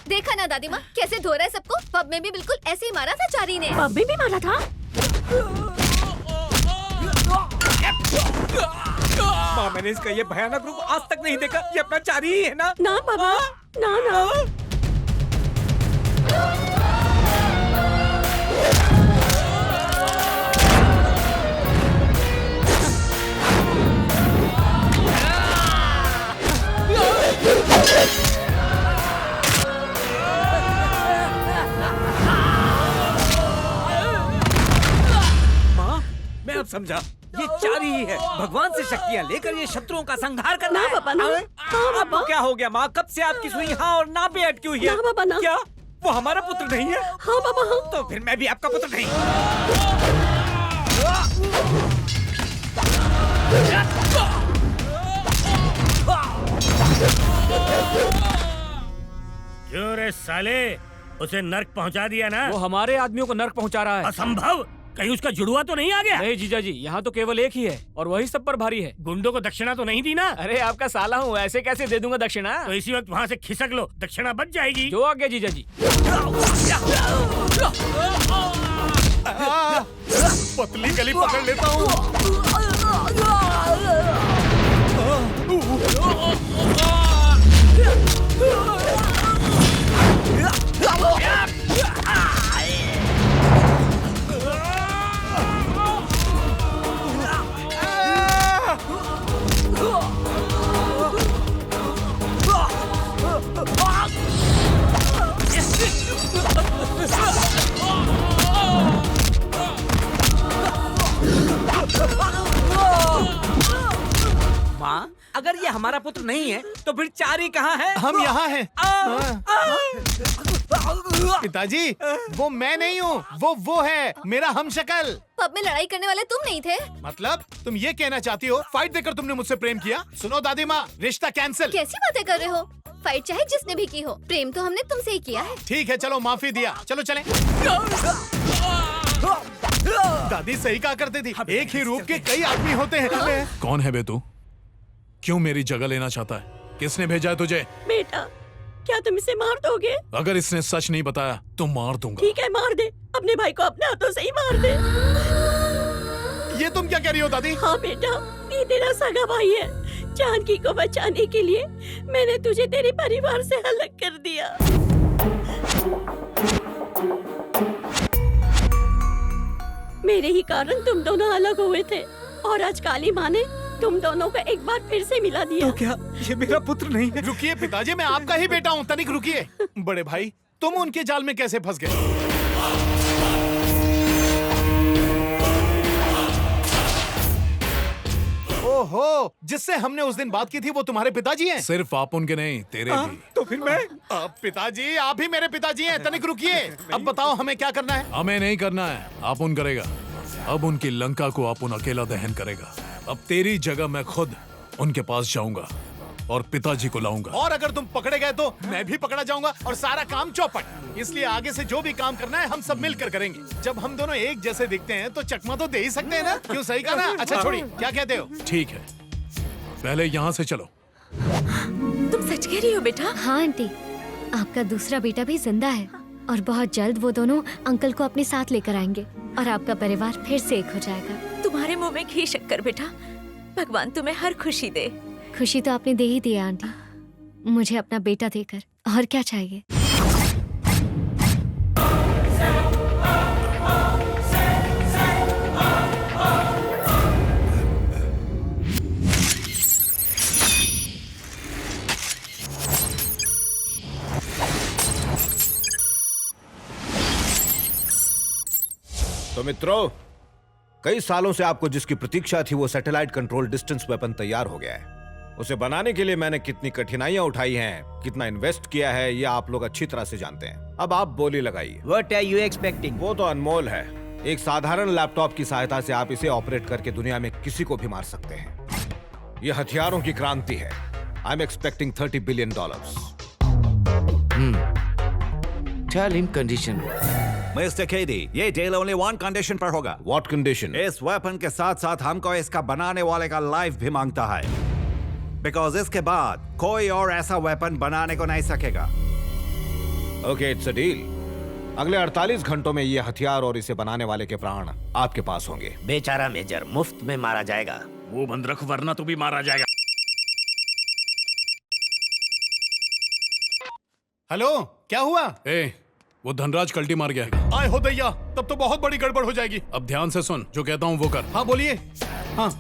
देखा ना दादी माँ कैसे धो रहा है सबको। पब में भी बिल्कुल ऐसे ही मारा था चारी ने। पब में भी मारा था? माँ मैंने इसका ये भयानक रूप आज तक नहीं देखा। ये अपना चारी ही है ना? ना बाबा, ना ना। मैं अब समझा, ये चारी ही है। भगवान से शक्तियाँ लेकर ये शत्रुओं का संहार करना है। पापा ना। हाँ आपको क्या हो गया माँ? कब से आपकी सुई हाँ और ना पे अटकी हुई है? ना पापा ना। क्या वो हमारा पुत्र नहीं है? हाँ पापा हाँ। तो फिर मैं भी आपका पुत्र नहीं। क्यों रे साले, उसे नर्क पहुंचा दिया ना? वो हमारे आदमियों को नर्क पहुंचा रहा है। असंभव, कहीं उसका जुड़वा तो नहीं आ गया? नहीं जीजा जी, यहाँ तो केवल एक ही है और वही सब पर भारी है। गुंडों को दक्षिणा तो नहीं दी ना? अरे आपका साला हूँ, ऐसे कैसे दे दूंगा दक्षिणा? तो इसी वक्त वहाँ से खिसक लो, दक्षिणा बच जाएगी। जो आ गया जीजा जी। पतली गली पकड़ लेता हूँ। माँ अगर ये हमारा पुत्र नहीं है तो फिर चारी कहाँ है? हम यहाँ हैं। पिताजी वो मैं नहीं हूँ, वो है मेरा हमशक्ल। पब में लड़ाई करने वाले तुम नहीं थे? मतलब तुम ये कहना चाहती हो फाइट देकर तुमने मुझसे प्रेम किया? सुनो दादी माँ, रिश्ता कैंसिल। कैसी बातें कर रहे हो? फाइट चाहे जिसने भी की हो, प्रेम तो हमने तुमसे ही किया है। ठीक है चलो माफी दिया, चलो चलें। दादी सही कहा करती थी, एक ही रूप के कई आदमी होते हैं। कौन है बे तू? क्यों मेरी जगह लेना चाहता है? किसने भेजा है तुझे? बेटा क्या तुम इसे मार दोगे? अगर इसने सच नहीं बताया तो मार दूंगा। ठीक है मार दे, अपने भाई को अपने हाथों से ही मार दे। ये तुम क्या कह रही हो दादी? हाँ बेटा, ये तेरा सगा भाई है। जानकी को बचाने के लिए मैंने तुझे तेरे परिवार से अलग कर दिया। मेरे ही कारण तुम दोनों अलग हुए थे और आज काली माँ ने तुम दोनों को एक बार फिर से मिला दिया। तो क्या ये मेरा पुत्र नहीं है? रुकिए पिताजी, मैं आपका ही बेटा हूँ। तनिक रुकिए। बड़े भाई, तुम उनके जाल में कैसे फंस गए? ओहो, जिससे हमने उस दिन बात की थी वो तुम्हारे पिताजी हैं? सिर्फ आप उनके नहीं, तेरे भी। तो फिर मैं? पिताजी, आप ही मेरे पिताजी हैं। तनिक रुकिए, अब बताओ हमें क्या करना है? हमें नहीं करना है, आप उन करेगा। अब उनकी लंका को आप उन अकेला दहन करेगा। अब तेरी जगह मैं खुद उनके पास जाऊंगा और पिताजी को लाऊंगा। और अगर तुम पकड़े गए तो मैं भी पकड़ा जाऊंगा और सारा काम चौपट। इसलिए आगे से जो भी काम करना है हम सब मिलकर करेंगे। जब हम दोनों एक जैसे दिखते हैं तो चकमा तो दे ही सकते हैं ना? क्यों, सही कहा ना? अच्छा छोड़िए, क्या कहते हो? ठीक है, पहले यहाँ से चलो। तुम सच कह रही हो बेटा? हाँ आंटी, आपका दूसरा बेटा भी जिंदा है और बहुत जल्द वो दोनों अंकल को अपने साथ लेकर आएंगे और आपका परिवार फिर से एक हो जाएगा। तुम्हारे मुंह में घी शक्कर बेटा। भगवान तुम्हें हर खुशी दे। खुशी तो आपने दे ही दी है आंटी, मुझे अपना बेटा देकर और क्या चाहिए। तो मित्रों, कई सालों से आपको जिसकी प्रतीक्षा थी वो सैटेलाइट कंट्रोल डिस्टेंस वेपन तैयार हो गया है। उसे बनाने के लिए मैंने कितनी कठिनाइयां उठाई हैं, कितना इन्वेस्ट किया है, ये आप लोग अच्छी तरह से जानते हैं। अब आप बोली लगाइए। What are you expecting? वो तो अनमोल है। एक साधारण लैपटॉप की सहायता से आप इसे ऑपरेट करके दुनिया में किसी को भी मार सकते हैं। ये हथियारों की क्रांति है। I am expecting $30 billion. Tell him condition. Mister KD, ये डील ओनली वन कंडीशन पर होगा। What condition? इस वेपन के साथ साथ हमको इसका बनाने वाले का लाइफ भी मांगता है, बिकॉज इसके बाद कोई और ऐसा वेपन बनाने को नहीं सकेगा। Okay, it's a deal. अगले 48 घंटों में ये हथियार और इसे बनाने वाले के प्राण आपके पास होंगे। बेचारा मेजर मुफ्त में मारा जाएगा। वो बंद रख वरना तो भी मारा जाएगा। हेलो, क्या हुआ? वो धनराज कल्टी मार गया है। आए हो दैया, तब तो बहुत बड़ी गड़बड़ हो जाएगी। अब ध्यान से सुन, जो कहता हूँ वो कर। हाँ बोलिए। हाँ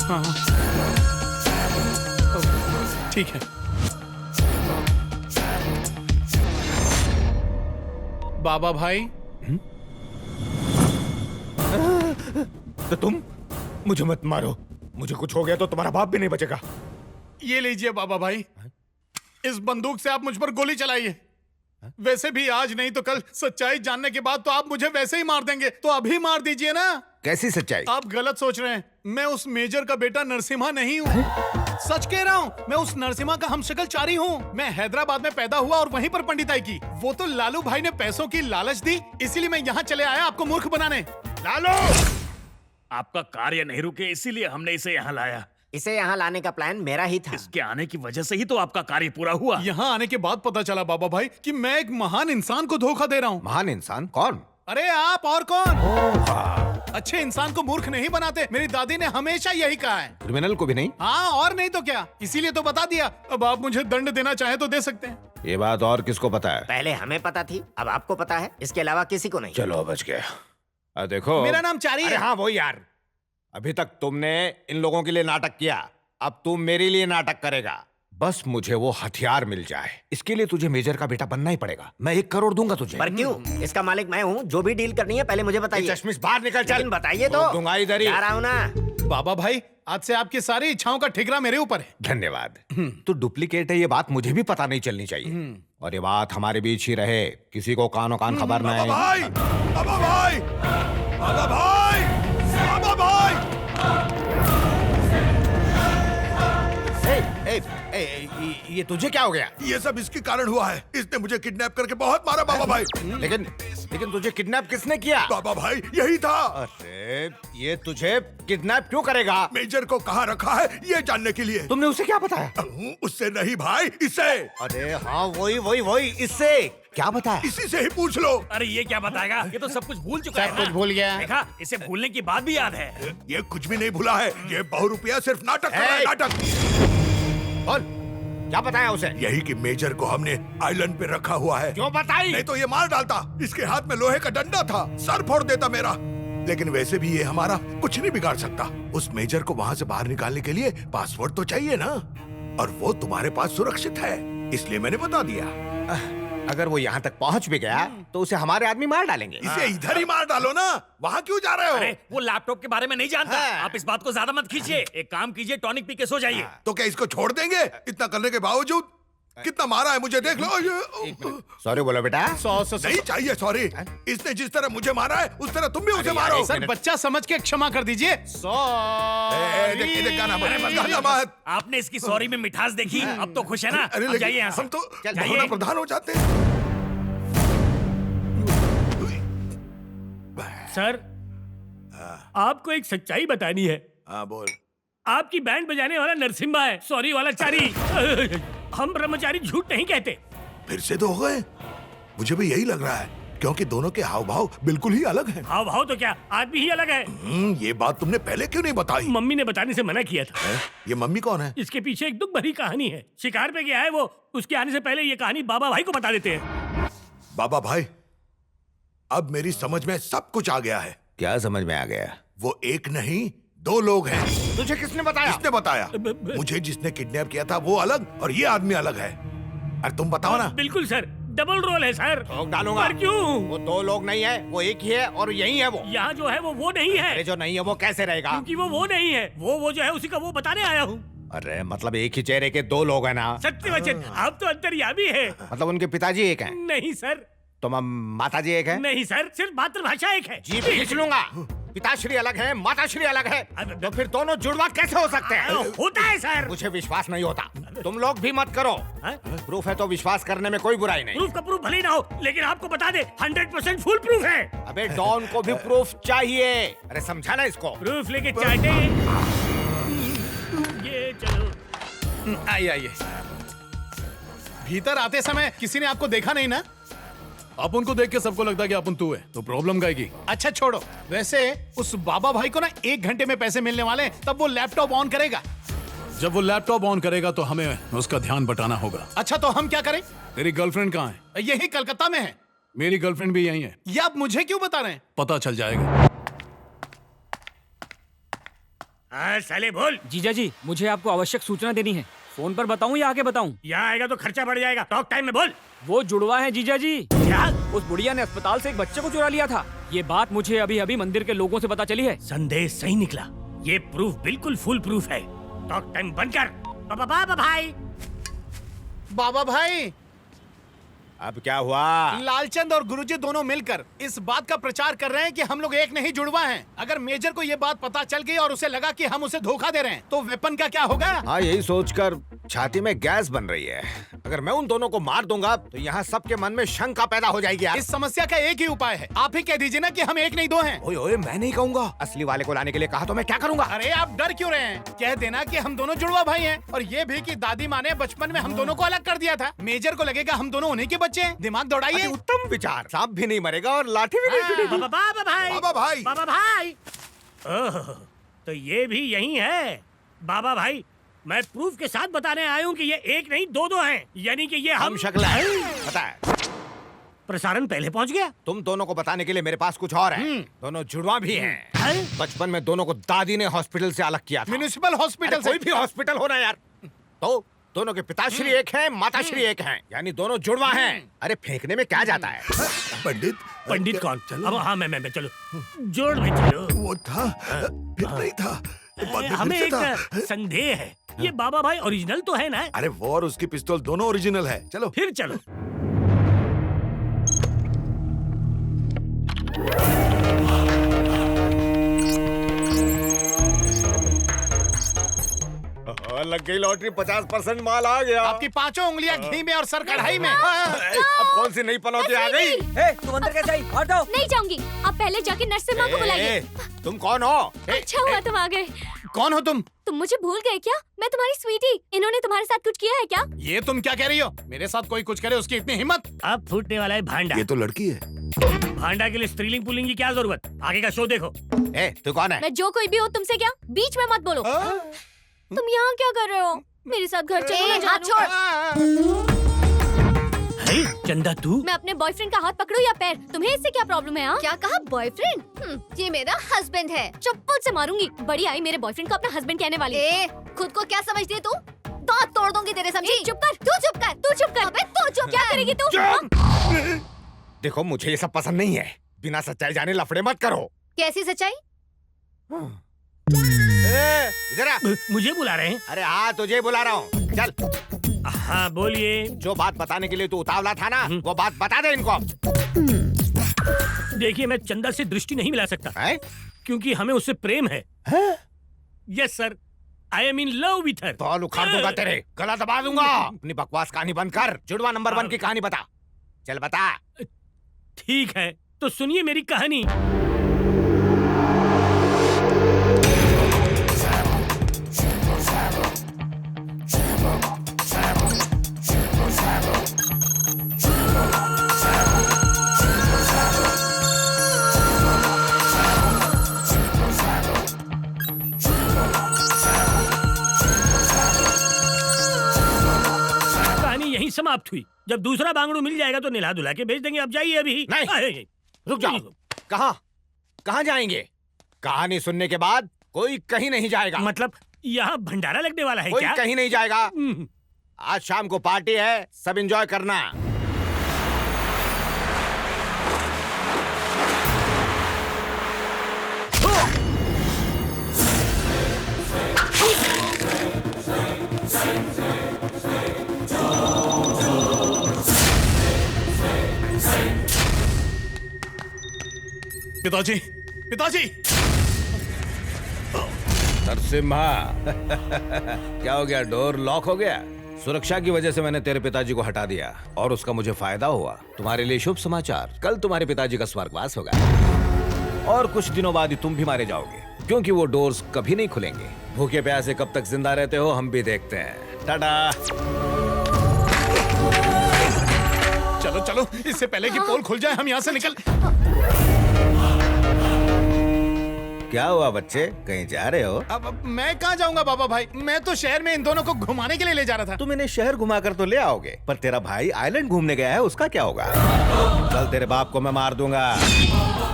हाँ ठीक है। बाबा भाई, तो तुम मुझे मत मारो। मुझे कुछ हो गया तो तुम्हारा बाप भी नहीं बचेगा। ये लीजिए बाबा भाई, इस बंदूक से आप मुझ पर गोली चलाइए। वैसे भी आज नहीं तो कल सच्चाई जानने के बाद तो आप मुझे वैसे ही मार देंगे, तो अभी मार दीजिए ना। कैसी सच्चाई? आप गलत सोच रहे हैं। मैं उस मेजर का बेटा नरसिम्हा नहीं हूँ। सच कह रहा हूँ, मैं उस नरसिम्हा का हमशक्ल हूँ। मैं हैदराबाद में पैदा हुआ और वहीं पर पंडिताई की। वो तो लालू भाई ने पैसों की लालच दी, इसीलिए मैं यहाँ चले आया आपको मूर्ख बनाने। लालू, आपका कार्य नहीं रुके इसीलिए हमने इसे यहाँ लाया। इसे यहाँ लाने का प्लान मेरा ही था। इसके आने की वजह से ही तो आपका कार्य पूरा हुआ। यहाँ आने के बाद पता चला बाबा भाई कि मैं एक महान इंसान को धोखा दे रहा हूँ। महान इंसान? कौन? अरे आप और कौन? अच्छे इंसान को मूर्ख नहीं बनाते, मेरी दादी ने हमेशा यही कहा है। क्रिमिनल को भी नहीं? हाँ, और नहीं तो क्या, इसीलिए तो बता दिया। अब आप मुझे दंड देना चाहे तो दे सकते हैं। ये बात और किसको पता है? पहले हमें पता थी, अब आपको पता है। इसके अलावा किसी को नहीं। चलो बच गया। देखो, मेरा नाम चारी है। हाँ वो यार, अभी तक तुमने इन लोगों के लिए नाटक किया, अब तुम मेरे लिए नाटक करेगा। बस मुझे वो हथियार मिल जाए, इसके लिए तुझे मेजर का बेटा बनना ही पड़ेगा। मैं 1 करोड़ दूंगा तुझे। पर क्यों? इसका मालिक मैं हूँ। जो भी डील करनी है पहले मुझे बताइए। चश्मिश बाहर निकल, चल। बताइए तो। दूंगा इधर ही। जा रहा हूँ ना। बाबा भाई, आज से आपकी सारी इच्छाओं का ठिकरा मेरे ऊपर है। धन्यवाद। तू डुप्लीकेट है, ये बात मुझे भी पता नहीं चलनी चाहिए, और ये बात हमारे बीच ही रहे, किसी को कानो कान खबर नहीं। बाबा भाई, बाबा भाई, बाबा भाई, बाबा भाई। ये तुझे क्या हो गया? ये सब इसके कारण हुआ है। इसने मुझे किडनैप करके बहुत मारा बाबा भाई। लेकिन लेकिन तुझे किडनैप किसने किया? बाबा भाई यही था। अरे ये तुझे किडनैप क्यों करेगा? मेजर को कहाँ रखा है ये जानने के लिए। तुमने उसे क्या बताया? उससे नहीं भाई, इससे। अरे हाँ वही इससे क्या बताया? इसी से ही पूछ लो। अरे ये क्या बताएगा? ये तो सब कुछ भूल चुका है। सब कुछ भूल गया। देखा, इसे भूलने की बात भी याद है। ये कुछ भी नहीं भूला है, ये बहुरूपिया सिर्फ नाटक कर रहा है, नाटक। और क्या बताया उसे? यही कि मेजर को हमने आइलैंड पे रखा हुआ है। क्यों बताई? नहीं तो ये मार डालता। इसके हाथ में लोहे का डंडा था, सर फोड़ देता मेरा। लेकिन वैसे भी ये हमारा कुछ नहीं बिगाड़ सकता। उस मेजर को वहाँ से बाहर निकालने के लिए पासवर्ड तो चाहिए ना, और वो तुम्हारे पास सुरक्षित है, इसलिए मैंने बता दिया। अगर वो यहाँ तक पहुँच भी गया तो उसे हमारे आदमी मार डालेंगे। इसे इधर ही मार डालो ना, वहाँ क्यों जा रहे हो? अरे वो लैपटॉप के बारे में नहीं जानता। आप इस बात को ज्यादा मत खींचिए। एक काम कीजिए, टॉनिक पी के सो जाइए। तो क्या इसको छोड़ देंगे? इतना करने के बावजूद कितना मारा है मुझे देख लो। सॉरी बोलो बेटा। नहीं चाहिए सॉरी। इसने जिस तरह मुझे मारा है उस तरह तुम भी उसे मारो। सर बच्चा समझ के क्षमा कर दीजिए। आपने इसकी सॉरी में मिठास देखी, अब तो खुश है ना? अरे अब जाइए यहाँ से। हम तो जाइए। होना प्रधान हो जाते हैं। सर, आपको एक सच्चाई बतानी है। हाँ बोल। आपकी बैंड बजाने वाला नरसिम्हा है, सॉरी वाला चारी। हम ब्रह्मचारी झूठ नहीं कहते। फिर से तो हो गए। मुझे भी यही लग रहा है, क्योंकि दोनों के हाव भाव बिल्कुल ही अलग हैं। हाव भाव तो क्या, आदमी ही अलग है। ये बात तुमने पहले क्यों नहीं बताई? मम्मी ने बताने से मना किया था। ये मम्मी कौन है? इसके पीछे एक दुख भरी कहानी है। शिकार पे गया है वो, उसके आने से पहले ये कहानी बाबा भाई को बता देते हैं। बाबा भाई, अब मेरी समझ में सब कुछ आ गया है। क्या समझ में आ गया? वो एक नहीं 2 लोग हैं। तुझे किसने बताया? किसने बताया? मुझे जिसने किडनैप किया था वो अलग और ये आदमी अलग है। अरे तुम बताओ ना। बिल्कुल सर, डबल रोल है सर। ठोक डालूंगा। पर क्यों? वो 2 लोग नहीं है, वो एक ही है और यही है वो। यहाँ जो है वो नहीं है। अरे जो नहीं है वो कैसे रहेगा? क्योंकि वो नहीं है। वो जो है उसी का वो बताने आया हूँ। अरे मतलब एक ही चेहरे के 2 लोग हैं ना? सत्य वचन, आप तो अंतर्यामी है। मतलब उनके पिताजी एक हैं? नहीं सर। तो माताजी एक है? नहीं सर, सिर्फ मातृभाषा एक है। जीभ खींच लूंगा। पिताश्री अलग है, माताश्री अलग है, तो फिर दोनों जुड़वा कैसे हो सकते हैं? होता है सर। मुझे विश्वास नहीं होता। तुम लोग भी मत करो। प्रूफ है तो विश्वास करने में कोई बुराई नहीं। प्रूफ का प्रूफ भले ना हो, लेकिन आपको बता दे 100% फुल प्रूफ है। अबे डॉन को भी प्रूफ चाहिए। अरे समझा ना इसको? प्रूफ लेके चाहते। ये चलो। आइए। भीतर आते समय किसी ने आपको देखा नहीं ना? आप उनको देख के सबको लगता है कि अपन तू है, तो प्रॉब्लम क्या की? अच्छा छोड़ो। वैसे उस बाबा भाई को ना 1 घंटे में पैसे मिलने वाले हैं, तब वो लैपटॉप ऑन करेगा। जब वो लैपटॉप ऑन करेगा तो हमें उसका ध्यान बटाना होगा। अच्छा तो हम क्या करें? तेरी गर्लफ्रेंड कहाँ है? यही कलकत्ता में है। मेरी गर्लफ्रेंड भी यही है। ये आप मुझे क्यों बता रहे हैं? पता चल जाएगा। साले बोल। जीजा जी, मुझे आपको आवश्यक सूचना देनी है। फोन पर बताऊं या आगे बताऊं? यहाँ आएगा तो खर्चा बढ़ जाएगा। टॉक टाइम में बोल। वो जुड़वा है जीजा जी। क्या? उस बुढ़िया ने अस्पताल से एक बच्चे को चुरा लिया था। ये बात मुझे अभी मंदिर के लोगों से पता चली है। संदेश सही निकला। ये प्रूफ बिल्कुल फुल प्रूफ है। टॉक टाइम बंद कर। बाबा भाई। बाबा भाई, अब क्या हुआ? लालचंद और गुरुजी दोनों मिलकर इस बात का प्रचार कर रहे हैं कि हम लोग एक नहीं जुड़वा हैं। अगर मेजर को ये बात पता चल गई और उसे लगा कि हम उसे धोखा दे रहे हैं, तो वेपन का क्या होगा? हाँ, यही सोचकर छाती में गैस बन रही है। अगर मैं उन दोनों को मार दूंगा तो यहाँ सबके मन में शंका पैदा हो जाएगी यार। इस समस्या का एक ही उपाय है। आप ही कह दीजिए ना कि हम एक नहीं 2 हैं। ओए मैं नहीं कहूँगा। असली वाले को लाने के लिए कहा तो मैं क्या करूँगा? अरे आप डर क्यों रहे हैं? कह देना कि हम दोनों जुड़वा भाई हैं, और ये भी कि दादी माँ ने बचपन में हम दोनों को अलग कर दिया था। मेजर को लगेगा हम दोनों उन्हीं के बच्चे हैं। दिमाग दौड़ाइए। उत्तम विचार। सांप भी नहीं मरेगा और लाठी भी नहीं टूटेगी। बाबा भाई। ओह, तो ये भी यही है। बाबा भाई, मैं प्रूफ के साथ बताने आया हूँ कि ये एक नहीं 2 हैं। यानी कि ये हम शक्ल है। पता है। प्रसारण पहले पहुँच गया। तुम दोनों को बताने के लिए मेरे पास कुछ और है। दोनों जुड़वा भी हैं। बचपन में दोनों को दादी ने हॉस्पिटल से अलग किया था। म्युनिसिपल हॉस्पिटल से। कोई भी हॉस्पिटल होना यार। तो दोनों के पिताश्री एक हैं, माताश्री एक हैं, यानी दोनों जुड़वा हैं। अरे फेंकने में क्या जाता है? पंडित कौन? अब हाँ मैं चलो जोड़ में चलो। वो था फिर नहीं था। हमें एक संदेह है। ये बाबा भाई ओरिजिनल तो है ना? अरे वो और उसकी पिस्तौल दोनों ओरिजिनल है। चलो फिर चलो। लग गई लॉटरी, 50% माल आ गया। आपकी पांचों उंगलियां घी में और सर कढ़ाई में। अब कौन सी नई पनौती आ गई? तुम अंदर कैसे आई? हट जाओ। नहीं जाऊंगी। अब पहले जाके नर्स से माँ को बुलाइए। तुम कौन हो? अच्छा हुआ तुम आ गए। कौन हो तुम? तुम मुझे भूल गए क्या? मैं तुम्हारी स्वीटी। इन्होंने तुम्हारे साथ कुछ किया है क्या? ये तुम क्या कह रही हो? मेरे साथ कोई कुछ करे उसकी इतनी हिम्मत? अब फूटने वाला है भांडा। ये तो लड़की है। भांडा के लिए स्त्रीलिंग पुलिंग की क्या जरूरत? आगे का शो देखो। तू कौन है? मैं जो कोई भी हो, तुमसे क्या? बीच में मत बोलो। तुम यहाँ क्या कर रहे हो? मेरे साथ घर चलो। हाथ छोड़। चंदा तू? मैं अपने बॉयफ्रेंड का हाथ पकड़ूं या पैर? तुम्हें इससे क्या प्रॉब्लम है? क्या कहा बॉयफ्रेंड? ये मेरा हस्बैंड है। चप्पल से मारूंगी। बड़ी आई मेरे बॉयफ्रेंड को अपना हस्बैंड कहने वाली। खुद को क्या समझती है तू? दांत तोड़ दूंगी तेरे, समझी? चुप कर। तू चुप कर। तू चुप कर। अबे तू चुप क्या करेगी तू? देखो मुझे ये सब पसंद नहीं है। बिना सच्चाई जाने लफड़े मत करो। कैसी सच्चाई? इधर आ। मुझे बुला रहे हैं? अरे हाँ तुझे बुला रहा हूँ। चल। हाँ बोलिए। जो बात बताने के लिए तू उतावला था ना, वो बात बता दे इनको। देखिए मैं चंदा से दृष्टि नहीं मिला सकता है? क्योंकि हमें उससे प्रेम है। Yes sir, I am in love with her. तो उखाड़ दूंगा तेरे, गला दबा दूंगा। अपनी बकवास कहानी बंद कर, जुड़वा नंबर 1 की कहानी बता। चल बता। ठीक है तो सुनिए मेरी कहानी। यहीं समाप्त हुई। जब दूसरा बांगड़ू मिल जाएगा तो निला दुला के भेज देंगे। अब जाइए अभी। नहीं, रुक जाओ। कहाँ जाएंगे? कहानी सुनने के बाद कोई कहीं नहीं जाएगा। मतलब यहाँ भंडारा लगने वाला है कोई क्या? कहीं नहीं जाएगा। आज शाम को पार्टी है, सब एंजॉय करना। पिताजी, पिताजी! नरसिम्हा क्या हो गया? डोर लॉक हो गया? सुरक्षा की वजह से मैंने तेरे पिताजी को हटा दिया और उसका मुझे फायदा हुआ। तुम्हारे लिए शुभ समाचार, कल तुम्हारे पिताजी का स्वर्गवास होगा और कुछ दिनों बाद ही तुम भी मारे जाओगे, क्योंकि वो डोर्स कभी नहीं खुलेंगे। भूखे प्यासे कब तक जिंदा रहते हो हम भी देखते हैं। टाटा। चलो चलो, इससे पहले कि पोल खुल जाए हम यहाँ से निकल। क्या हुआ बच्चे, कहीं जा रहे हो? अब मैं कहाँ जाऊंगा बाबा भाई, मैं तो शहर में इन दोनों को घुमाने के लिए ले जा रहा था। तुम इन्हें शहर घुमा कर तो ले आओगे, पर तेरा भाई आइलैंड घूमने गया है, उसका क्या होगा? कल तेरे बाप को मैं मार दूंगा।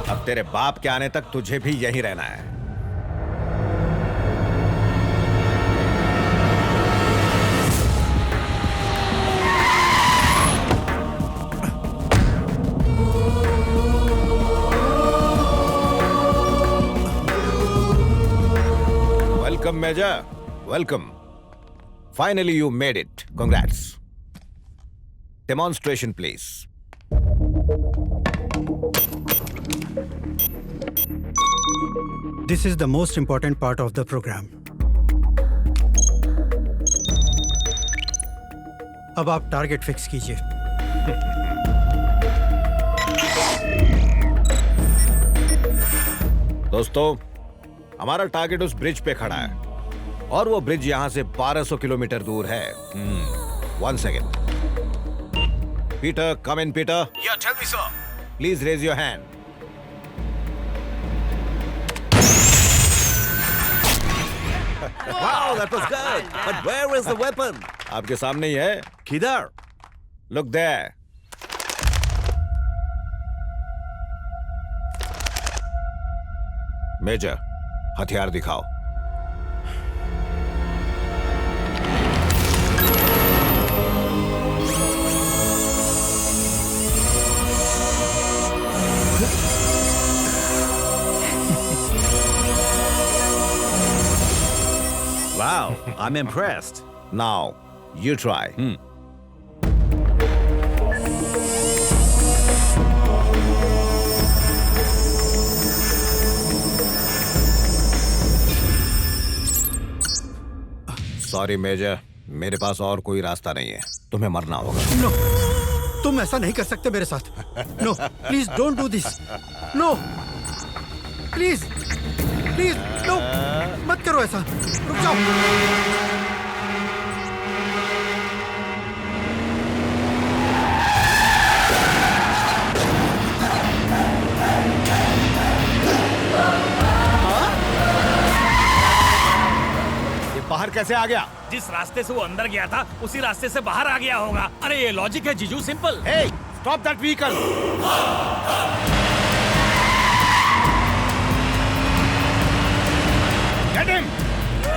अब तेरे बाप के आने तक तुझे भी यहीं रहना है। Welcome, Major. Welcome. Finally, you made it. Congrats. Demonstration, please. This is the most important part of the program. अब आप टारगेट फिक्स कीजिए। दोस्तों, हमारा टारगेट उस ब्रिज पे खड़ा है और वो ब्रिज यहाँ से 1200 किलोमीटर दूर है। 1 second. Peter, come in Peter. Yeah, tell me, sir. Please raise your hand. Wow, that was good. But where is the weapon? आपके सामने ही है। किधर? Look there. मेजर, हथियार दिखाओ। Wow, I'm impressed. Now, you try. Sorry major, मेरे पास और कोई रास्ता नहीं है, तुम्हें मरना होगा। नो, तुम ऐसा नहीं कर सकते मेरे साथ। No, please don't do this. No, please please no, मत करो ऐसा। रुक जाओ। बाहर कैसे आ गया? जिस रास्ते से वो अंदर गया था उसी रास्ते से बाहर आ गया होगा। अरे ये लॉजिक है जीजू, simple. Hey, stop that vehicle! Get him!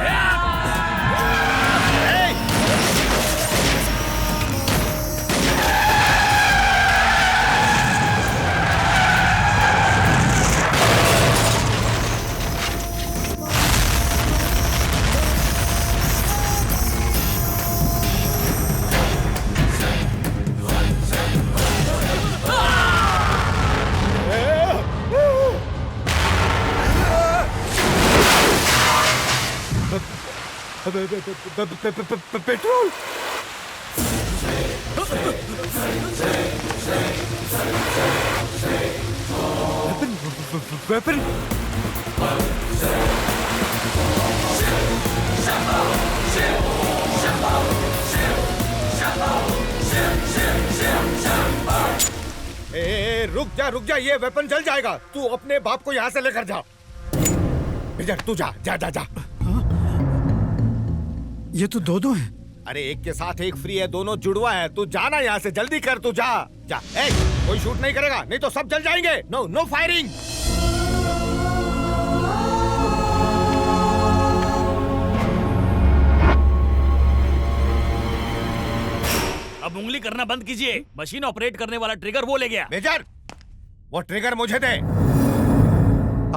Hey! Petrol. Weapon. रुक जा, ये वेपन जल जाएगा। तू अपने बाप को यहाँ से लेकर जा। मेजर तू जा जा जा जा। ये तो दो हैं। अरे एक के साथ एक फ्री है, दोनों जुड़वा है। तू जाना यहाँ से, जल्दी कर, तू जा जा। कोई शूट नहीं करेगा, नहीं तो सब जल जाएंगे। No no firing. अब उंगली करना बंद कीजिए। मशीन ऑपरेट करने वाला ट्रिगर वो ले गया। मेजर, वो ट्रिगर मुझे दे।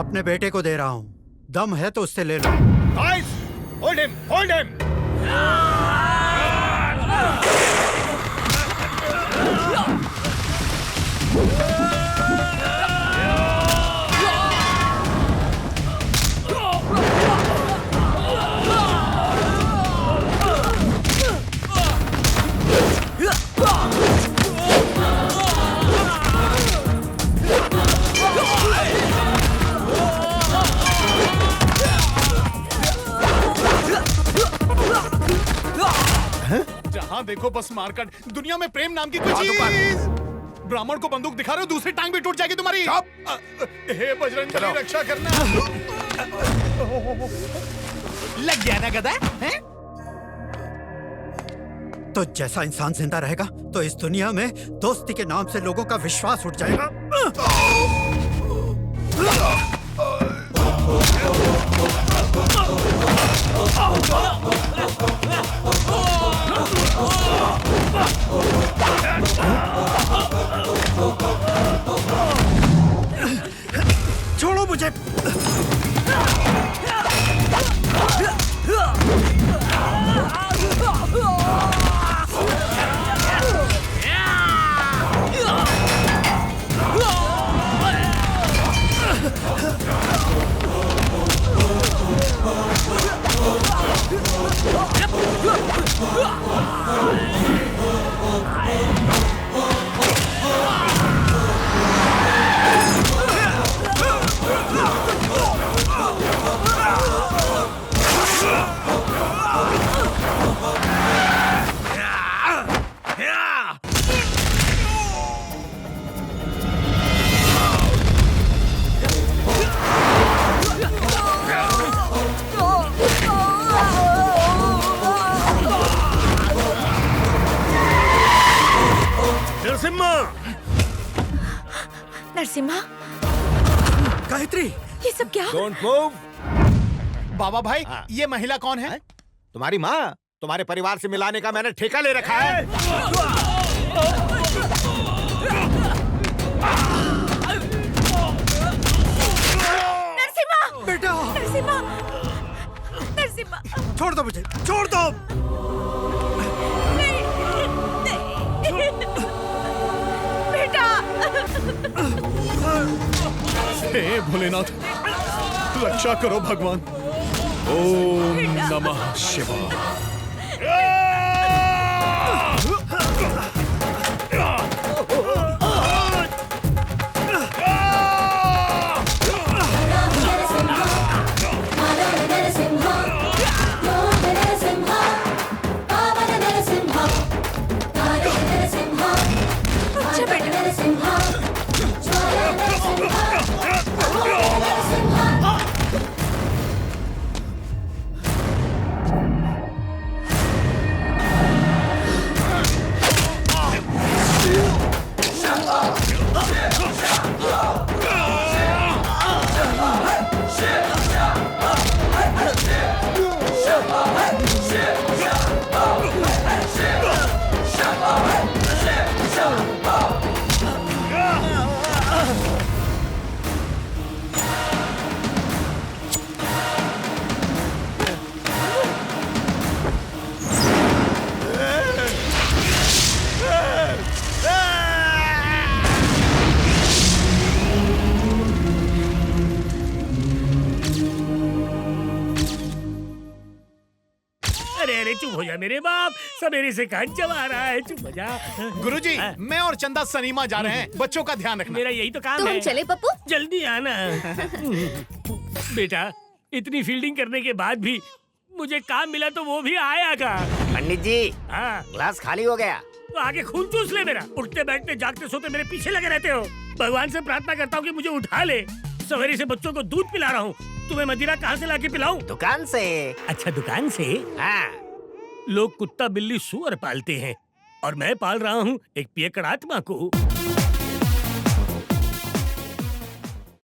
अपने बेटे को दे रहा हूँ, दम है तो उससे ले लो। Guys, hold him, hold him. जहाँ देखो बस मारकाट। दुनिया में प्रेम नाम की कोई चीज। ब्राह्मण को बंदूक दिखा रहे हो, दूसरी टांग भी टूट जाएगी तुम्हारी। हे बजरंगबली रक्षा करना। लग गया ना गधा? हैं? तो जैसा इंसान जिंदा रहेगा तो इस दुनिया में दोस्ती के नाम से लोगों का विश्वास उठ जाएगा। छोड़ो मुझे। नरसिम्हा, गायत्री, ये सब क्या? Don't move. बाबा भाई, ये महिला कौन है? तुम्हारी माँ। तुम्हारे परिवार से मिलाने का मैंने ठेका ले रखा है। नरसिम्हा, बेटा, नरसिम्हा, नरसिम्हा, छोड़ दो मुझे, छोड़ दो। बेटा। हे भोलेनाथ, रक्षा करो भगवान। ओम नमः शिवाय। अरे चुप हो जा मेरे बाप, सवेरे से कहा जमा रहा है, चुप हो जा। गुरुजी, मैं और चंदा सनीमा जा रहे हैं, बच्चों का ध्यान रखना। मेरा यही तो काम तो है। हम चले पप्पू? जल्दी आना। बेटा, इतनी फील्डिंग करने के बाद भी मुझे काम मिला तो वो भी आया का। पंडित जी, हाँ, ग्लास खाली हो गया। तो आगे खून चूस ले मेरा। उठते बैठते जागते सोते मेरे पीछे लगे रहते हो। भगवान से प्रार्थना करता हूँ कि मुझे उठा ले। सवेरे से बच्चों को दूध पिला रहा हूँ, तुम्हें मदिरा कहाँ से लाके पिलाऊं? दुकान से। अच्छा, दुकान से? हाँ। लोग कुत्ता बिल्ली सुअर पालते हैं और मैं पाल रहा हूँ एक पियकड़ आत्मा को।